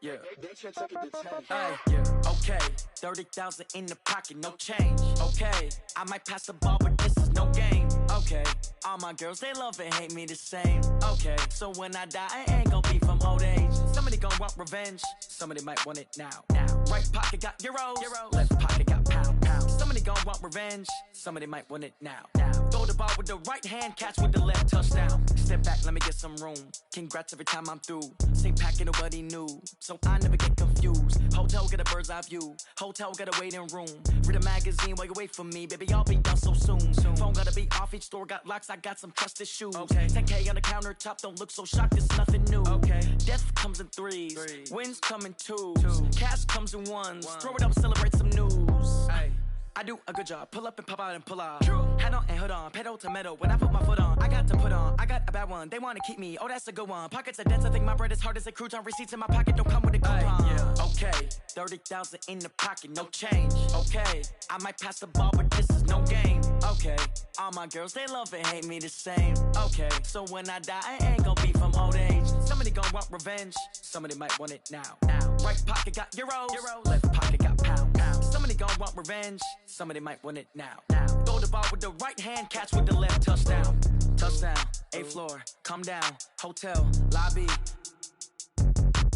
Yeah. Hey, yeah. Okay. 30,000 in the pocket, no change. Okay. I might pass the ball, but this is no game. Okay. All my girls, they love and hate me the same. Okay. So when I die, I ain't gon' be from old age. Somebody gon' want revenge. Somebody might want it now. Right pocket got euros. Left pocket got pound. Somebody gon' want revenge. Somebody might want it now. Throw the ball with the right hand, catch with the left, touchdown. Step back, let me get some room. Congrats every time I'm through. Same packet, nobody knew. So I never get confused. Hotel get a bird's eye view. Hotel got a waiting room. Read a magazine while you wait for me. Baby, I'll be done so soon. Phone gotta be off, each store got locks. I got some trusted shoes. 10K on the countertop, don't look so shocked, it's nothing new. Death comes in threes. Wins come in twos. Cash comes in ones. Throw it up, celebrate some news. I do a good job. Pull up and pop out and pull out. Head on and hood on. Pedal to metal. When I put my foot on, I got to put on. I got a bad one. They want to keep me. Oh, that's a good one. Pockets are dense. I think my bread is hard as a crouton. Receipts in my pocket don't come with a coupon. Okay. 30,000 in the pocket. No change. Okay. I might pass the ball, but this is no game. Okay. All my girls, they love and hate me the same. Okay. So when I die, I ain't gonna be from old age. Somebody gon' want revenge. Somebody might want it now. Right pocket got euros. Left pocket got pound. Somebody gon' want revenge. Somebody might want it now. Throw the ball with the right hand, catch with the left, touchdown. Touchdown, 8th floor, come down. Hotel, lobby.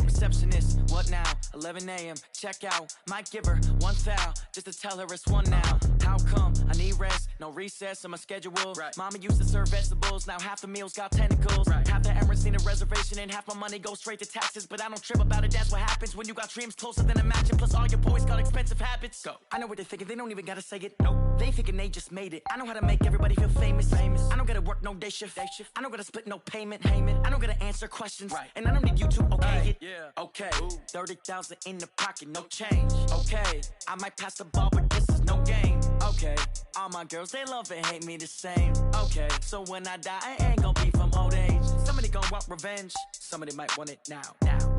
Receptionist, what now? 11 a.m., check out. Might give her one foul, just to tell her it's one now. How come? I need rest, No recess in my schedule. Right. Mama used to serve vegetables, now half the meals got tentacles. Right. Half the Emirates need a reservation and half my money goes straight to taxes. But I don't trip about it, that's what happens when you got dreams closer than a match. And plus all your boys got expensive habits. Go. I know what they're thinking, they don't even gotta say it. Nope. They thinking they just made it. I know how to make everybody feel famous. I don't gotta work no day shift. I don't gotta split no payment. I don't gotta answer questions. Right. And I don't need you to okay it. Yeah. Okay. 30,000 in the pocket, no change. Okay. I might pass the ball, but this is no game. Okay. All my girls, they love and hate me the same. Okay. So when I die, I ain't gonna be from old age. Somebody gonna want revenge. Somebody might want it now.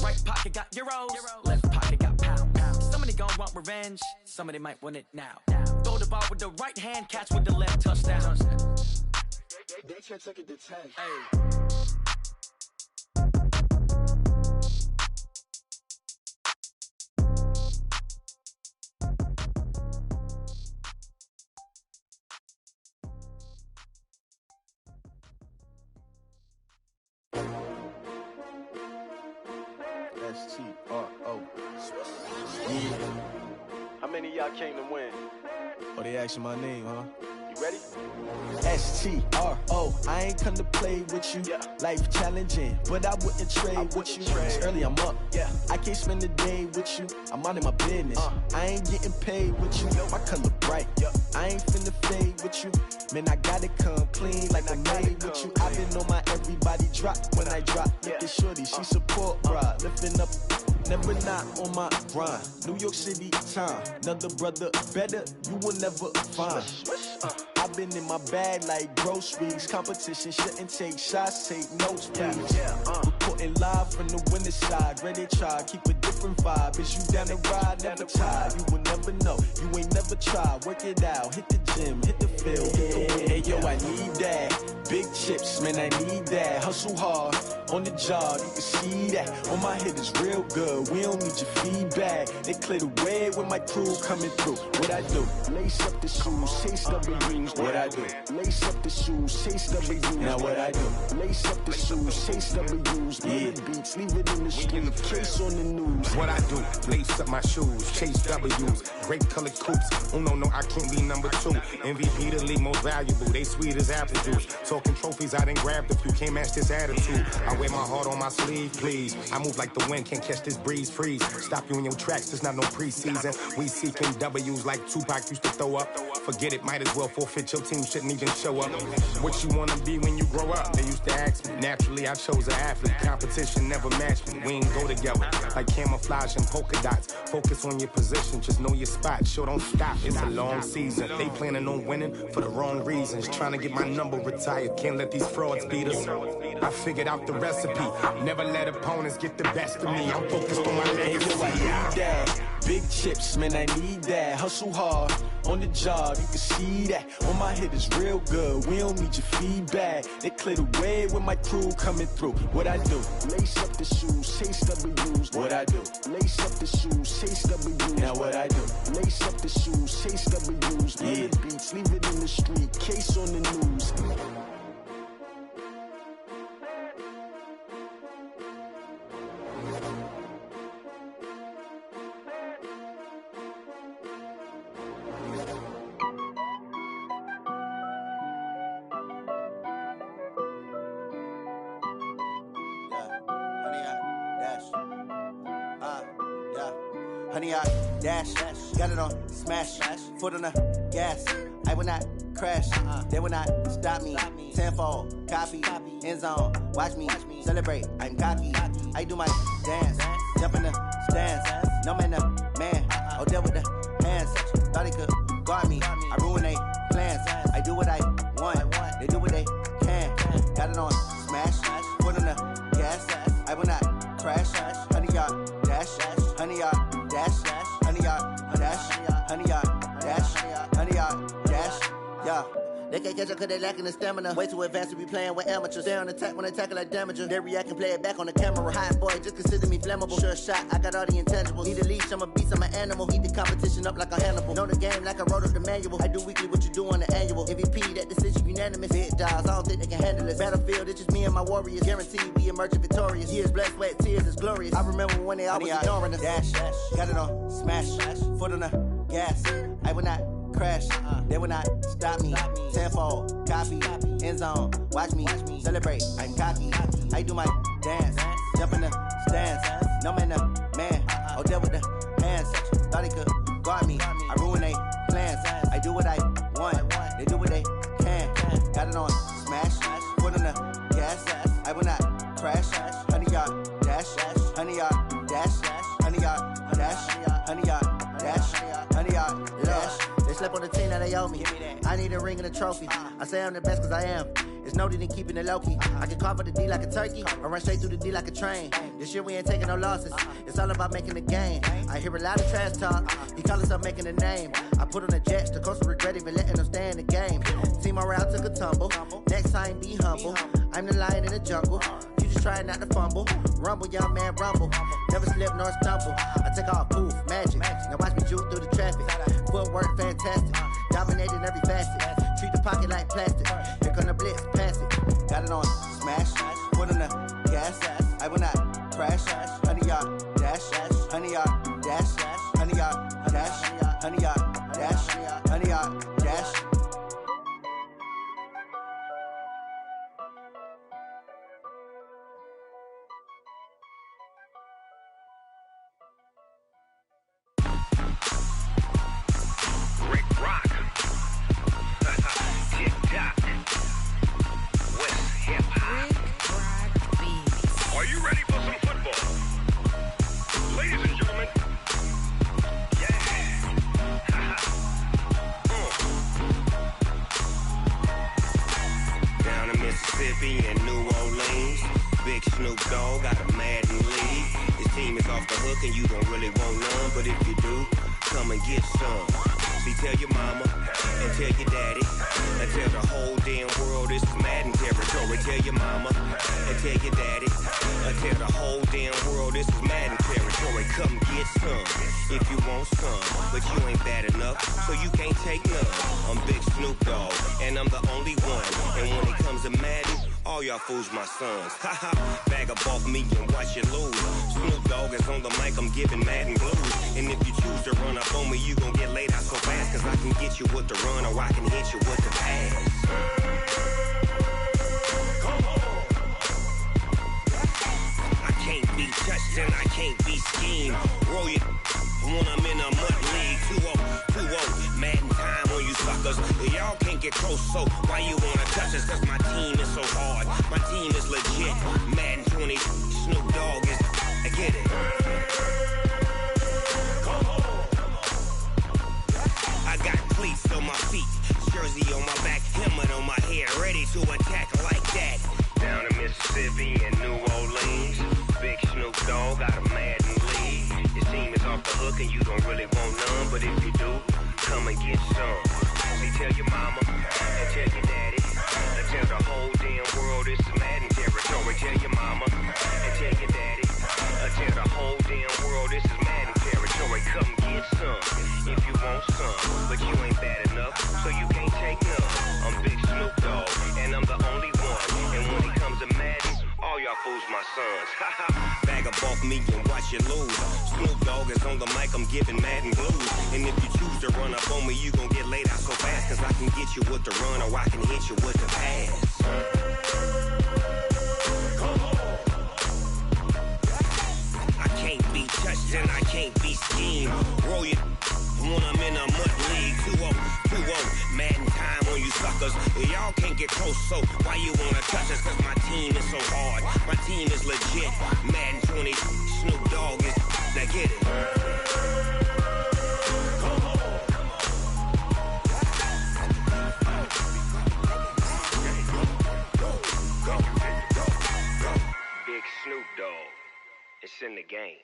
Right pocket got euros. Left pocket got pounds. Somebody gonna want revenge. Somebody might want it now. Throw the ball with the right hand, catch with the left, touchdown. They can't take it to 10. Hey. STRO. Yeah. How many of y'all came to win? Oh, they asking my name, huh? You ready? STRO. I ain't come to play with you. Yeah. Life challenging, but I wouldn't trade with you. It's early, I'm up. Yeah. I can't spend the day with you. I'm minding my business. I ain't getting paid with you. My color bright. I ain't finna fade with you. Man, I gotta come clean like I made with you. I've been on my everybody drop when I drop. Look at shorty, she support, bruh. Lifting up. Never not on my grind. New York City time. Another brother better, you will never find. I've been in my bag like groceries. Competition shouldn't take shots, take notes, please. Reporting live from the winter side. Ready to try, keep a different vibe. Is you down the ride, never tired. You will never know, you ain't never tried. Work it out, hit the gym, hit the field, hit the wind. Hey yo, I need that. Big chips, man, I need that. Hustle hard, on the job, you can see that. On my head is real good, we don't need your feedback. They clear the way when my crew coming through. What I do? Lace up the shoes, chase W's. What I do? Lace up the shoes, chase W's. Now what I do? Lace up the shoes, chase W's. Yeah. Beats, leave it in the street, case on the news. What I do? Lace up my shoes, chase W's. Great colored coops. Oh no, I can't be number 2. MVP the league most valuable. They sweet as apple juice. Talking trophies, I done grabbed a few. Can't match this attitude. I wear my heart on my sleeve, please. I move like the wind, can't catch this breeze. Freeze. Stop you in your tracks, there's not no preseason. We seeking W's like Tupac used to throw up. Forget it, might as well forfeit. Your team shouldn't even show up. What you wanna be when you grow up? They used to ask me. Naturally, I chose an athlete. Competition never matched me. We ain't go together like camouflage and polka dots. Focus on your position, just know your spot. Sure, don't stop. It's a long season. They planning on winning for the wrong reasons. Trying to get my number retired. Can't let these frauds beat us. I figured out the recipe. Never let opponents get the best of me. I'm focused on my legacy. I need that. Big chips, man, I need that. Hustle hard, on the job, you can see that. On my head is real good, we don't need your feedback. They clear the way when my crew coming through. What I do? Lace up the shoes, chase W's. What I do? Lace up the shoes, chase W's. Now what I do? Lace up the shoes, chase W's. Yeah. Beats, leave it in the street, case on the news. Honey, I dash, got it on smash, foot on the gas. I will not crash, they will not stop me. Tenfold, copy, end zone, watch me celebrate. I'm cocky, I do my dance, jump in the stands. No man, man, oh deal with the hands. Thought he could guard me, I ruin they plans. I do what I want, they do what they can. Got it on smash, foot on the gas. I will not crash, honey, y'all dash, honey, y'all dash, honey, y'all dash, honey, y'all dash, honey, y'all dash, yeah. They can't catch up cause they lacking the stamina. Way too advanced to be playing with amateurs. Stay on attack when they tackle like damager. They react and play it back on the camera. Hot boy, just consider me flammable. Sure shot, I got all the intangibles. Need a leash, I'm a beast, I'm an animal. Eat the competition up like a Hannibal. Know the game like I wrote up the manual. I do weekly what you do on the annual. MVP, that decision unanimous. Big dogs, I don't think they can handle this. Battlefield, it's just me and my warriors. Guaranteed we emerge victorious. Years, blood, sweat, tears, it's glorious. I remember when they always ignoring us. Dash, got it on smash, foot on the gas. I will not crash, they will not stop me. Tenfold, copy, end zone, watch me celebrate. I'm cocky, I do my dance, jump in the stands. No man, the man, oh, deal with the hands. Thought he could guard me, I ruin they plans. I do what I want, they do what they can. Got it on smash, put on the gas. I will not crash, 100-yard dash, 100-yard dash, 100-yard dash, 100-yard dash, 100-yard dash. They slept on the team that they owe me. I need a ring and a trophy. I say I'm the best cause I am. It's noted in keeping it low-key. I can carve up the D like a turkey or run straight through the D like a train. This year we ain't taking no losses. It's all about making the game. I hear a lot of trash talk. He call himself making a name. I put on the jets. The coach will regret even letting them stay in the game. Team morale took a tumble. Next time be humble. I'm the lion in the jungle. You just trying not to fumble. Rumble, young man, rumble. Never slip nor stumble. I take off, poof, magic. Now watch me juke through the traffic. Footwork fantastic. Dominating every facet. Treat the pocket like plastic. Here come the blitz, pass it. Got it on smash. Put on the gas. I will not crash. 100-yard dash. 100-yard dash. 100-yard dash. 100-yard dash. 100-yard dash. In New Orleans, Big Snoop Dogg got a Madden league. His team is off the hook and you don't really want none, but if you do, come and get some. See, tell your mama and tell your daddy and tell the whole damn world this is Madden territory. Tell your mama and tell your daddy and tell the whole damn world this is Madden territory. Come get some if you want some, but you ain't bad enough, so you can't take none. I'm Big Snoop Dogg and I'm the only one, and when it comes to Madden, all y'all fools my sons. Haha, bag up off me and watch you lose. Snoop Dogg is on the mic, I'm giving Madden blues. And if you choose to run up on me, you gon' get laid out so fast, cause I can get you with the run or I can hit you with the pass. I can't be touched and I can't be schemed. Roll you when I'm in a mud league. 2-0, Madden time on you suckers. Y'all can't get close, so why you wanna touch us? Cause my team is so hard, my team is legit. Madden 20, Snoop Dogg is, I get it. I got cleats on my feet, jersey on my back, helmet on my head, ready to attack like that. Down in Mississippi and New Orleans, Big Snoop Dogg got a Madden league. His team is off the hook and you don't really want none, but if you do, come and get some. See, tell your mama and tell your daddy and tell the whole damn world this is Madden territory. Tell your mama and tell your daddy and tell the whole damn world this is Madden territory. Come get some if you want some, but you ain't bad enough, so you can't take none. I'm Big Snoop Dogg and I'm the only one, and when it comes to Madden, all y'all fools my sons. Bag up off me and watch you lose. Snoop Dogg is on the mic, I'm giving Madden blues. And if you choose to run up on me, you gon' get laid out so fast, cause I can get you with the run or I can hit you with the pass. I can't be touched and I can't be schemed. Roll you when I'm in a mud league. 2-0, Madden time on you suckers. Y'all can't get close, so why you wanna touch us? Cause my team is so hard, my team is legit. Madden 20, Snoop Dogg is, now get it. Big Snoop Dogg, it's in the game.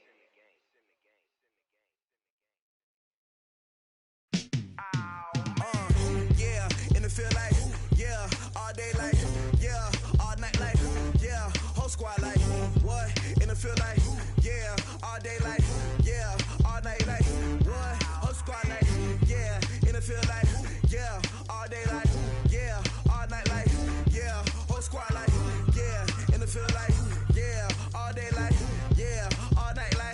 Feel like, yeah, all day like, yeah, all night like, yeah, whole squad like, what? And it feel like, yeah, all day like, yeah, all night like, what? Whole squad like, yeah, and it feel like, yeah, all day like, yeah, all night like, yeah, whole squad like, yeah, and it feel like, yeah, all day like, yeah, all night like.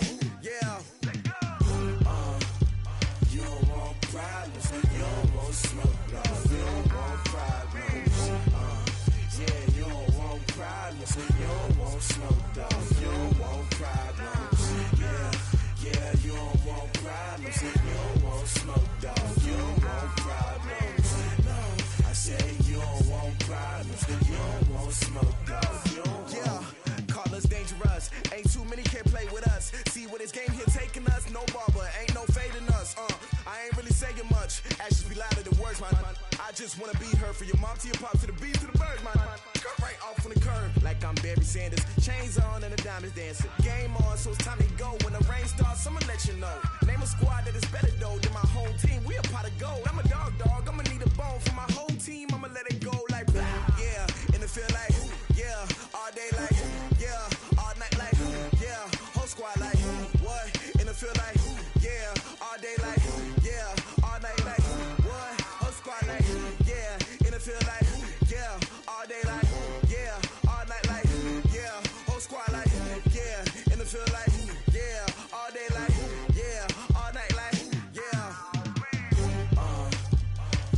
just wanna be her. For your mom to your pop to the beat to the bird, man. Cut right off on the curb, like I'm Barry Sanders. Chains on and the diamonds dancing. Game on, so it's time to go. When the rain starts, I'ma let you know. Name a squad that is better though than my home team. We a pot of gold. I'm a dog, I'ma need a bone for my whole team. I'ma let it go like blah. Yeah, and it feel like yeah, all day like yeah, all night like yeah, whole squad like what? And it feel like yeah, all day like yeah, all night like what? Whole squad like yeah, and it feel like yeah, all day like yeah, all night like yeah, whole squad like yeah, and it feel like yeah, all day like yeah, all night like yeah.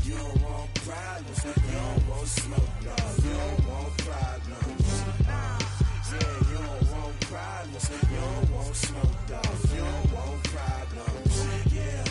You don't want problems, you don't want smoke, no, you don't want problems. Yeah, you don't want problems, you don't want smoke, dog, you don't want problems. Yeah,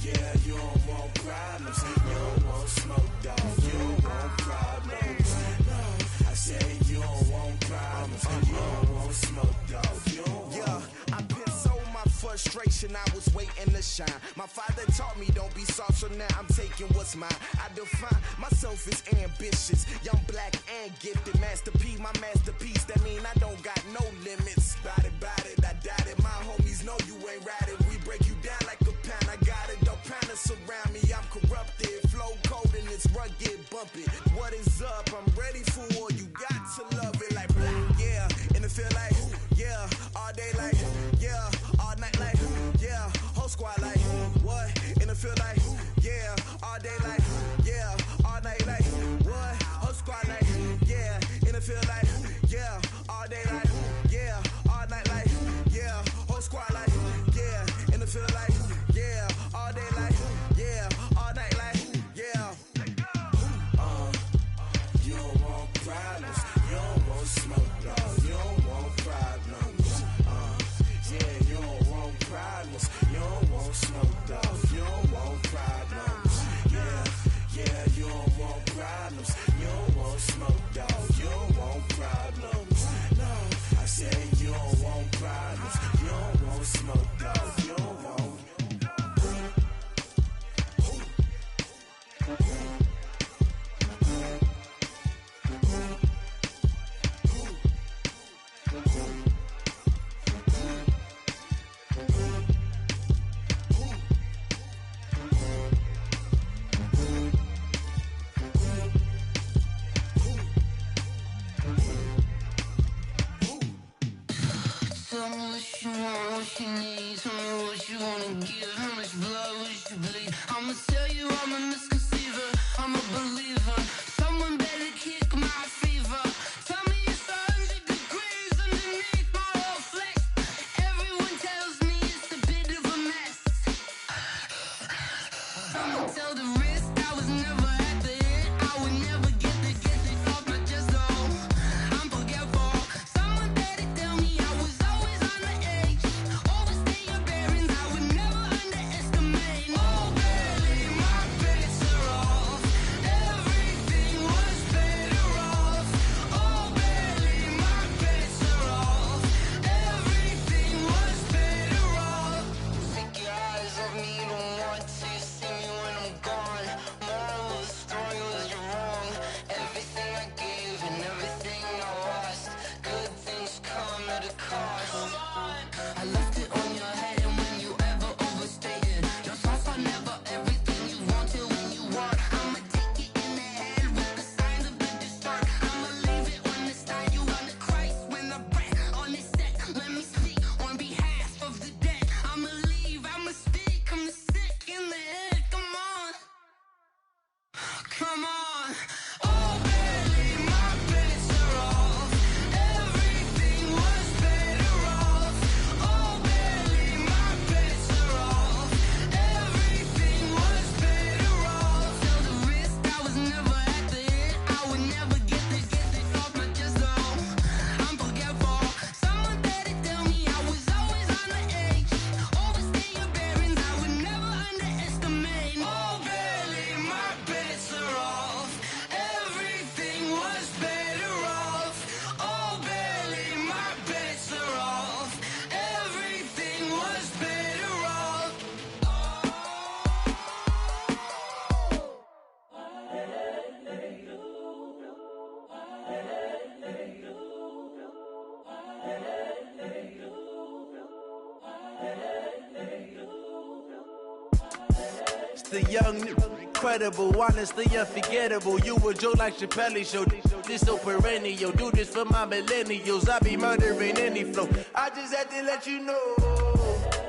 yeah, you don't want problems, you don't want smoke, dog, you don't want problems. No, I say you don't want problems, you don't want smoke, dog, you don't want. Yeah, I pissed so my frustration, I was waiting to shine. My father taught me don't be soft, so now I'm taking what's mine. I define myself as ambitious, young, black, and gifted. Master P, my masterpiece, that mean I don't got no limits. Bout it, I doubt it. My homies know you ain't ratted. We break you down like a pound. I got it, don't pound us around me. I'm corrupted, flow cold and it's rugged, bump it. What is up? I'm ready for war. You got to love it like yeah, and it feel like yeah, all day like yeah, all night like yeah, whole squad like what? And it feel like yeah, all day like yeah, all night like what? Whole squad like yeah, and it feel like yeah, all day like yeah, all night like yeah, whole squad like yeah, and it feel like yeah, all day like yeah, all night like yeah. You don't want problems, you don't want smoke, dog, you don't want problems. Yeah, you don't want problems, you don't want smoke, dog, you don't want problems. Yeah, yeah, you don't want problems, you don't want smoke, dog, you don't want problems. No, I say you don't want problems, you don't want smoke, dog, you don't want. Tell me what you want, what you need. Tell me what you wanna give. How much blood would you bleed? I'ma tell you I'm a misconceiver. I'm a believer. Someone better kick my fever. Tell me it's 100 degrees underneath my whole flesh. Everyone tells me it's a bit of a mess. I'ma tell the risk I was never at the end. I would never get it off my chest though. I'm forgetful. Someone better tell me I was always on the edge. Overstay your bearings, I would never underestimate. Oh baby, my bets are off. Everything was better off. Oh baby, my bets are off. Everything was better off. Take your eyes off me, don't want to see me when I'm gone. Moral of the story was you're wrong. Everything I gave and everything I lost. Good things come at a cost. I left it on your head, and when you ever overstated, your thoughts are never everything you wanted when you want. I'ma take it in the head with the signs of the distort. I'ma leave it on the side. You on the Christ when the breath on this set. Let me speak on behalf of the dead. I'ma leave, I'ma speak. I'm sick in the head. Come on, come on. Oh baby, my bets are off. Everything was better off. Oh baby, my bets are off. Everything was better off. Tell the risk I was never at the end. I would never get it off my chest though. I'm forgetful. Someone better tell me I was always on the edge. Overstay your bearings, I would never underestimate. Oh baby, my bets are off. The young, incredible, honestly unforgettable. You a joke like Chappelle show. This so perennial. Do this for my millennials. I be murdering any flow. I just had to let you know.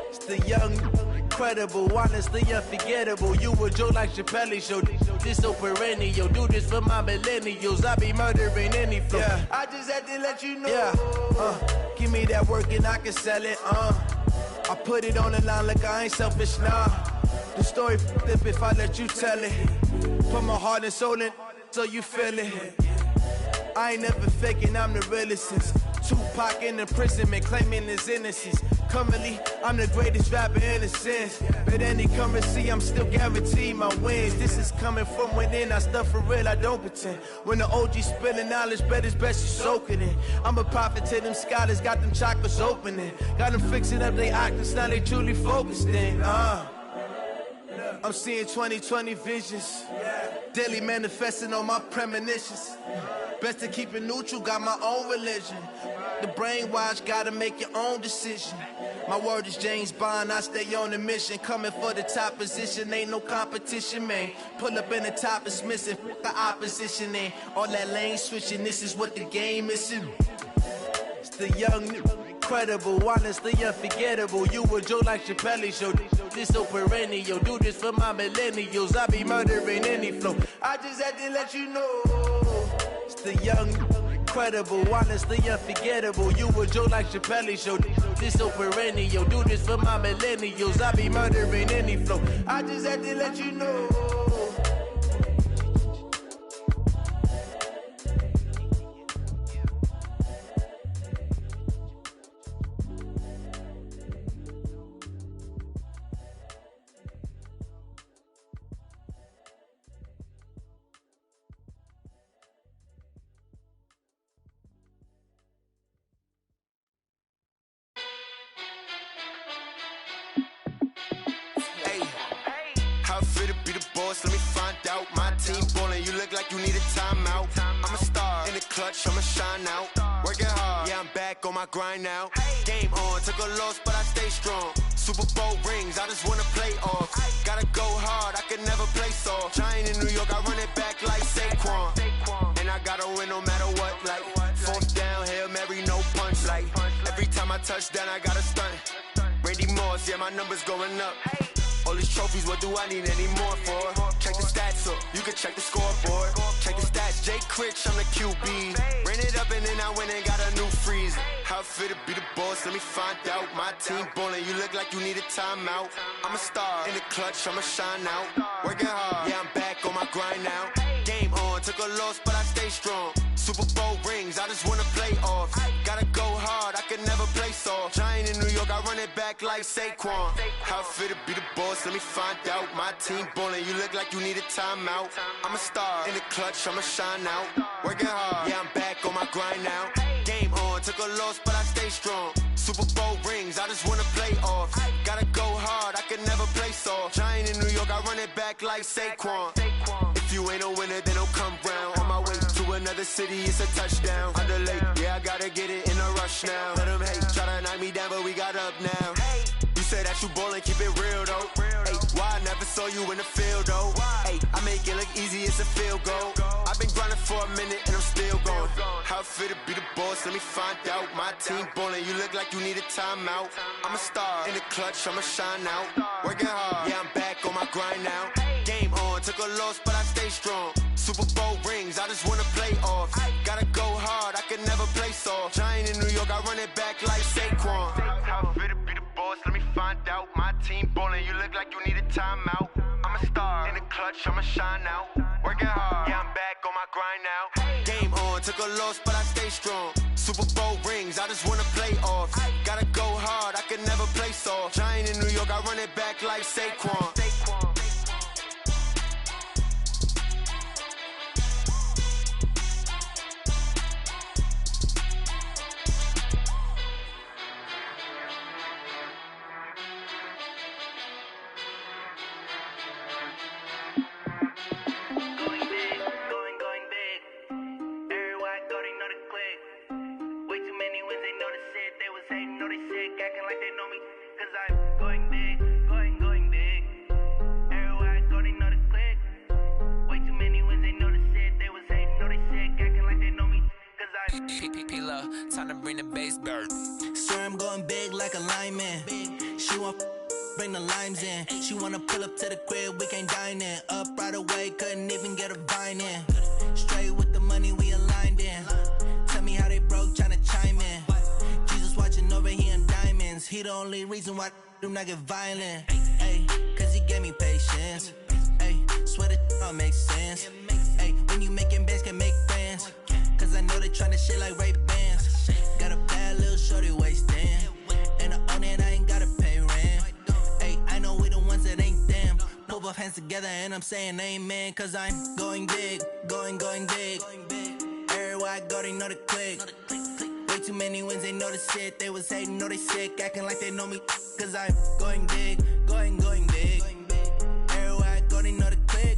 It's the young, incredible, honestly unforgettable. You a joke like Chappelle show. This so perennial. Do this for my millennials. I be murdering any flow. Yeah. I just had to let you know. Yeah. Give me that work and I can sell it. I put it on the line like I ain't selfish, nah. The story flip if I let you tell it. Put my heart and soul in so you feel it. I ain't never faking, I'm the realest since Tupac in imprisonment, claiming his innocence. Currently, I'm the greatest rapper in a sense. But any currency, I'm still guaranteed my wins. This is coming from within, I stuff for real, I don't pretend. When the OG spilling knowledge, bet it's best you soak it in. I'm a prophet to them scholars, got them chakras opening. Got them fixing up they octaves, now they truly focused in. I'm seeing 2020 visions, daily manifesting on my premonitions. Best to keep it neutral, got my own religion. The brainwash, gotta make your own decision. My word is James Bond, I stay on the mission. Coming for the top position, ain't no competition, man. Pull up in the top, it's missing, the opposition ain't. All that lane switching, this is what the game is. It's the young, incredible, honestly unforgettable. You a joke like Chappelle show. This so perennial. Do this for my millennials. I be murdering any flow. I just had to let you know. It's the young, incredible, honestly unforgettable. You a joke like Chappelle show. This so perennial. Do this for my millennials. I be murdering any flow. I just had to let you know. How fit to be the boss? Let me find out. My team ballin', you look like you need a timeout. I'm a star in the clutch, I'ma shine out. Working hard, yeah, I'm back on my grind now. Game on, took a loss, but I stay strong. Super Bowl rings, I just wanna play off. Gotta go hard, I can never play soft. Giant in New York, I run it back like Saquon. And I gotta win no matter what, like fourth down, Hail Mary, no punch. Like every time I touch down, I gotta stunt. Randy Moss, yeah, my numbers going up. All these trophies, what do I need any more for? Check the stats up, you can check the scoreboard. Check the stats, Jay Critch, I'm the QB. Ran it up and then I went and got a new freeze. How fit to be the boss, let me find out. My team ballin', you look like you need a timeout. I'm a star in the clutch, I'ma shine out. Working hard, yeah, I'm back on my grind now. Game on, took a loss, but I stay strong. Super Bowl rings, I just wanna play off. Gotta go hard, I can never play soft. Giant in New York, I run it back like Saquon. How fit to be the boss, let me find out. My team ballin', you look like you need a timeout. I'm a star in the clutch, I'ma shine out. Working hard, yeah, I'm back on my grind now. Game on, took a loss, but I stay strong. Super Bowl rings, I just wanna play off. Gotta go hard, I can never play soft. Giant in New York, I run it back like Saquon. If you ain't a winner, then don't come round. On my way to another city, it's a touchdown. Underlay, yeah, I gotta get it in a rush now. Let them hate, try to knock me down, but we got up now. You say that you ballin', keep it real though. Hey, why I never saw you in the field though? Hey, I make it look easy, it's a field goal. I've been grinding for a minute and I'm still going. How fit to be the boss, let me find out. My team ballin', you look like you need a timeout. I'm a star in the clutch, I'ma shine out. Working hard, yeah, I'm back on my grind now. Game on, took a loss, but I stay strong. Super Bowl rings, I just wanna play off. Gotta go hard, I can never play soft. Giant in New York, I run it back like Saquon. How fit to be the boss, let me find out. My team ballin', you look like you need a timeout. I'm a star in the clutch, I'ma shine out. Working hard, yeah, I'm back on my grind now. Game on, took a loss, but I stay strong. Super Bowl rings, I just wanna play off. Gotta go hard, I can never play soft. Giant in New York, I run it back like Saquon. P-P-P-P-P-Love, time to bring the bass back. Swear I'm going big like a lineman. She want bring the limes in. She wanna pull up to the crib, we can't dine in. Up right away, couldn't even get a vine in. Straight with the money, we aligned in. Tell me how they broke, tryna chime in. Jesus watching over, he in diamonds. He the only reason why do not get violent. Ay, cause he gave me patience. Ay, swear that all makes sense. Ay, when you making bands, can make friends. Cause I know they tryna shit like Ray-Bans. Got a bad little shorty wasting. And I own it, I ain't gotta pay rent. Ay, I know we the ones that ain't them. Pull both hands together and I'm saying amen. Cause I'm going big, going big. Everywhere I go, they know the click. Way too many wins, they know the shit. They was hating, know they sick, acting like they know me. Cause I'm going big, going big. Everywhere I go, they know the click.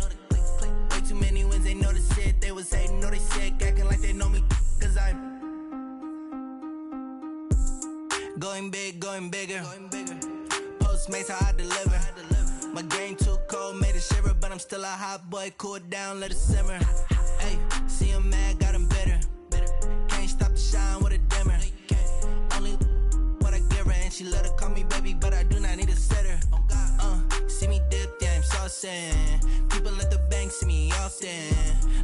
Way too many wins, they know the shit. They was hating, know they sick, acting like they know me. Cause I'm going big, going bigger. Postmates, how I deliver. My game too cold, made it shiver. But I'm still a hot boy, cool it down, let it simmer. Hey, see him mad, got him bitter. Can't stop the shine with a dimmer. Only what I give her, and she let her call me baby, but I do not need a sitter. See me dip, yeah, I'm saucing. People at the bank see me often.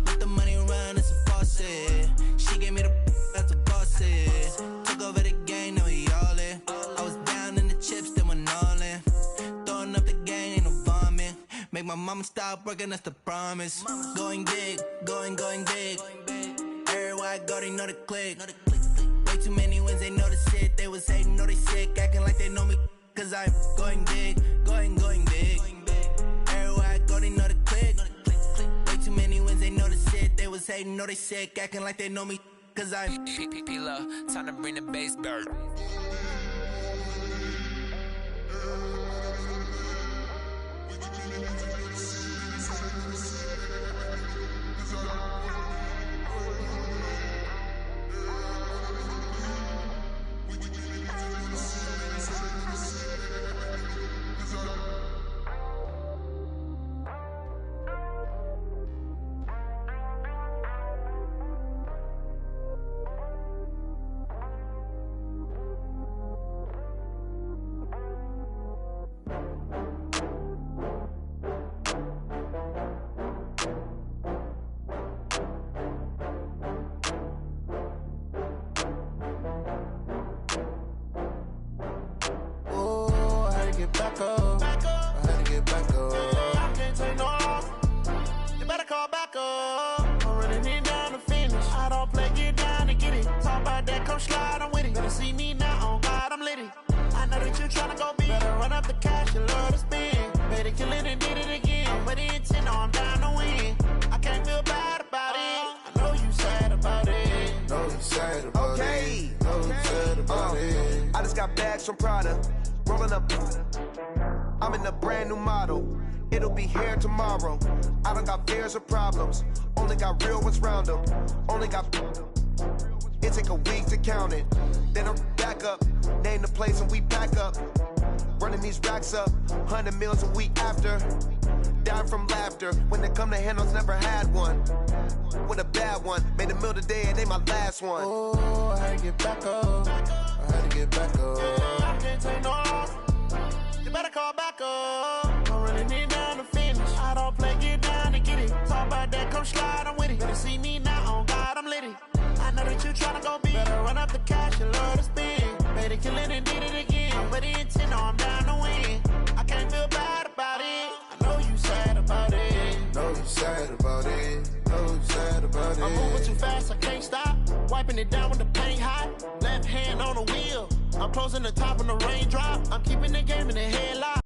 Let the money run, it's a faucet. She gave me the that's a boss is. Took over the game, now we all in. I was down in the chips, then went all in. Throwing up the game, ain't no vomit. Make my mama stop working, that's the promise. Going big, going big. Everywhere I go, they know the click. Way too many wins, they know the shit. They was hating, know they sick, acting like they know me. Cause I'm going big, going big. Everywhere I go, they know the click. Way too many wins, they know the shit. They was hating, know they sick, acting like they know me. Cause I'm P-P-P-Love, time to bring the bass back. Back up. I had to get back up. I can't take no loss. You better call back up. I'm running it down to finish. I don't play, get down to get it. Talk about that, come slide, I'm with it. Better see me now, on God, I'm litty. I know that you tryna go big. Better run up the cash, you love to spend. Better kill it and did it again. I'm with the intent, no, I'm down to win. I can't feel bad about it. I know you sad about it. Know you sad about it. Know you sad about it. I just got bags from Prada. Rolling up, I'm in a brand new model. It'll be here tomorrow. I don't got fears or problems. Only got real ones round them. Only got. It take a week to count it. Then I'm back up. Name the place and we pack up. Running these racks up. 100 meals a week after. Down from laughter. When they come to handles, never had one. With a bad one. Made a meal today and they my last one. Oh, I had to get back up. I had to get back up. I can't take no loss. You better call back up. I'm running it down to finish. I don't play, get down to get it. Talk about that, come slide, I'm with it. Better see me now, on God, I'm litty. I know that you tryna go big. Better run up the cash, you love to spend. Better kill it and did it again. I'm with the intent, no, I'm down to win. I can't feel bad about it. I know you sad about it. Know you sad about it. Know you sad about it. I'm moving too fast, I can't stop. Wiping it down with the paint hot. Left hand on the wheel. I'm closing the top when the raindrop. I'm keeping the game in the headlock.